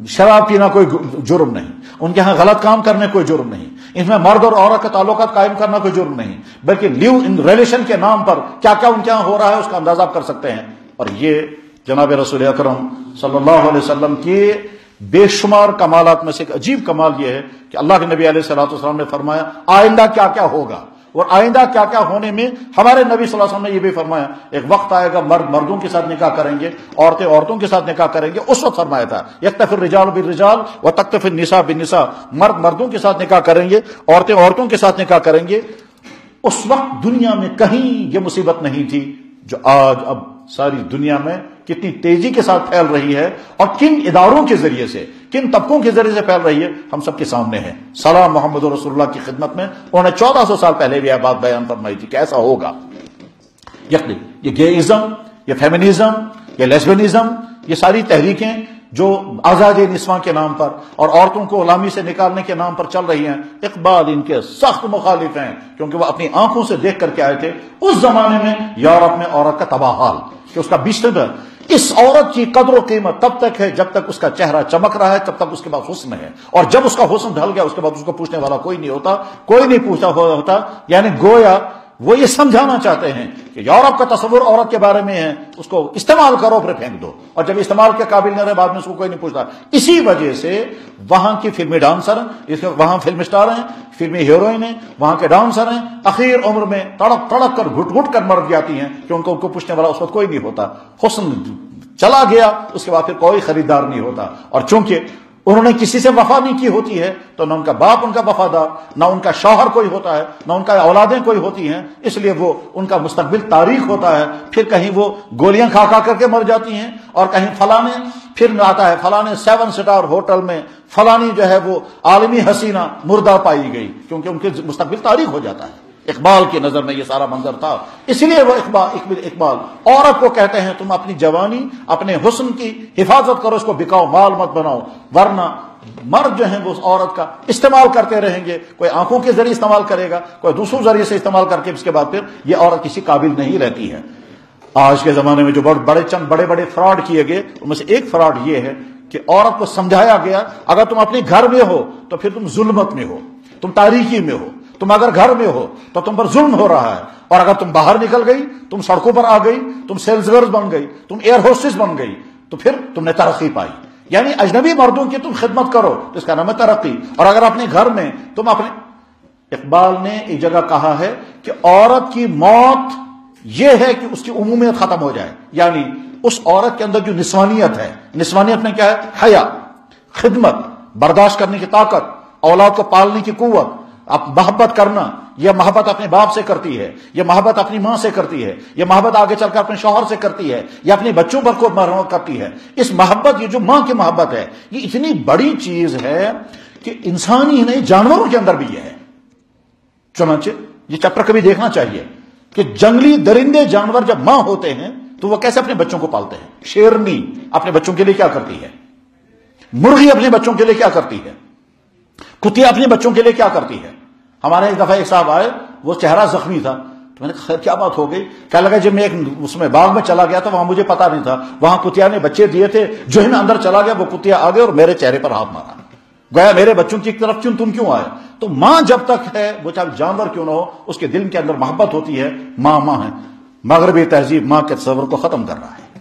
شراب پینا کوئی جرم نہیں، ان کے ہاں غلط کام کرنے کوئی جرم نہیں، ان میں مرد اور عورت کے تعلقات قائم کرنا کوئی جرم نہیں، بلکہ لیو ان ریلیشن کے نام پر کیا کیا ان کے ہاں ہو رہا ہے اس کا اندازہ آپ کر سکتے ہیں۔ اور یہ جناب رسول اکرم صلی اللہ علیہ وسلم کے بے شمار کمالات میں سے ایک عجیب کمال یہ ہے کہ اللہ کے نبی علیہ الصلوۃ والسلام نے فرمایا آئندہ کیا کیا ہوگا، اور آئندہ کیا کیا ہونے میں ہمارے نبی صلی اللہ علیہ وسلم نے یہ بھی فرمایا ایک وقت آئے گا مرد مردوں کے ساتھ نکاح کریں گے، عورتیں عورتوں کے ساتھ نکاح کریں گے۔ اس وقت فرمایا تھا یکتفی الرجال بالرجال وتکتفی النساء بالنساء، مرد مردوں کے ساتھ نکاح کریں گے، عورتیں عورتوں کے ساتھ نکاح کریں گے۔ اس وقت دنیا میں کہیں یہ مصیبت نہیں تھی جو آج اب ساری دنیا میں کتنی تیزی کے ساتھ پھیل رہی ہے، اور کن اداروں کے ذریعے سے، کن طبقوں کے ذریعے سے پھیل رہی ہے، ہم سب کے سامنے ہے۔ سلام محمد رسول اللہ کی خدمت میں انہوں نے 1400 سال پہلے بھی یہ بات بیان فرمائی تھی کہ ایسا ہوگا۔ یہ گےازم، یہ فیمنزم، یہ لیسبینزم، یہ ساری تحریکیں جو آزاد نسواں کے نام پر اور عورتوں کو غلامی سے نکالنے کے نام پر چل رہی ہیں، اقبال ان کے سخت مخالف ہیں، کیونکہ وہ اپنی آنکھوں سے دیکھ کر کے آئے تھے اس زمانے میں یورپ میں عورت کا تباہ حال، کہ اس کا بستر، اس عورت کی قدر و قیمت تب تک ہے جب تک اس کا چہرہ چمک رہا ہے، تب تک اس کے بعد حسن ہے، اور جب اس کا حسن ڈھل گیا اس کے بعد اس کو پوچھنے والا کوئی نہیں ہوتا، کوئی نہیں پوچھتا ہوتا۔ یعنی گویا وہ یہ سمجھانا چاہتے ہیں کہ یورپ کا تصور عورت کے بارے میں ہے، اس کو استعمال کرو پھر پھینک دو، اور جب استعمال کے قابل نہ رہے بعد میں اس کو کوئی نہیں پوچھتا۔ اسی وجہ سے وہاں کی فلمی ڈانسر، وہاں فلم اسٹار ہیں، فلمی ہیروئن ہیں، وہاں کے ڈانسر ہیں، اخیر عمر میں تڑپ تڑپ کر گھٹ گھٹ کر مر جاتی ہیں، کیونکہ ان کو پوچھنے والا اس وقت کوئی نہیں ہوتا۔ حسن چلا گیا اس کے بعد پھر کوئی خریدار نہیں ہوتا، اور چونکہ انہوں نے کسی سے وفا نہیں کی ہوتی ہے تو نہ ان کا باپ ان کا وفادار، نہ ان کا شوہر کوئی ہوتا ہے، نہ ان کا اولادیں کوئی ہوتی ہیں، اس لیے وہ ان کا مستقبل تاریخ ہوتا ہے۔ پھر کہیں وہ گولیاں کھا کھا کر کے مر جاتی ہیں، اور کہیں فلانے پھر آتا ہے فلانے 7 سٹار ہوٹل میں فلانی جو ہے وہ عالمی حسینہ مردہ پائی گئی، کیونکہ ان کے مستقبل تاریخ ہو جاتا ہے۔ اقبال کی نظر میں یہ سارا منظر تھا، اس لیے وہ اقبال عورت کو کہتے ہیں تم اپنی جوانی اپنے حسن کی حفاظت کرو، اس کو بکاؤ مال مت بناؤ، ورنہ مرد جو ہیں وہ اس عورت کا استعمال کرتے رہیں گے، کوئی آنکھوں کے ذریعے استعمال کرے گا، کوئی دوسروں ذریعے سے استعمال کر کے اس کے بعد پھر یہ عورت کسی قابل نہیں رہتی ہے۔ آج کے زمانے میں جو چند بڑے بڑے فراڈ کیے گئے ان میں سے ایک فراڈ یہ ہے کہ عورت کو سمجھایا گیا اگر تم اپنے گھر میں ہو تو پھر تم ظلمت میں ہو، تم تاریکی میں ہو، تم اگر گھر میں ہو تو تم پر ظلم ہو رہا ہے، اور اگر تم باہر نکل گئی، تم سڑکوں پر آ گئی، تم سیلز گرلز بن گئی، تم ایئر ہوسٹس بن گئی، تو پھر تم نے ترقی پائی۔ یعنی اجنبی مردوں کی تم خدمت کرو تو اس کا نام ہے ترقی، اور اگر اپنے گھر میں تم اپنے اقبال نے ایک جگہ کہا ہے کہ عورت کی موت یہ ہے کہ اس کی عمومیت ختم ہو جائے، یعنی اس عورت کے اندر جو نسوانیت ہے، نسوانیت میں کیا ہے؟ حیا، خدمت، برداشت کرنے کی طاقت، اولاد کو پالنے کی قوت، اب محبت کرنا، یہ محبت اپنے باپ سے کرتی ہے، یہ محبت اپنی ماں سے کرتی ہے، یہ محبت آگے چل کر اپنے شوہر سے کرتی ہے، یہ اپنے بچوں پر کو کرتی ہے۔ اس محبت، یہ جو ماں کی محبت ہے، یہ اتنی بڑی چیز ہے کہ انسانی نہیں جانوروں کے اندر بھی یہ ہے۔ چنانچہ یہ چیپٹر کبھی دیکھنا چاہیے کہ جنگلی درندے جانور جب ماں ہوتے ہیں تو وہ کیسے اپنے بچوں کو پالتے ہیں۔ شیرنی اپنے بچوں کے لیے کیا کرتی ہے، مرغی اپنے بچوں کے لیے کیا کرتی ہے، کتیا اپنے بچوں کے لیے کیا کرتی ہے۔ ہمارے ایک دفعہ ایک صاحب آئے، وہ چہرہ زخمی تھا، تو میں نے کہا خیر کیا بات ہو گئی؟ کہنے لگا جب میں ایک اس میں باغ میں چلا گیا تھا، وہاں مجھے پتا نہیں تھا، وہاں کتیا نے بچے دیے تھے، جو ہی میں اندر چلا گیا وہ کتیا آ گیا اور میرے چہرے پر ہاتھ مارا، گویا میرے بچوں کی طرف تم کیوں آئے؟ تو ماں جب تک ہے، وہ چاہے جانور کیوں نہ ہو، اس کے دل کے اندر محبت ہوتی ہے، ماں ہے۔ مغربی تہذیب ماں کے تصور کو ختم کر رہا ہے۔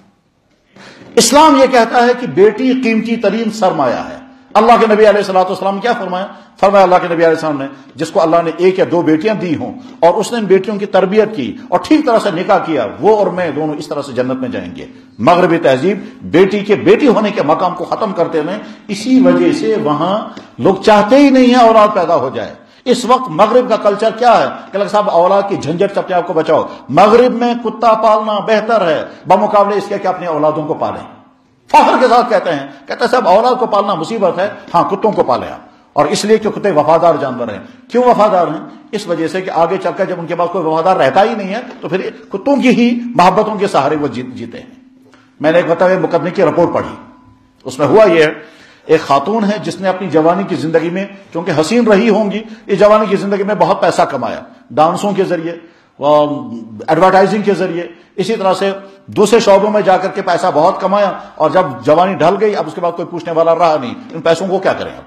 اسلام یہ کہتا ہے کہ بیٹی قیمتی ترین سرمایہ ہے، اللہ کے نبی علیہ الصلوۃ والسلام نے کیا فرمایا؟ فرمایا اللہ کے نبی علیہ السلام نے جس کو اللہ نے 1 یا 2 بیٹیاں دی ہوں اور اس نے ان بیٹیوں کی تربیت کی اور ٹھیک طرح سے نکاح کیا، وہ اور میں دونوں اس طرح سے جنت میں جائیں گے۔ مغربی تہذیب بیٹی کے بیٹی ہونے کے مقام کو ختم کرتے ہیں، اسی وجہ سے وہاں لوگ چاہتے ہی نہیں ہیں اولاد پیدا ہو جائے۔ اس وقت مغرب کا کلچر کیا ہے کہ صاحب اولاد کی جھنجھٹ سے اپنے آپ کو بچاؤ۔ مغرب میں کتا پالنا بہتر ہے بمقابلے اس کے کہ اپنے اولادوں کو پالیں۔ فخر کے ساتھ کہتے ہیں صاحب اولاد کو پالنا مصیبت ہے، ہاں کتوں کو پالیں آپ، اور اس لیے کہ کتے وفادار جانور ہیں۔ کیوں وفادار ہیں؟ اس وجہ سے کہ آگے چل کر جب ان کے پاس کوئی وفادار رہتا ہی نہیں ہے تو پھر کتوں کی ہی محبتوں کے سہارے وہ جیتے ہیں۔ میں نے ایک مرتبہ مقدمے کی رپورٹ پڑھی، اس میں ہوا یہ ہے ایک خاتون ہے جس نے اپنی جوانی کی زندگی میں چونکہ حسین رہی ہوں گی، اس جوانی کی زندگی میں بہت پیسہ کمایا، ڈانسوں کے ذریعے، ایڈورٹائزنگ کے ذریعے، اسی طرح سے دوسرے شعبوں میں جا کر کے پیسہ بہت کمایا، اور جب جوانی ڈھل گئی اب اس کے بعد کوئی پوچھنے والا رہا نہیں، ان پیسوں کو کیا کریں اب؟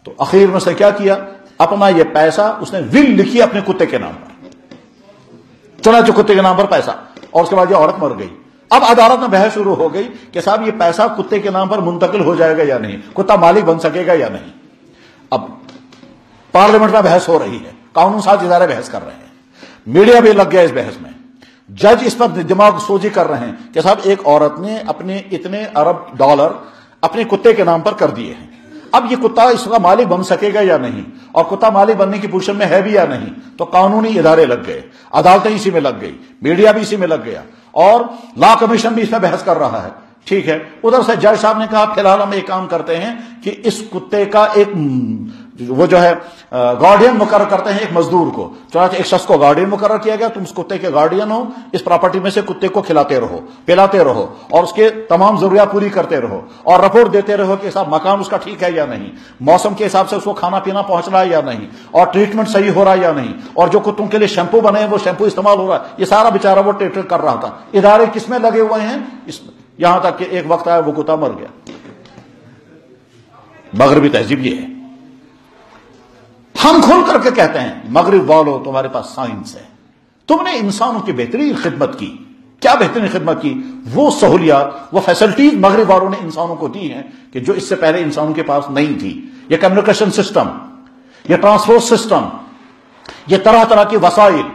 تو اخیر میں سے کیا کیا، اپنا یہ پیسہ اس نے ول لکھی اپنے کتے کے نام پر، چنانچہ کتے کے نام پر پیسہ، اور اس کے بعد یہ عورت مر گئی۔ اب عدالت میں بحث شروع ہو گئی کہ صاحب یہ پیسہ کتے کے نام پر منتقل ہو جائے گا یا نہیں، کتا مالک بن سکے گا یا نہیں۔ اب پارلیمنٹ میں بحث ہو رہی ہے، قانون ساز ادارے بحث کر رہے ہیں، میڈیا بھی لگ گیا اس بحث میں، جج اس پر دماغ سوزی کر رہے ہیں کہ صاحب ایک عورت نے اپنے اتنے ارب ڈالر اپنے کتے کے نام پر کر دیے ہیں، اب یہ کتا اس کا مالک بن سکے گا یا نہیں، اور کتا مالک بننے کی پوزیشن میں ہے بھی یا نہیں۔ تو قانونی ادارے لگ گئے، عدالتیں اسی میں لگ گئی، میڈیا بھی اسی میں لگ گیا، اور لا کمیشن بھی اس میں بحث کر رہا ہے۔ ٹھیک ہے، ادھر سے جج صاحب نے کہا فی الحال ہم ایک کام کرتے ہیں کہ اس کتے کا ایک وہ جو ہے گارڈین مقرر کرتے ہیں، ایک مزدور کو، چنانچہ ایک شخص کو گارڈین مقرر کیا گیا، تم اس کتے کے گارڈین ہو، اس پراپرٹی میں سے کتے کو کھلاتے رہو، پلاتے رہو، اور اس کے تمام ضروریات پوری کرتے رہو، اور رپورٹ دیتے رہو کہ صاحب مکان اس کا ٹھیک ہے یا نہیں، موسم کے حساب سے اس کو کھانا پینا پہنچ رہا ہے یا نہیں، اور ٹریٹمنٹ صحیح ہو رہا ہے یا نہیں، اور جو کتوں کے لیے شیمپو بنے ہیں وہ شیمپو استعمال ہو رہا ہے، یہ سارا بیچارہ وہ ٹریٹ کر رہا تھا۔ ادارے کس میں لگے ہوئے ہیں؟ اس میں، یہاں تک کہ ایک وقت آیا وہ کتا مر گیا۔ مغربی تہذیب یہ ہے، ہم کھول کر کے کہتے ہیں مغرب والو تمہارے پاس سائنس ہے، تم نے انسانوں کی بہترین خدمت کی۔ کیا بہترین خدمت کی؟ وہ سہولیات، وہ فیسلٹیز مغرب والوں نے انسانوں کو دی ہیں کہ جو اس سے پہلے انسانوں کے پاس نہیں تھی۔ یہ کمیونیکیشن سسٹم، یہ ٹرانسپورٹ سسٹم، یہ طرح طرح کے وسائل،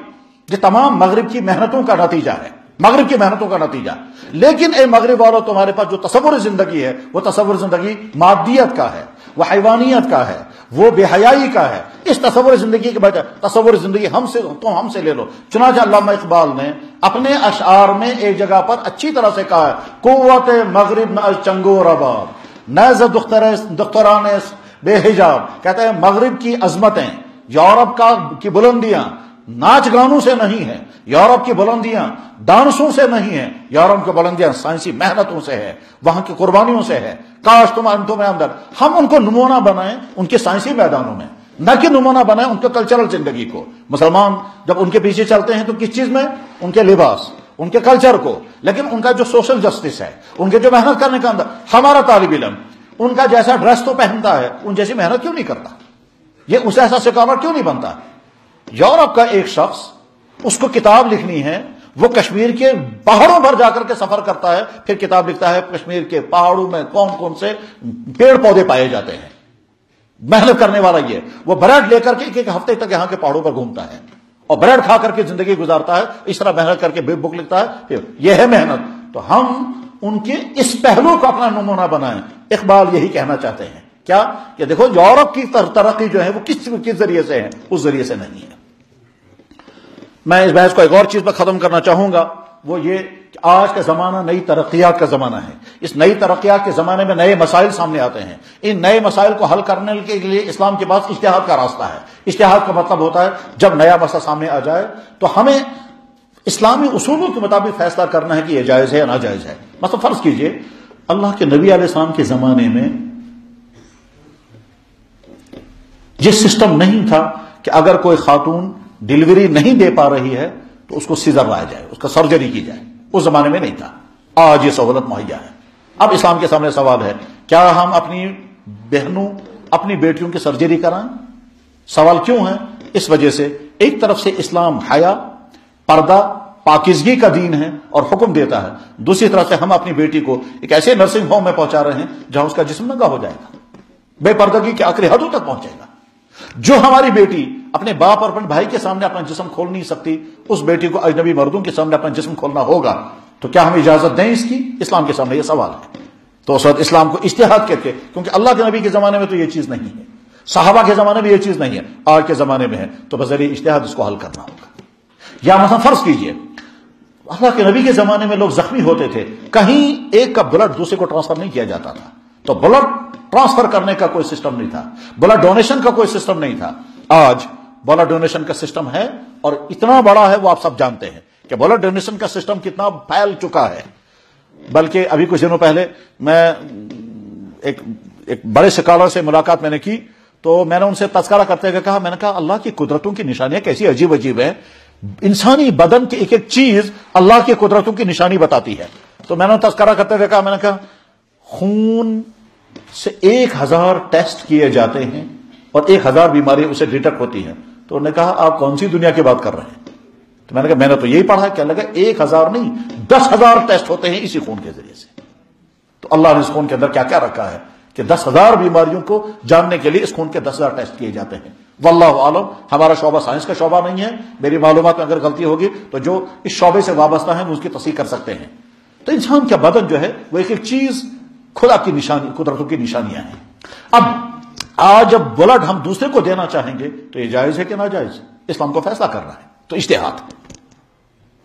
یہ تمام مغرب کی محنتوں کا نتیجہ ہے، مغرب کی محنتوں کا نتیجہ۔ لیکن اے مغرب والوں تمہارے پاس جو تصور زندگی ہے وہ تصور زندگی مادیت کا ہے، وہ حیوانیت کا ہے، وہ بے حیائی کا ہے۔ اس تصور زندگی کے بجائے تصور زندگی ہم سے لے لو۔ چنانچہ علامہ اقبال نے اپنے اشعار میں ایک جگہ پر اچھی طرح سے کہا ہے، قوت مغرب نہ چنگو رباب نیز دختران بے حجاب، کہتے ہیں مغرب کی عظمتیں، یورپ کی بلندیاں ناچ گانوں سے نہیں ہے، یورپ کی بلندیاں ڈانسوں سے نہیں ہے، یورپ کی بلندیاں سائنسی محنتوں سے ہے، وہاں کی قربانیوں سے ہے۔ کاش تم اندر ہم ان کو نمونہ بنائیں ان کے سائنسی میدانوں میں، نہ کہ نمونہ بنائیں ان کے کلچرل زندگی کو۔ مسلمان جب ان کے پیچھے چلتے ہیں تو کس چیز میں؟ ان کے لباس، ان کے کلچر کو، لیکن ان کا جو سوشل جسٹس ہے، ان کے جو محنت کرنے کا اندر، ہمارا طالب علم ان کا جیسا ڈریس تو پہنتا ہے، ان جیسی محنت کیوں نہیں کرتا؟ یہ اس ایسا سکالر کیوں نہیں بنتا؟ یورپ کا ایک شخص، اس کو کتاب لکھنی ہے، وہ کشمیر کے پہاڑوں پر جا کر کے سفر کرتا ہے، پھر کتاب لکھتا ہے کشمیر کے پہاڑوں میں کون کون سے پیڑ پودے پائے جاتے ہیں۔ محنت کرنے والا یہ، وہ بریڈ لے کر کے ایک ہفتے تک یہاں کے پہاڑوں پر گھومتا ہے اور بریڈ کھا کر کے زندگی گزارتا ہے، اس طرح محنت کر کے بک لکھتا ہے، پھر یہ ہے محنت۔ تو ہم ان کے اس پہلو کو اپنا نمونہ بنائیں۔ اقبال یہی کہنا چاہتے ہیں، کیا کہ دیکھو یورپ کی ترقی جو ہے وہ کس ذریعے سے ہے، اس ذریعے سے نہیں ہے۔ میں اس بحث کو ایک اور چیز پر ختم کرنا چاہوں گا، وہ یہ کہ آج کا زمانہ نئی ترقیات کا زمانہ ہے۔ اس نئی ترقیات کے زمانے میں نئے مسائل سامنے آتے ہیں، ان نئے مسائل کو حل کرنے کے لیے اسلام کے پاس اجتہاد کا راستہ ہے۔ اجتہاد کا مطلب ہوتا ہے جب نیا مسئلہ سامنے آ جائے تو ہمیں اسلامی اصولوں کے مطابق فیصلہ کرنا ہے کہ یہ جائز ہے یا ناجائز ہے۔ مثلا فرض کیجئے اللہ کے نبی علیہ السلام کے زمانے میں یہ سسٹم نہیں تھا کہ اگر کوئی خاتون ڈیلیوری نہیں دے پا رہی ہے تو اس کو سیزر لایا جائے، اس کا سرجری کی جائے، اس زمانے میں نہیں تھا۔ آج یہ سہولت مہیا ہے۔ اب اسلام کے سامنے سوال ہے، کیا ہم اپنی بہنوں، اپنی بیٹیوں کی سرجری کرائیں؟ سوال کیوں ہے؟ اس وجہ سے ایک طرف سے اسلام حیا، پردہ، پاکیزگی کا دین ہے اور حکم دیتا ہے، دوسری طرف سے ہم اپنی بیٹی کو ایک ایسے نرسنگ ہوم میں پہنچا رہے ہیں جہاں اس کا جسم ننگا ہو جائے گا۔ بے پردگی کی آخری حدوں تک پہنچے گا. جو ہماری بیٹی اپنے باپ اور اپنے بھائی کے سامنے اپنا جسم کھول نہیں سکتی، اس بیٹی کو اجنبی مردوں کے سامنے اپنا جسم کھولنا ہوگا. تو کیا ہم اجازت دیں اس کی؟ اسلام کے سامنے یہ سوال ہے. تو اس وقت اسلام کو اجتہاد کہتے، کیونکہ اللہ کے نبی کے زمانے میں تو یہ چیز نہیں ہے، صحابہ کے زمانے میں یہ چیز نہیں ہے، آج کے زمانے میں ہے. تو بذریعہ اجتہاد اس کو حل کرنا ہوگا. یا مثلا فرض کیجئے اللہ کے نبی کے زمانے میں لوگ زخمی ہوتے تھے، کہیں ایک کا بلڈ دوسرے کو ٹرانسفر نہیں کیا جاتا تھا، تو بلڈ ٹرانسفر کرنے کا کوئی سسٹم نہیں تھا، بلڈ ڈونیشن کا کوئی سسٹم نہیں تھا. آج بلڈ ڈونیشن کا سسٹم ہے، اور اتنا بڑا ہے وہ آپ سب جانتے ہیں کہ بلڈ ڈونیشن کا سسٹم کتنا پھیل چکا ہے. بلکہ ابھی کچھ دنوں پہلے میں ایک بڑے سکالر سے ملاقات میں نے کی، تو میں نے ان سے تذکرہ کرتے ہوئے کہا، میں نے کہا اللہ کی قدرتوں کی نشانیاں کیسی عجیب عجیب ہیں. انسانی بدن کی ایک ایک چیز اللہ کی قدرتوں کی نشانی بتاتی ہے. تو میں نے تذکرہ کرتے ہوئے کہا، میں نے کہا خون سے 1000 ٹیسٹ کیے جاتے ہیں اور 1000 بیماری اسے ڈیٹیکٹ ہوتی ہیں. تو انہوں نے کہا آپ کون سی دنیا کی بات کر رہے ہیں؟ تو میں نے کہا میں نے تو یہی پڑھا. کیا لگا 1000 نہیں 10,000 ٹیسٹ ہوتے ہیں اسی خون کے ذریعے سے. تو اللہ نے اس خون کے اندر کیا کیا رکھا ہے کہ 10,000 بیماریوں کو جاننے کے لیے اس خون کے 10,000 ٹیسٹ کیے جاتے ہیں. واللہ عالم، ہمارا شعبہ سائنس کا شعبہ نہیں ہے، میری معلومات میں اگر غلطی ہوگی تو جو اس شعبے سے وابستہ ہیں وہ اس کی تصحیح کر سکتے ہیں. تو انسان کا بدن جو ہے وہ ایک ایک چیز خدا کی نشانی، قدرتوں کی نشانیاں ہیں. اب آج جب بلڈ ہم دوسرے کو دینا چاہیں گے تو یہ جائز ہے کہ ناجائز؟ اسلام کو فیصلہ کرنا ہے، تو اجتہاد.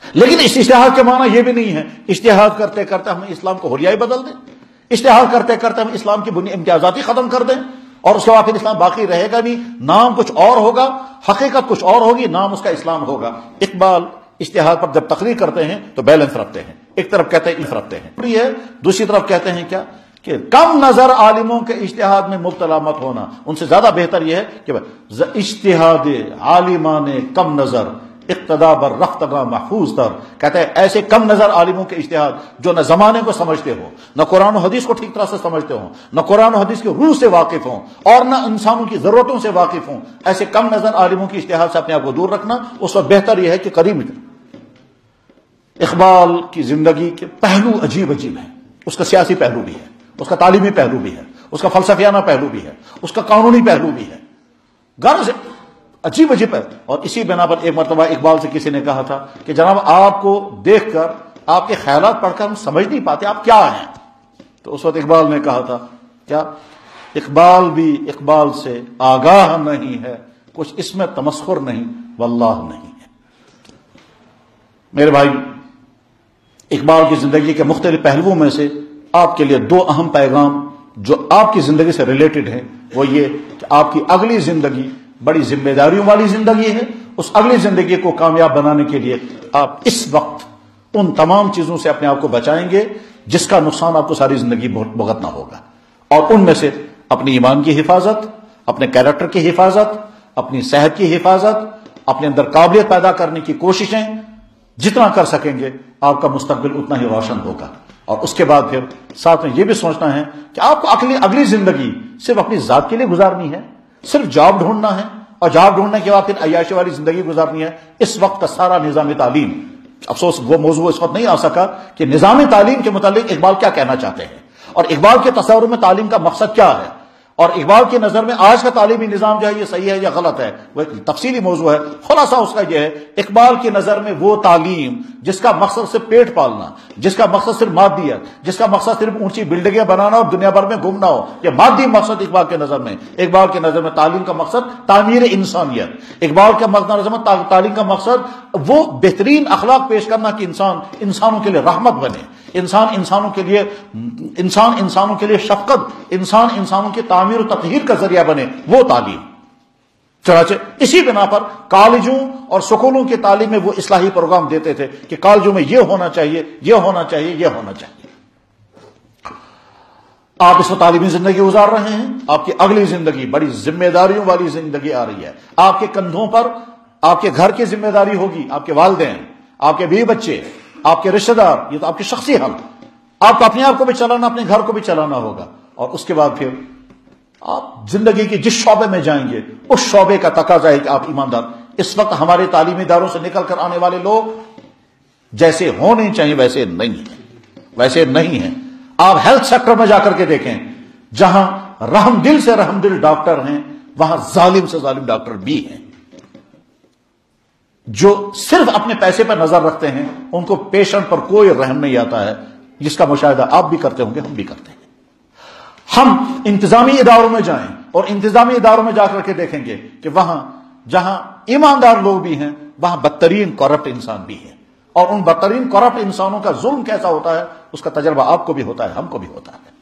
لیکن اس اجتہاد کے معنی یہ بھی نہیں ہے اجتہاد کرتے کرتے ہم اسلام کو حلیائی بدل دیں، اجتہاد کرتے کرتے ہم اسلام کی بنیادی امتیازات ہی ختم کر دیں، اور اس کے بعد پھر اسلام باقی رہے گا بھی، نام کچھ اور ہوگا، حقیقت کچھ اور ہوگی، نام اس کا اسلام ہوگا. اقبال اجتہاد پر جب تقریر کرتے ہیں تو بیلنس رکھتے ہیں، ایک طرف کہتے ہیں انف رکھتے ہیں، دوسری طرف کہتے ہیں کیا کہ کم نظر عالموں کے اجتہاد میں مبتلا مت ہونا. ان سے زیادہ بہتر یہ ہے کہ اجتہاد عالمان کم نظر اقتدا بر رختگاہ محفوظ تر. کہتے ہیں ایسے کم نظر عالموں کے اجتہاد جو نہ زمانے کو سمجھتے ہو، نہ قرآن و حدیث کو ٹھیک طرح سے سمجھتے ہوں، نہ قرآن و حدیث کی روح سے واقف ہوں، اور نہ انسانوں کی ضرورتوں سے واقف ہوں، ایسے کم نظر عالموں کی اجتہاد سے اپنے آپ کو دور رکھنا. اس وقت بہتر یہ ہے کہ قریب. اقبال کی زندگی کے پہلو عجیب عجیب ہیں. اس کا سیاسی پہلو بھی ہے، اس کا تعلیمی پہلو بھی ہے، اس کا فلسفیانہ پہلو بھی ہے، اس کا قانونی پہلو بھی ہے. غرض عجیب عجیب ہے. اور اسی بنا پر ایک مرتبہ اقبال سے کسی نے کہا تھا کہ جناب آپ کو دیکھ کر، آپ کے خیالات پڑھ کر ہم سمجھ نہیں پاتے آپ کیا ہیں. تو اس وقت اقبال نے کہا تھا کیا، اقبال بھی اقبال سے آگاہ نہیں ہے، کچھ اس میں تمسخر نہیں واللہ نہیں ہے. میرے بھائی، اقبال کی زندگی کے مختلف پہلوؤں میں سے آپ کے لیے 2 اہم پیغام جو آپ کی زندگی سے ریلیٹڈ ہیں وہ یہ کہ آپ کی اگلی زندگی بڑی ذمہ داریوں والی زندگی ہے. اس اگلی زندگی کو کامیاب بنانے کے لیے آپ اس وقت ان تمام چیزوں سے اپنے آپ کو بچائیں گے جس کا نقصان آپ کو ساری زندگی بھگتنا ہوگا. اور ان میں سے اپنی ایمان کی حفاظت، اپنے کیریکٹر کی حفاظت، اپنی صحت کی حفاظت، اپنے اندر قابلیت پیدا کرنے کی کوششیں جتنا کر سکیں گے آپ کا مستقبل اتنا ہی روشن ہوگا. اور اس کے بعد پھر ساتھ میں یہ بھی سوچنا ہے کہ آپ کو اگلی زندگی صرف اپنی ذات کے لیے گزارنی ہے، صرف جاب ڈھونڈنا ہے، اور جاب ڈھونڈنے کے بعد پھر عیاشی والی زندگی گزارنی ہے. اس وقت کا سارا نظام تعلیم، افسوس وہ موضوع اس وقت نہیں آ سکا کہ نظام تعلیم کے متعلق اقبال کیا کہنا چاہتے ہیں، اور اقبال کے تصور میں تعلیم کا مقصد کیا ہے، اور اقبال کی نظر میں آج کا تعلیمی نظام جو ہے یہ صحیح ہے یا غلط ہے. وہ ایک تفصیلی موضوع ہے. خلاصہ اس کا یہ ہے، اقبال کی نظر میں وہ تعلیم جس کا مقصد صرف پیٹ پالنا، جس کا مقصد صرف مادیت، جس کا مقصد صرف اونچی بلڈنگیں بنانا اور دنیا بھر میں گھومنا ہو، یہ مادی مقصد اقبال کے نظر میں. اقبال کے نظر میں تعلیم کا مقصد تعمیر انسانیت. اقبال کے نظر میں تعلیم کا مقصد وہ بہترین اخلاق پیش کرنا کہ انسان انسانوں کے لیے رحمت بنے، انسان انسانوں کے لیے شفقت، انسان انسانوں کی تعمیر و تطہیر کا ذریعہ بنے، وہ تعلیم. چنانچہ اسی بنا پر کالجوں اور سکولوں کی تعلیم میں وہ اصلاحی پروگرام دیتے تھے کہ کالجوں میں یہ ہونا چاہیے، یہ ہونا چاہیے، یہ ہونا چاہیے. آپ اس میں تعلیمی زندگی گزار رہے ہیں، آپ کی اگلی زندگی بڑی ذمہ داریوں والی زندگی آ رہی ہے. آپ کے کندھوں پر آپ کے گھر کی ذمہ داری ہوگی، آپ کے والدین، آپ کے بیوی بچے، آپ کے رشتہ دار، یہ تو آپ کی شخصی حق. آپ کو اپنے آپ کو بھی چلانا، اپنے گھر کو بھی چلانا ہوگا. اور اس کے بعد پھر آپ زندگی کے جس شعبے میں جائیں گے اس شعبے کا تقاضا ہے کہ آپ ایماندار. اس وقت ہمارے تعلیمی اداروں سے نکل کر آنے والے لوگ جیسے ہونے چاہیے ویسے نہیں ہیں. آپ ہیلتھ سیکٹر میں جا کر کے دیکھیں، جہاں رحم دل سے رحم دل ڈاکٹر ہیں، وہاں ظالم سے ظالم ڈاکٹر بھی ہیں۔ جو صرف اپنے پیسے پر نظر رکھتے ہیں ان کو پیشنٹ پر کوئی رحم نہیں آتا ہے، جس کا مشاہدہ آپ بھی کرتے ہوں گے، ہم بھی کرتے ہیں۔ ہم انتظامی اداروں میں جائیں اور انتظامی اداروں میں جا کر کے دیکھیں گے کہ وہاں جہاں ایماندار لوگ بھی ہیں وہاں بدترین کرپٹ انسان بھی ہیں، اور ان بدترین کرپٹ انسانوں کا ظلم کیسا ہوتا ہے اس کا تجربہ آپ کو بھی ہوتا ہے، ہم کو بھی ہوتا ہے۔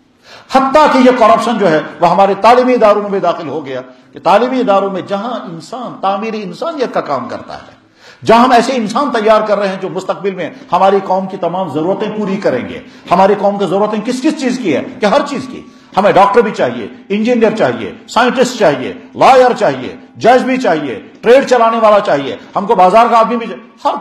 حتیٰ کہ یہ کرپشن جو ہے وہ ہمارے تعلیمی اداروں میں بھی داخل ہو گیا کہ تعلیمی اداروں میں جہاں انسان تعمیری انسانیت کا کام کرتا ہے، جہاں ہم ایسے انسان تیار کر رہے ہیں جو مستقبل میں ہماری قوم کی تمام ضرورتیں پوری کریں گے۔ ہماری قوم کی ضرورتیں کس کس چیز کی ہے؟ کہ ہر چیز کی۔ ہمیں ڈاکٹر بھی چاہیے، انجینئر چاہیے، سائنٹسٹ چاہیے، لائر چاہیے، جج بھی چاہیے، ٹریڈ چلانے والا چاہیے، ہم کو بازار کا آدمی بھی چاہیے، ہر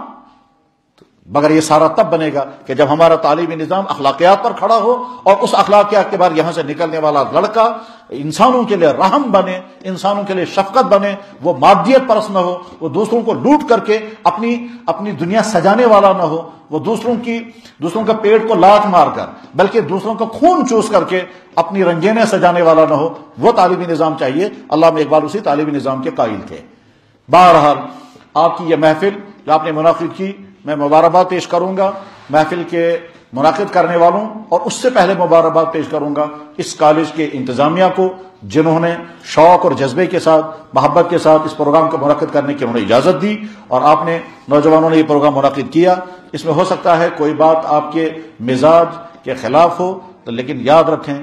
مگر یہ سارا تب بنے گا کہ جب ہمارا تعلیمی نظام اخلاقیات پر کھڑا ہو، اور اس اخلاقیات کے بعد یہاں سے نکلنے والا لڑکا انسانوں کے لیے رحم بنے، انسانوں کے لیے شفقت بنے، وہ مادیت پرست نہ ہو، وہ دوسروں کو لوٹ کر کے اپنی دنیا سجانے والا نہ ہو، وہ دوسروں کا پیٹ کو لات مار کر بلکہ دوسروں کا خون چوس کر کے اپنی رنگینیں سجانے والا نہ ہو، وہ تعلیمی نظام چاہیے۔ علامہ اقبال اسی تعلیمی نظام کے قائل تھے۔ بہرحال آپ کی یہ محفل جو آپ نے منعقد کی، میں مبارکباد پیش کروں گا محفل کے منعقد کرنے والوں، اور اس سے پہلے مبارکباد پیش کروں گا اس کالج کے انتظامیہ کو، جنہوں نے شوق اور جذبے کے ساتھ، محبت کے ساتھ اس پروگرام کو منعقد کرنے کی انہوں نے اجازت دی، اور آپ نے نوجوانوں نے یہ پروگرام منعقد کیا۔ اس میں ہو سکتا ہے کوئی بات آپ کے مزاج کے خلاف ہو، لیکن یاد رکھیں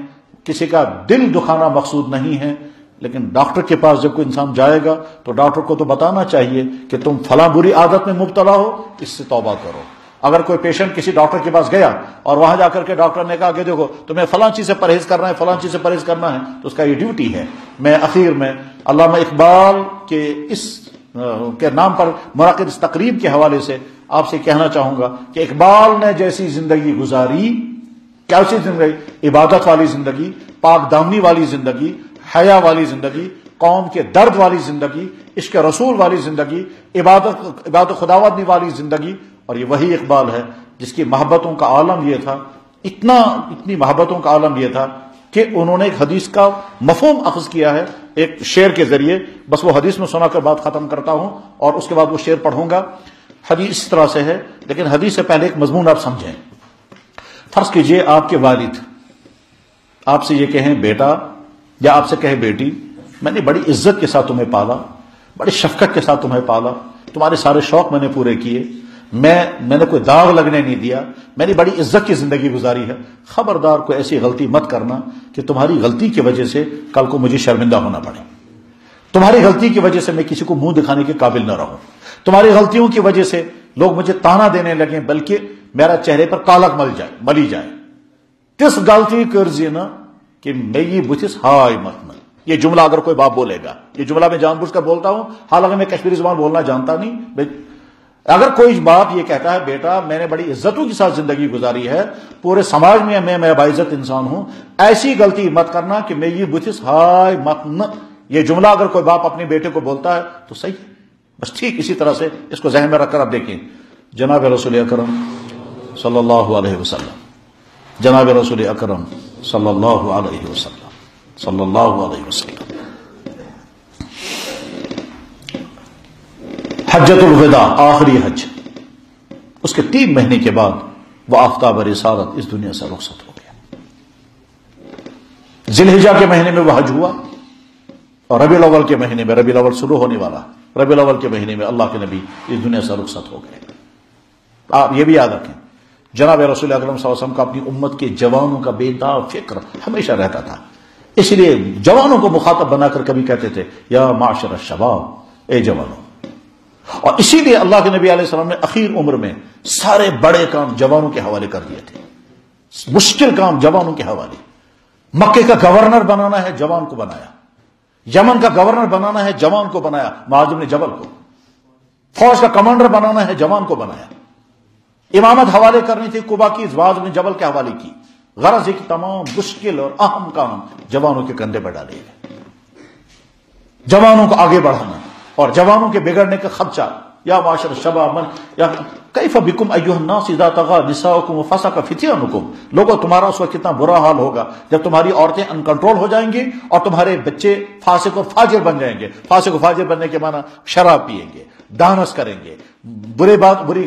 کسی کا دل دکھانا مقصود نہیں ہے، لیکن ڈاکٹر کے پاس جب کوئی انسان جائے گا تو ڈاکٹر کو تو بتانا چاہیے کہ تم فلاں بری عادت میں مبتلا ہو، اس سے توبہ کرو۔ اگر کوئی پیشنٹ کسی ڈاکٹر کے پاس گیا اور وہاں جا کر کے ڈاکٹر نے کہا کہ دیکھو تمہیں فلاں چیز سے پرہیز کرنا ہے، فلاں چیز سے پرہیز کرنا ہے، تو اس کا یہ ڈیوٹی ہے۔ میں اخیر میں علامہ اقبال کے اس کے نام پر منعقد اس تقریب کے حوالے سے آپ سے کہنا چاہوں گا کہ اقبال نے جیسی زندگی گزاری، کیسی زندگی؟ عبادت والی زندگی، پاک دامنی والی زندگی، حیا والی زندگی، قوم کے درد والی زندگی، عشق رسول والی زندگی، عبادت خداوندی والی زندگی، اور یہ وہی اقبال ہے جس کی محبتوں کا عالم یہ تھا، اتنی محبتوں کا عالم یہ تھا کہ انہوں نے ایک حدیث کا مفہوم اخذ کیا ہے ایک شعر کے ذریعے۔ بس وہ حدیث میں سنا کر بات ختم کرتا ہوں اور اس کے بعد وہ شعر پڑھوں گا۔ حدیث اس طرح سے ہے، لیکن حدیث سے پہلے ایک مضمون آپ سمجھیں۔ فرض کیجئے آپ کے والد آپ سے یہ کہیں بیٹا، یا آپ سے کہے بیٹی، میں نے بڑی عزت کے ساتھ تمہیں پالا، بڑی شفقت کے ساتھ تمہیں پالا، تمہارے سارے شوق میں نے پورے کیے، میں نے کوئی داغ لگنے نہیں دیا، میں نے بڑی عزت کی زندگی گزاری ہے، خبردار کوئی ایسی غلطی مت کرنا کہ تمہاری غلطی کی وجہ سے کل کو مجھے شرمندہ ہونا پڑے، تمہاری غلطی کی وجہ سے میں کسی کو منہ دکھانے کے قابل نہ رہوں، تمہاری غلطیوں کی وجہ سے لوگ مجھے تانا دینے لگیں بلکہ میرا چہرے پر کالک ملی جائے۔ تس غلطی کرزی نا کہ میں یہ بتس ہائے متنا، یہ جملہ اگر کوئی باپ بولے گا، یہ جملہ میں جان بوجھ کر بولتا ہوں، حالانکہ میں کشمیری زبان بولنا جانتا نہیں، اگر کوئی باپ یہ کہتا ہے بیٹا میں نے بڑی عزتوں کے ساتھ زندگی گزاری ہے، پورے سماج میں میں باعزت انسان ہوں، ایسی غلطی مت کرنا کہ میں یہ بتس ہائے متنا، یہ جملہ اگر کوئی باپ اپنے بیٹے کو بولتا ہے تو صحیح، بس ٹھیک اسی طرح سے اس کو ذہن میں رکھ کر اب دیکھیں جناب رسول اکرم صلی اللہ علیہ وسلم، جناب رسول اکرم صلی اللہ علیہ وسلم، صلی اللہ علیہ وسلم، حجۃ الوداع آخری حج، اس کے 3 مہینے کے بعد وہ آفتاب رسالت اس دنیا سے رخصت ہو گیا۔ ذی الحجہ کے مہینے میں وہ حج ہوا، اور ربیع الاول کے مہینے میں، ربیع الاول شروع ہونے والا ربیع الاول کے مہینے میں اللہ کے نبی اس دنیا سے رخصت ہو گئے۔ آپ یہ بھی یاد رکھیں جناب رسول اکرم صلی اللہ علیہ وسلم کا اپنی امت کے جوانوں کا بے داغ فکر ہمیشہ رہتا تھا، اس لیے جوانوں کو مخاطب بنا کر کبھی کہتے تھے یا معاشر الشباب، اے جوانوں، اور اسی لیے اللہ کے نبی علیہ السلام نے اخیر عمر میں سارے بڑے کام جوانوں کے حوالے کر دیے تھے، مشکل کام جوانوں کے حوالے۔ مکے کا گورنر بنانا ہے، جوان کو بنایا، یمن کا گورنر بنانا ہے، جوان کو بنایا، معاذ بن جبل کو، فوج کا کمانڈر بنانا ہے، جوان کو بنایا، امامت حوالے کرنی تھی قبا کی، معاذ بن جبل کے حوالے کی، غرض ہے کہ تمام مشکل اور اہم کام جوانوں کے کندھے پر ڈالے گئے، جوانوں کو آگے بڑھانا اور جوانوں کے بگڑنے کا خدشہ یا معاشر الشباب من یا کیف بکم ایھا الناس اذا طغى نساؤکم وفسق فتيانکم، لوگوں تمہارا اس وقت کتنا برا حال ہوگا جب تمہاری عورتیں ان کنٹرول ہو جائیں گی اور تمہارے بچے فاسق اور فاجر بن جائیں گے۔ فاسق و فاجر بننے کے معنی شراب پیئیں گے، ڈانس کریں گے، بری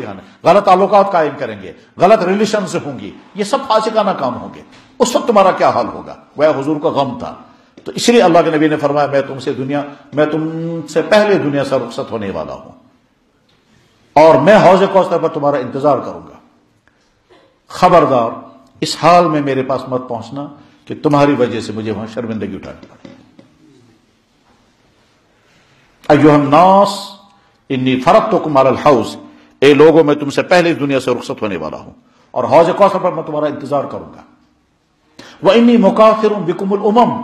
گانے، غلط تعلقات قائم کریں گے، غلط ریلیشن سے ہوں گی، یہ سب فاسقانہ کام ہوں گے۔ اس وقت تمہارا کیا حال ہوگا؟ وہ حضور کا غم تھا۔ تو اس لیے اللہ کے نبی نے فرمایا میں تم سے پہلے دنیا سے رخصت ہونے والا ہوں، اور میں حوض کوثر پر تمہارا انتظار کروں گا۔ خبردار اس حال میں میرے پاس مت پہنچنا کہ تمہاری وجہ سے مجھے وہاں شرمندگی اٹھانی پڑے۔ ایھا الناس انی فرضتکم علی الحوض، اے لوگوں میں تم سے پہلے دنیا سے رخصت ہونے والا ہوں اور حوض کوثر پر میں تمہارا انتظار کروں گا۔ وانی مکافر بکم الامم،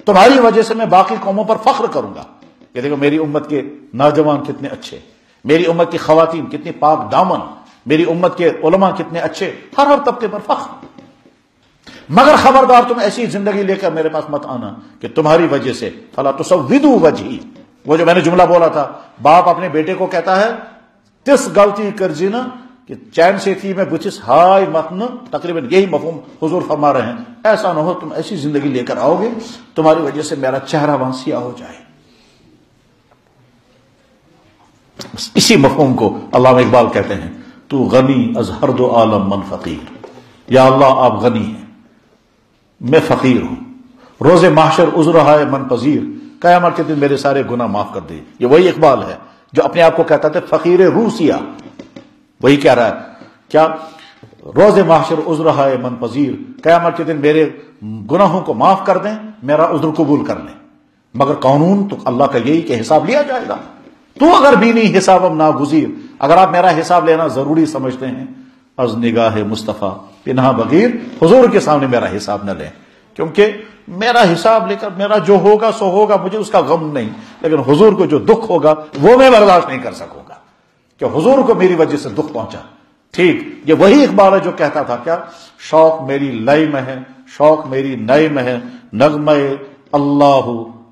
تمہاری وجہ سے میں باقی قوموں پر فخر کروں گا کہ دیکھو میری امت کے نوجوان کتنے اچھے، میری امت کی خواتین کتنی پاک دامن، میری امت کے علماء کتنے اچھے، ہر طبقے پر فخر۔ مگر خبردار تم ایسی زندگی لے کر میرے پاس مت آنا کہ تمہاری وجہ سے فلا تسودوا وجہی، وہ جو میں نے جملہ بولا تھا، باپ اپنے بیٹے کو کہتا ہے تس غلطی کرجی نا کہ چین سے تھی میں بچس ہائے متن، تقریباً یہی مفہوم حضور فرما رہے ہیں، ایسا نہ ہو تم ایسی زندگی لے کر آؤ گے تمہاری وجہ سے میرا چہرہ وہاں سیاہ ہو جائے۔ اسی مفہوم کو علامہ اقبال کہتے ہیں تو غنی از ہر دو عالم من فقیر، یا اللہ آپ غنی ہیں میں فقیر ہوں، روز محشر عذرہائے من پذیر، قیامت کے دن میرے سارے گناہ معاف کر دے۔ یہ وہی اقبال ہے جو اپنے آپ کو کہتا تھا فقیر روسیہ، وہی کہہ رہا ہے کیا روز محشر عذرہائے من پذیر، قیامت کے دن میرے گناہوں کو معاف کر دیں، میرا عذر قبول کر لیں۔ مگر قانون تو اللہ کا یہی کہ حساب لیا جائے گا۔ تو اگر بھی نہیں حسابم ناگزیر، اگر آپ میرا حساب لینا ضروری سمجھتے ہیں، از نگاہ مصطفیٰ پنہا بغیر، حضور کے سامنے میرا حساب نہ لیں، کیونکہ میرا حساب لے کر میرا جو ہوگا سو ہوگا، مجھے اس کا غم نہیں، لیکن حضور کو جو دکھ ہوگا وہ میں برداشت نہیں کر سکوں گا کہ حضور کو میری وجہ سے دکھ پہنچا۔ ٹھیک، یہ وہی اقبال ہے جو کہتا تھا کیا شوق میری لئے میں ہے، شوق میری نئے میں ہے، نغمہ اللہ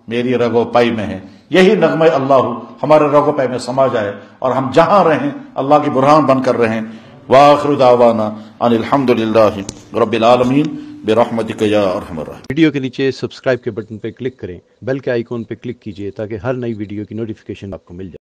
میری رگو پائی میں ہے۔ یہی نغمہ اللہ ہمارے رگو پائی میں سما جائے اور ہم جہاں رہیں اللہ کی برہان بن کر رہیں۔ وآخر دعوانا ان الحمدللہ رب العالمین برحمتک یا ارحم الراحمین۔ ویڈیو کے نیچے سبسکرائب کے بٹن پہ کلک کریں، بیل کے آئیکن پہ کلک کیجئے تاکہ ہر نئی ویڈیو کی نوٹیفیکیشن آپ کو مل جائے۔